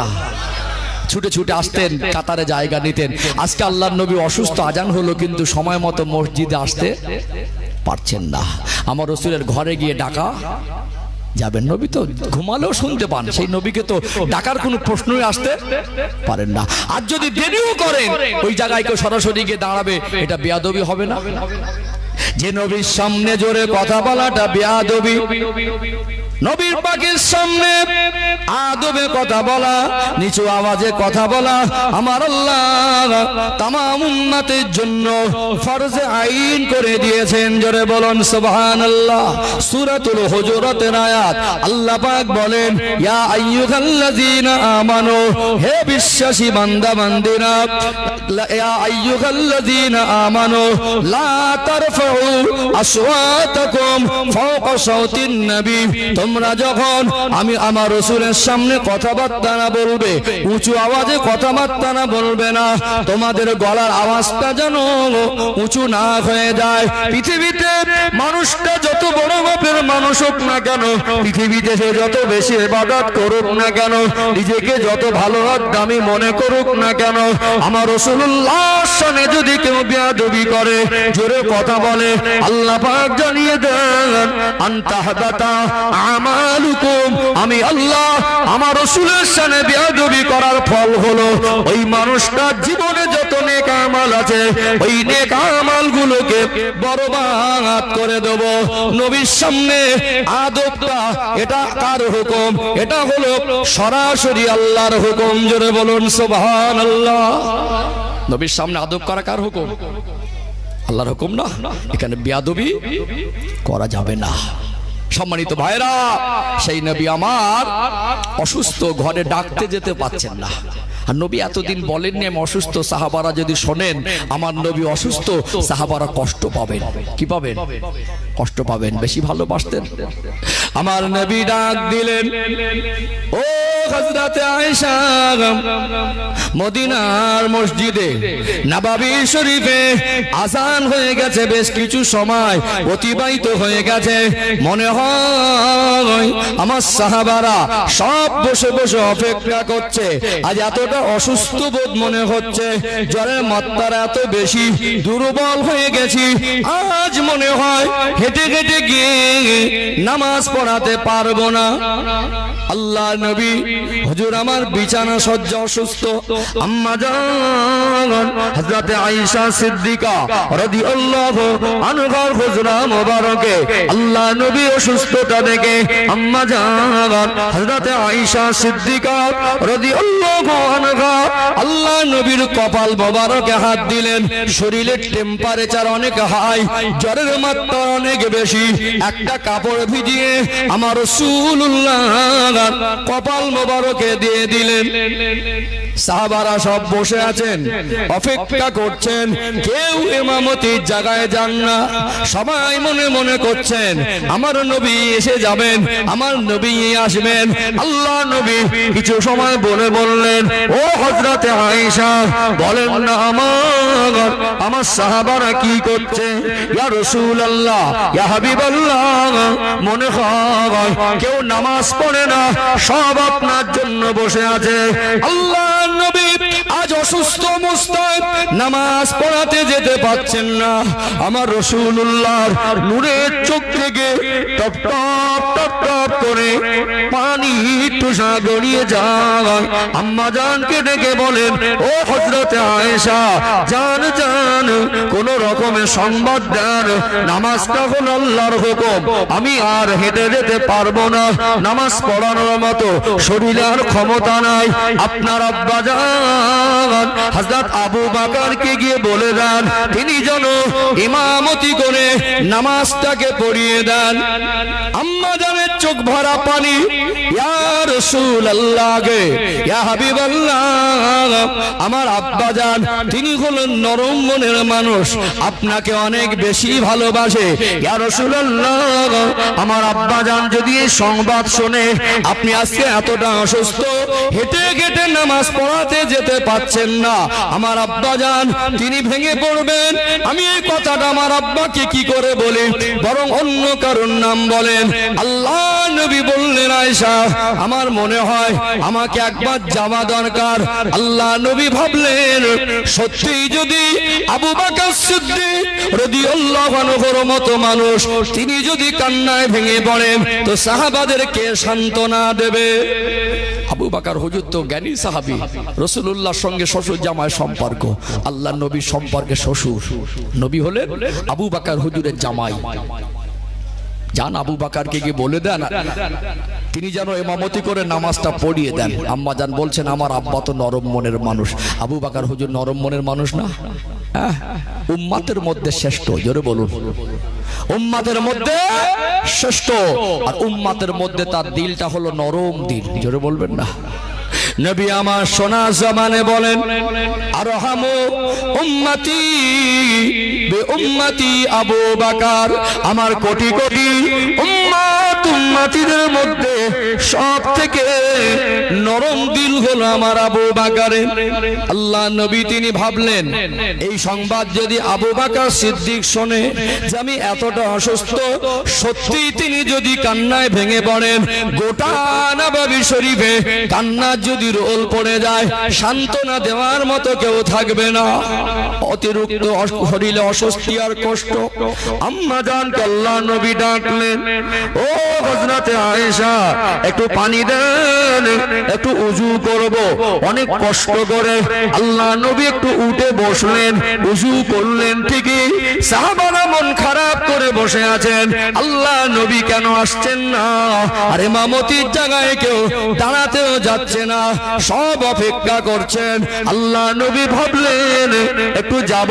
ছুটে ছুটে আসতেন, কাতারে জায়গা নিতেন। আজকে আল্লাহর নবী অসুস্থ, আজান হলো কিন্তু সময় মতো মসজিদে আসতে পারছেন না। আমার রাসূলের ঘরে গিয়ে ডাকা যাবেন, নবী তো ঘুমালেও শুনতে পান, সেই নবীকে তো ডাকার কোনো প্রশ্নই আসতে পারেন না। আর যদি দেরিও করেন ওই জায়গায় কেউ সরাসরি গিয়ে দাঁড়াবে, এটা বেয়াদবি হবে না? যে নবীর সামনে জোরে কথা বলাটা বেয়াদবি, নবীর পাকের সামনে আদবে কথা বলা, নিচু আওয়াজে কথা বলা আমার আল্লাহ তামাম উম্মতের জন্য ফরজে আইন করে দিয়েছেন। জোরে বলুন সুবহানাল্লাহ। সূরাতুল হুজুরাতের আয়াত আল্লাহ পাক বলেন, ইয়া আইয়ুহাল্লাযীনা আমানু, হে বিশ্বাসী বান্দা বান্দিরা, ইয়া আইয়ুহাল্লাযীনা আমানু লা তারফাউ আসওয়াতাকুম ফাওকা সাওতিন নবী, তোমরা যখন আমি আমার রাসূলের সামনে কথাবার্তা না বলবে, উঁচু আওয়াজে কথাবার্তা না বলবে না, তোমাদের গলার আওয়াজটা যেন উঁচু না হয়ে যায়। পৃথিবীতে মানুষটা যত বড় মাপের মানুষ হোক না কেন, পৃথিবীতে সে যত বেশি ইবাদত করুক না কেন, নিজেকে যত ভালো আর দামি মনে করুক না কেন, আমার রাসূলুল্লাহর সামনে যদি কেউ বেয়াদবি করে, জোরে কথা বলে, আল্লাহ পাক জানিয়ে দেন আনতাহবাতা আমালুকুম, আমি আল্লাহ আমার রাসূলের সামনে বেয়াদবি করার ফল হলো ওই মানুষটার জীবনে যত নেক আমল আছে ওই নেক আমলগুলোকে বরবাদ করে দেব। নবীর সামনে আদবটা এটা কার হুকুম? এটা হলো সরাসরি আল্লাহর হুকুম। জোরে বলুন সুবহানাল্লাহ। নবীর সামনে আদব করা কার হুকুম? আল্লাহর হুকুম না। এখানে বেয়াদবি করা যাবে না। সম্মানিত ভাইরা, সেই নবী আমার অসুস্থ, ঘরে ডাকতে যেতে পারছেন না। আর নবী এতদিন বলেননি আমি অসুস্থ, সাহাবারা যদি শোনেন আমার নবী অসুস্থ, সাহাবারা কষ্ট পাবেন। কি পাবেন? কষ্ট পাবেন। বেশি ভালোবাসতেন। আমার নবী ডাক দিলেন, ও হযরতে আয়েশা, মদিনার মসজিদে নববী শরীফে আযান হয়ে গেছে, বেশ কিছু সময় অতিবাহিত হয়ে গেছে। মনে হয় আমার সাহাবারা সব বসে বসে অপেক্ষা করছে। আজ এতটা অসুস্থ বোধ মনে হচ্ছে, জ্বরের মাত্রা এত বেশি, দুর্বল হয়ে গেছি। আজ মনে হয় হেঁটে হেঁটে গিয়ে নামাজ পড়াতে পারবো না। আল্লাহ নবী হুজুর আমার বিছানা সজ্জা অসুস্থ। আম্মা জান হযরতে আয়েশা সিদ্দিকা রাদিয়াল্লাহু আনহার হুজরা মোবারকে আল্লাহ নবী অসুস্থতা দেখে আম্মা জান হযরতে আয়েশা সিদ্দিকা রাদিয়াল্লাহু আনহা আল্লাহ নবীর কপাল মোবারকে হাত দিলেন। শরীরের টেম্পারেচার অনেক হাই, জ্বরের মাত্রা অনেক বেশি। একটা কাপড় ভিজিয়ে আমার রাসূলুল্লাহ কপাল মোবারকে দিয়ে দিলেন। সাহাবারা সব বসে আছেন, অপেক্ষা করছেন, কেউ ইমামতির জায়গায় যান না। সবাই মনে মনে করছেন আমার নবী এসে যাবেন, আমার নবী আসবেন। আল্লাহ নবী কিছু সময় বলে বললেন, ও হযরতে আয়েশা বলেন না আমার সাহাবারা কি করছে? ইয়া রাসূলুল্লাহ, ইয়া হাবিবাল্লাহ, মনে হয় কেউ নামাজ পড়ে না, সব আপনার জন্য বসে আছে। আল্লাহ নবী আজ অসুস্থ অবস্থায় নামাজ পড়াতে যেতে পারছেন না। আমার রাসূলুল্লাহর নূরের চোখ থেকে টপ টপ টপ টপ করে পানি টুসা গড়িয়ে যায়। আম্মা জানকে ডেকে বলেন, ও হযরতে আয়েশা, জান জান কোন রকমের সংবাদ দেন, নামাজটা হলো আল্লাহর হুকুম, আমি আর হেঁটে যেতে পারবো না, নামাজ পড়ানোর মতো শরীরে আর ক্ষমতা নাই। আপনার আব্বা জান হযরত আবু বকরকে গিয়ে বলে দেন তিনি যেন ইমামতি করে নামাজটাকে পড়িয়ে দেন। আম্মা জানের চোখ ভরা পানি। ইয়া রাসূলুল্লাহ গে, ইয়া হাবিবাল্লাহ, আমার আব্বা জান তিনি হলেন নরম মনের মানুষ, আপনাকে অনেক বেশি ভালোবাসে। ইয়া রাসূলুল্লাহ, আমার আব্বা জান যদি এই সংবাদ শুনে আপনি আজকে এতটা অসুস্থ, হেঁটে হেঁটে নামাজ পড়াতে যেতে পাচ্ছেন না, আমার আব্বা জান তিনি ভেঙে পড়বেন। আমি এই কথাটা আমার আব্বাকে কি করে বলি, বরং অন্য কারণ নাম বলেন। আল্লাহ নবী বললেন, আয়েশা আমার মনে হয় আমাকে একবার যাওয়া দরকার। আল্লাহ নবী ভাবলেন সত্যি যদি আবু বকর সিদ্দিক রাদিয়াল্লাহু আনহুর মতো মানুষ তিনি যদি কান্নায় ভেঙে পড়েন তো সাহাবাদেরকে সান্ত্বনা দেবে। আবু বকর হুজুর তো জ্ঞানী সাহাবী, রাসূলুল্লাহর সঙ্গে শ্বশুর জামাই সম্পর্ক, আল্লাহ নবীর সম্পর্কে শ্বশুর, নবী হলেন আবু বকর হুজুরের জামাই। জান আবু বকরকে গিয়ে বলে দেন তিনি যেন ইমামতি করে নামাজটা পড়িয়ে দেন। আম্মা জান বলছেন আমার আব্বা তো নরম মনের মানুষ। আবু বকর হুজুর নরম মনের মানুষ না? উম্মতের মধ্যে শ্রেষ্ঠ, জোরে বলুন, উম্মতের মধ্যে শ্রেষ্ঠ। আর উম্মতের মধ্যে তার দিলটা হলো নরম দিল, জোরে বলবেন না? নবী আমার সোনা জমানে বলেন, আরহামু উম্মতি বে উম্মতি আবু বকর, আমার কোটি কোটি উম্মত উম্মতিদের মধ্যে সব থেকে নরম দিল হলো আমার আবু বকরের। আল্লাহ নবী তিনি ভাবলেন এই সংবাদ যদি আবু বকর সিদ্দিক শোনে যে আমি এতটা অসুস্থ, সত্যি তিনি যদি কান্নায় ভেঙে পড়েন, গোটা নববী শরীফে কান্না যদি রোল পড়ে যায়, সান্ত্বনা দেওয়ার মতো কেউ থাকবে না। অতিরিক্ত শরীরে অস্বস্তি আর কষ্ট। আম্মা জানকে আল্লাহ নবী ডাকলেন, ও হযরতে আয়েশা একটু পানি দেন, একটু উযু করব। অনেক কষ্ট করে আল্লাহ নবী একটু উঠে বসলেন, উযু করলেন। ঠিকই সাহাবারা মন খারাপ করে বসে আছেন, আল্লাহ নবী কেন আসছেন না? আর ইমামতির জায়গায় কেউ দাঁড়াতেও যাচ্ছে না, সব অপেক্ষা করছেন। আল্লাহ নবী ভাবলেন একটু যাব।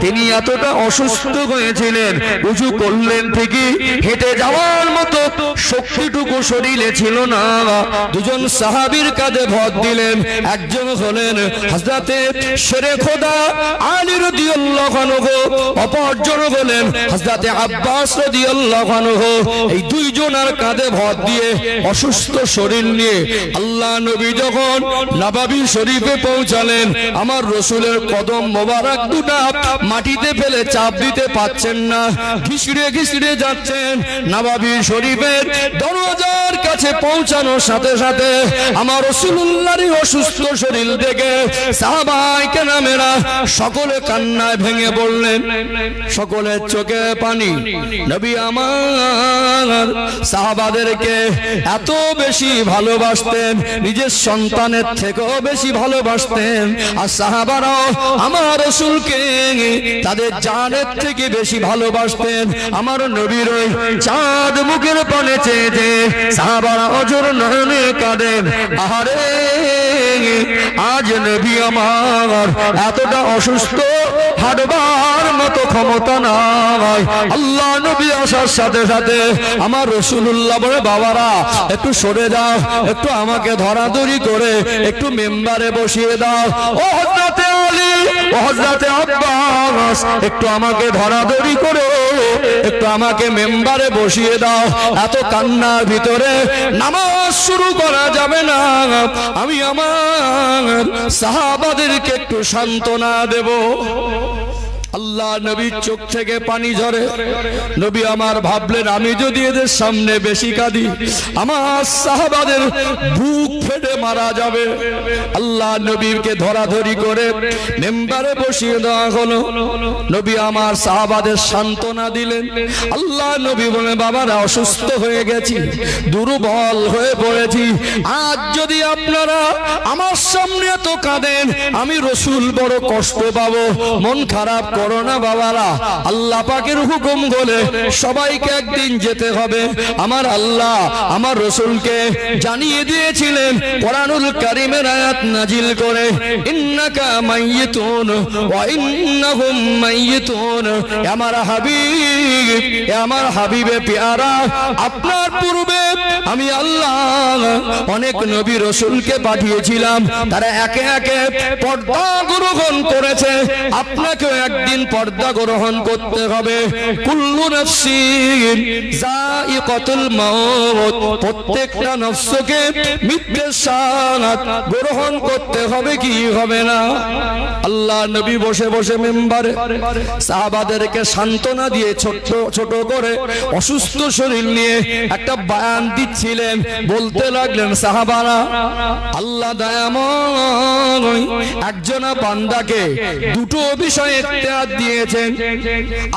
তিনি এতটা অসুস্থ হয়েছিলেন, উযু করলেন ঠিকই, হেঁটে যাওয়ার মতো শক্তিটুকু শরীরে ছিল না। দুজন সাহাবীর কাঁধে ভর দিলেন। একজন হলেন হযরতে শেরে খোদা আলী রাদিয়াল্লাহু আনহু, অপরজন হলেন হযরতে আব্বাস রাদিয়াল্লাহু আনহু। এই দুইজনের কাঁধে ভর দিয়ে অসুস্থ শরীর নিয়ে আল্লাহ নবী যখন নববী শরীফে পৌঁছালেন, আমার রাসূলের কদম মোবারক দুটা মাটিতে ফেলে চাপ দিতে পারছেন না, ঘিসড়ে ঘিসড়ে যাচ্ছেন। নববী শরীফের দরজার কাছে পৌঁছানোর সাথে সাথে আমার রাসূলুল্লাহর নারী অসুস্থ শরীর দেখে সাহাবায়ে কেরামেরা সকলে কান্নায় ভেঙে পড়লেন, সকলের চোখে পানি। নবী আমার সাহাবাদেরকে এত বেশি ভালোবাসতেন, নিজের সন্তানের থেকেও বেশি ভালোবাসতেন। আর সাহাবারাও আমার রাসূলকে তাদের জানের থেকে বেশি ভালোবাসতেন। আমার নবীর ওই চাঁদ মুখের পানে চেয়ে যে সাহাবারা অঝোর নয়নে কাঁদেন, আহারে আজ নবী আমার এতটা অসুস্থ, হাঁটবার মতো ক্ষমতা নাই। আল্লাহ নবী আসার সাথে সাথে আমার রাসূলুল্লাহ বলে, বাবারা একটু সরে যাও, একটু আমাকে ধরাধরি করে একটু মেম্বারে বসিয়ে দাও। ও হযরতে আলী, ও হযরতে আব্বাস, একটু আমাকে ধরাধরি করে একটু আমাকে মেম্বারে বসিয়ে দাও। এত কান্নার ভিতরে নামাজ শুরু করা যাবে না, আমি আমার সাহাবাদেরকে একটু সান্ত্বনা দেব। আল্লাহ নবীর চোখ থেকে পানি ঝরে। নবী আমার ভাবলেন, আমি যদি এদের সামনে বেশি কাঁদি আমার সাহাবাদের বুক ফেটে মারা যাবে। আল্লাহ নবীকে ধরাধরি করে মেম্বারে বসিয়ে দেওয়া হলো। নবী আমার সাহাবাদের সান্ত্বনা দিলেন। আল্লাহ নবী বলে, বাবারা অসুস্থ হয়ে গেছি, দুর্বল হয়ে পড়েছি, আজ যদি আপনারা আমার সামনে এত কাঁদেন আমি রাসূল বড় কষ্ট পাবো। মন খারাপ করো না বাবারা, আল্লাহ পাকের হুকুম বলে সবাইকে একদিন যেতে হবে। আমার আল্লাহ আমার রাসূলকে জানিয়ে দিয়েছিলেন কোরআনুল কারীমের আয়াত নাজিল করে, ইন্নাকা মাইয়িতুন ওয়া ইন্নাহুম মাইয়িতুন। আমার হাবিব, আমার হাবিবে পেয়ারা, আপনার পূর্বে আমি আল্লাহ অনেক নবী রাসূলকে পাঠিয়েছিলাম, তারা একে একে পর্দা গ্রহণ করেছে, আপনাকেও একদিন পর্দা গ্রহণ করতে হবে। কুল্লু নাফসিন যায়িকাতুল মাউত, প্রত্যেকটা নফসকে মৃত্যুর স্বাদ গ্রহণ করতে হবে, কি হবে না? আল্লাহ নবী বসে বসে মেম্বারে সাহাবাদেরকে সান্ত্বনা দিয়ে ছোট ছোট করে অসুস্থ শরীর নিয়ে একটা বয়ান দিচ্ছিলেন। বলতে লাগলেন, সাহাবারা আল্লাহ দয়াময় একজনা বান্দাকে দুটো বিষয়ে ইখতিয়ার দিয়েছেন।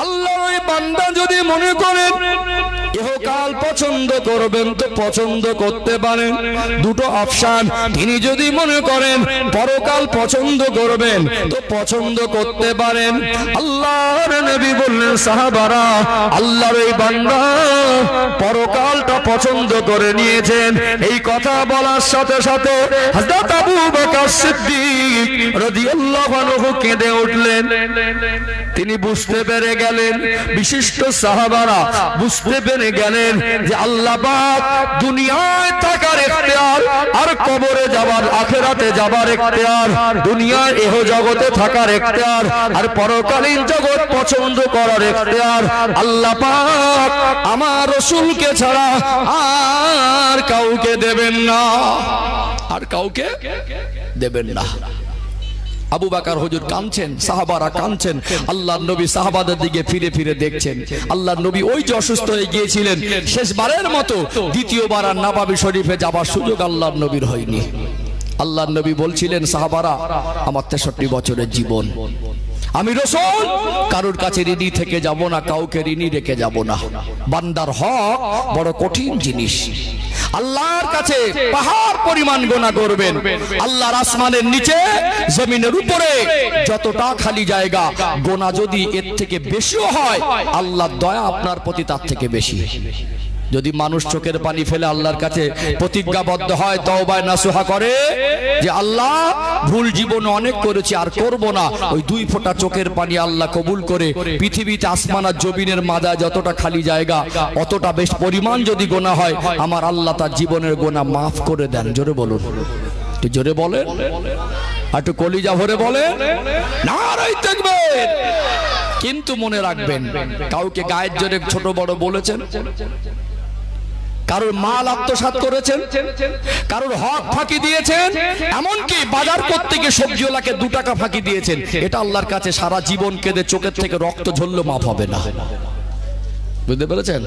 আল্লাহ ওই বান্দা যদি মনে করেন ইহকাল পছন্দ করবেন তো পছন্দ করতে পারেন, দুটো অপশন। তিনি যদি মনে করেন পরকাল পছন্দ করবেন তো পছন্দ করতে পারেন। আল্লাহর নবী বললেন, সাহাবারা আল্লাহর এই বান্দা পরকালটা পছন্দ করে নিয়েছেন। এই কথা বলার সাথে সাথে হযরত আবু বকর সিদ্দিক রাদিয়াল্লাহু আনহু কেঁদে উঠলেন। তিনি বুঝতে পেরে গেলেন, বিশিষ্ট সাহাবারা বুঝতে পেরে গেলেন যে আল্লাহ পাক দুনিয়ায় থাকার ইখতিয়ার আর কবরে যাবার, আখিরাতে যাবার ইখতিয়ার, দুনিয়ার ইহ জগতে থাকার ইখতিয়ার আর পরকালীন জগৎ পছন্দ করার ইখতিয়ার আল্লাহ পাক আমার রাসূলকে ছাড়া আর কাউকে দেবেন না, আর কাউকে দেবেন না। আবু বকর হুজুর কাঁদছেন, সাহাবারা কাঁদছেন, আল্লাহর নবী সাহাবাদের দিকে ফিরে ফিরে দেখছেন। আল্লাহর নবী ওই যে অসুস্থ হয়ে গিয়েছিলেন, শেষবারের মতো দ্বিতীয়বার আর নববী শরীফে যাবার সুযোগ আল্লাহর নবীর হয়নি। আল্লাহর নবী বলছিলেন, সাহাবারা আমার 63 বছরের জীবন, আমি রাসূল কারোর কাছে ঋণী থেকে যাব না, কাউকে ঋণী রেখে যাব না। বান্দার হক বড় কঠিন জিনিস। আল্লাহর কাছে পাহাড় পরিমাণ গোনা করবেন। আল্লাহর আসমানের নিচে জমিনের উপরে যতটা খালি জায়গা, গোনা যদি এর থেকে বেশিও হয় আল্লাহর দয়া আপনার প্রতি তার থেকে বেশি। যদি মানুষ চোখের পানি ফেলে আল্লাহর কাছে প্রতিজ্ঞাবদ্ধ হয়, তওবা নাসুহা করে যে আল্লাহ ভুল জীবনে অনেক করেছি আর করব না, ওই 2 ফোঁটা চোখের পানি আল্লাহ কবুল করে পৃথিবীতে আসমান আর জমিনের মাঝে যতটা খালি জায়গা অতটা বেশ পরিমাণ যদি গোনা হয়, আমার আল্লাহ তার জীবনের গোনা মাফ করে দেন। জোরে বলুন, একটু জোরে বলেন, একটু কলিজা ভরে বলেন নারায়ে তাকবীর। কিন্তু মনে রাখবেন, কাউকে গায়ের জোরে ছোট বড় বলেছেন, কারোর মাল আত্মসাৎ করেছেন, কারোর হক ফাঁকি দিয়েছেন, এমনকি বাজার করতে গিয়ে সবজিওয়ালাকে 2 টাকা ফাঁকি দিয়েছেন, এটা আল্লাহর কাছে সারা জীবন কেঁদে চোখের থেকে রক্ত ঝরলে মাফ হবে না। বুঝতে পেরেছেন?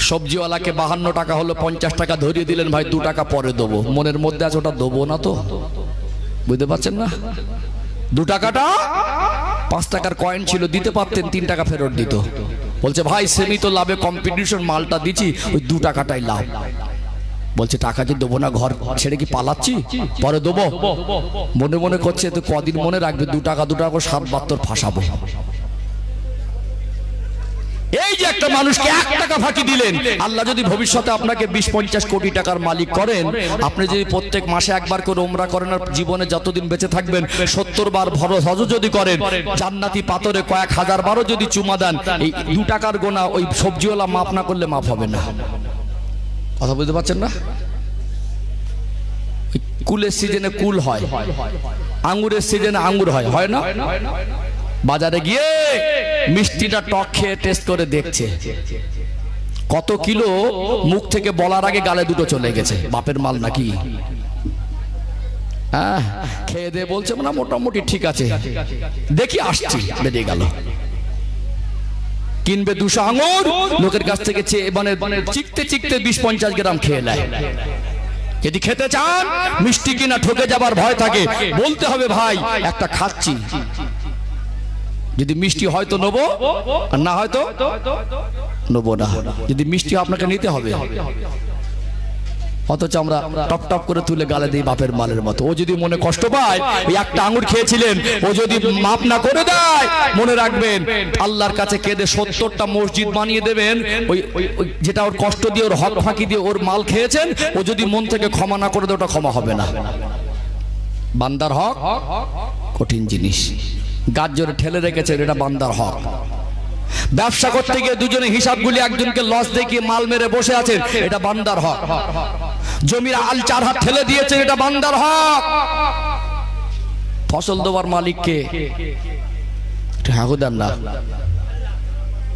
সবজিওয়ালাকে 52 টাকা হলো 50 টাকা ধরিয়ে দিলেন, ভাই 2 টাকা পরে দেবো। মনের মধ্যে আছে ওটা দেবো না তো, বুঝতে পারছেন না? 2 টাকাটা 5 টাকার কয়েন ছিল, দিতে পারতেন, 3 টাকা ফেরত দিত। বলছে ভাই সীমিত লাভে কম্পিটিশন, মালটা দিচ্ছি, ওই 2 টাকাটাই লাভ। বলছে টাকা কি দেবো না, ঘর ছেড়ে কি পালাচ্ছি, পরে দেবো। মনে মনে করছে তো কদিন মনে রাখবে, 2 টাকা 2 টাকা করে 7-72 ফাঁসাবো। এই যে একটা মানুষকে 1 টাকা ফাঁকি দিলেন, আল্লাহ যদি ভবিষ্যতে আপনাকে 20-50 কোটি টাকার মালিক করেন, আপনি যদি প্রত্যেক মাসে একবার করে উমরা করেন আর জীবনে যতদিন বেঁচে থাকবেন 70 বার ফরজ হজ যদি করেন, জান্নাতি পাথরে কয়েক হাজার বারও যদি চুমা দেন, এই 2 টাকার গোনা ওই সবজিওয়ালা মাফ না করলে মাফ হবে না। কথা বুঝতে পারছেন না? কুলের সিজনে কুল হয়, আঙ্গুরের সিজনে আঙ্গুর হয়, হয় না? বাজারে গিয়ে মিষ্টিটা টক খেয়ে টেস্ট করে দেখছে, কত কিলো মুখ থেকে বলার আগে গালে দুটো চলে গেছে, বাপের মাল নাকি? হ্যাঁ, খেয়ে দিয়ে বলছে না মোটামুটি ঠিক আছে, দেখি আসছি, বেরিয়ে গেল। কিনবে 200 আঙ্গুর, লোকের কাছ থেকে মানে চিকতে চিকতে 20-50 গ্রাম খেয়ে নেয়। যদি খেতে চান, মিষ্টি কিনা ঠকে যাবার ভয় থাকে, বলতে হবে ভাই একটা খাচ্ছি, যদি মিষ্টি হয়তো নেবো, আর না হয়তো নেবো না। যদি মিষ্টি আপনাকে নিতে হবে, অথচ আমরা টপ টপ করে তুলে গালে দিই বাপের মালের মতো। ও যদি মনে কষ্ট পায়, ওই একটা আঙ্গুর খেয়েছিলেন, ও যদি মাপ না করে দেয়, মনে রাখবেন আল্লাহর কাছে কেঁদে 70টা মসজিদ বানিয়ে দেবেন। ওই যেটা ওর কষ্ট দিয়ে, ওর হক ফাঁকি দিয়ে ওর মাল খেয়েছেন, ও যদি মন থেকে ক্ষমা না করে দেয়, ওটা ক্ষমা হবে না। বান্দার হক কঠিন জিনিস, গাছ জোরে ঠেলে রেখেছেন, এটা বান্দার হক। ব্যবসা করতে গিয়ে দুজনে হিসাবগুলি, একজনকে লস দেখিয়ে মাল মেরে বসে আছেন, এটা বান্দার হক। জমির আল 4 হাত ঠেলে দিয়েছেন, এটা বান্দার হক। ফসল দেওয়ার মালিককে দেন না।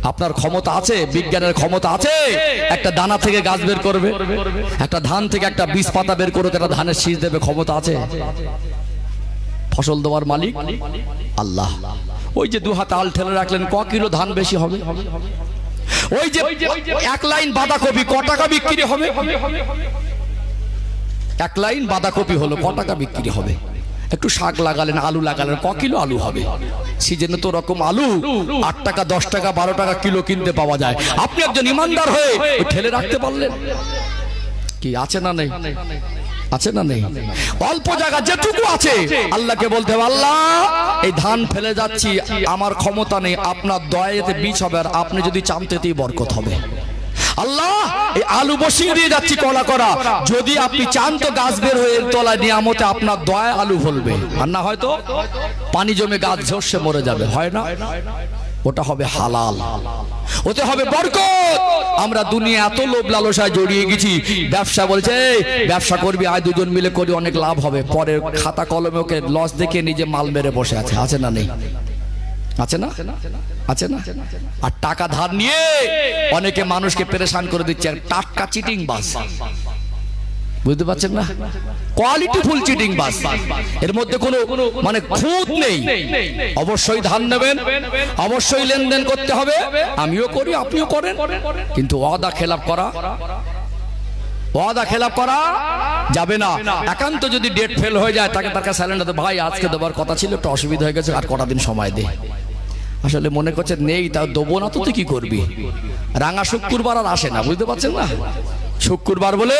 আপনার ক্ষমতা আছে, বিজ্ঞানের ক্ষমতা আছে, একটা দানা থেকে গাছ বের করবে, একটা ধান থেকে একটা বীজ পাতা বের করে একটা ধানের শীষ দেবে, ক্ষমতা আছে। ফসল দেওয়ার মালিক আল্লাহ। ওই যে 2 হাত আল ঠেলে রাখলেন, ক কিলো ধান বেশি হবে? ওই যে 1 লাইন বাঁধাকপি ক টাকা বিক্রি হবে? 1 লাইন বাঁধাকপি হলো ক টাকা বিক্রি হবে? একটু শাক লাগালেন, আলু লাগালেন, ক কিলো আলু হবে? সিজনে তো রকম আলু 8 টাকা 10 টাকা 12 টাকা কিলো কিনতে পাওয়া যায়। আপনি একজন ইমানদার হয়ে ঠেলে রাখতে পারলেন? কি আছে না নেই? আছে না নেই? অল্প জায়গা যেটুকু আছে, আল্লাহকে বলতে হবে আল্লাহ এই ধান ফেলে যাচ্ছি, আমার ক্ষমতা নেই, আপনার দয়াতে বীজ হবে, আর আপনি যদি চান তেতেই বরকত হবে। আল্লাহ এই আলু বসিয়ে দিয়ে যাচ্ছি কলা করা, যদি আপনি চান তো গাছ বের হয়ে তলায় নিয়ামতে আপনার দয়া আলু ফলবে, আর না হয়তো পানি জমে গাছ ঝরসে মরে যাবে, হয় না? ওটা হবে হালাল, ওতে হবে বরকত। আমরা দুনিয়া এত লোভ লালসায় জড়িয়ে গেছি, ব্যবসা বলছে ব্যবসা করবি, আয় দুজন মিলে করি, অনেক লাভ হবে, পরে খাতা কলমে ওকে লস দেখে নিজে মাল মেরে বসে আছে। আছে না নেই? আছে না? আছে না? আর টাকা ধার নিয়ে অনেকে মানুষকে পেরেশান করে দিচ্ছে, টাটকা চিটিং বাস, বুঝতে পারছেন না? কোয়ালিটি ফুল চিটিং বাস, এর মধ্যে কোনো মানে খুঁত নেই। অবশ্যই ধান নেবেন, অবশ্যই লেনদেন করতে হবে, আমিও করি আপনিও করেন, কিন্তু ওয়াদা খেলাপ করা যাবে না। একান্ত যদি ডেট ফেল হয়ে যায়, তাকে তার কাছে স্যালেন্ডার, ভাই আজকে দেবার কথা ছিল, একটু অসুবিধা হয়ে গেছে, আর কটা দিন সময় দে। আসলে মনে করছে নেই, তা দেবো না তো তুই কি করবি? রাঙা শুক্রবার আর আসে না, বুঝতে পারছেন না? শুক্রবার বলে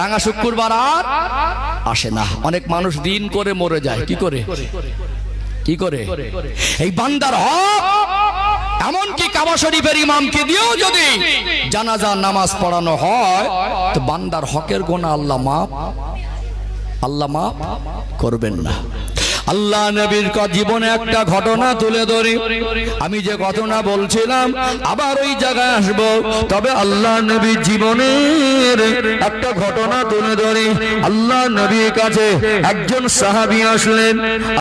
রাঙা শুক্রবার আর আসে না। অনেক মানুষ দিন করে মরে যায়, কি করে? এই বান্দার হক। এমনকি কাবা শরীফের ইমামকে দিয়েও যদি জানাজা নামাজ পড়ানো হয়, তো বান্দার হকের গুনাহ আল্লাহ মাফ করবেন না। আল্লাহ নবীর জীবনে একটা ঘটনা তুলে ধরি। আমি যে ঘটনা বলছিলাম আবার ওই জায়গায় আসবো, তবে আল্লাহ নবীর জীবনের একটা ঘটনা তুলে ধরি। আল্লাহ নবীর কাছে একজন সাহাবী আসলেন।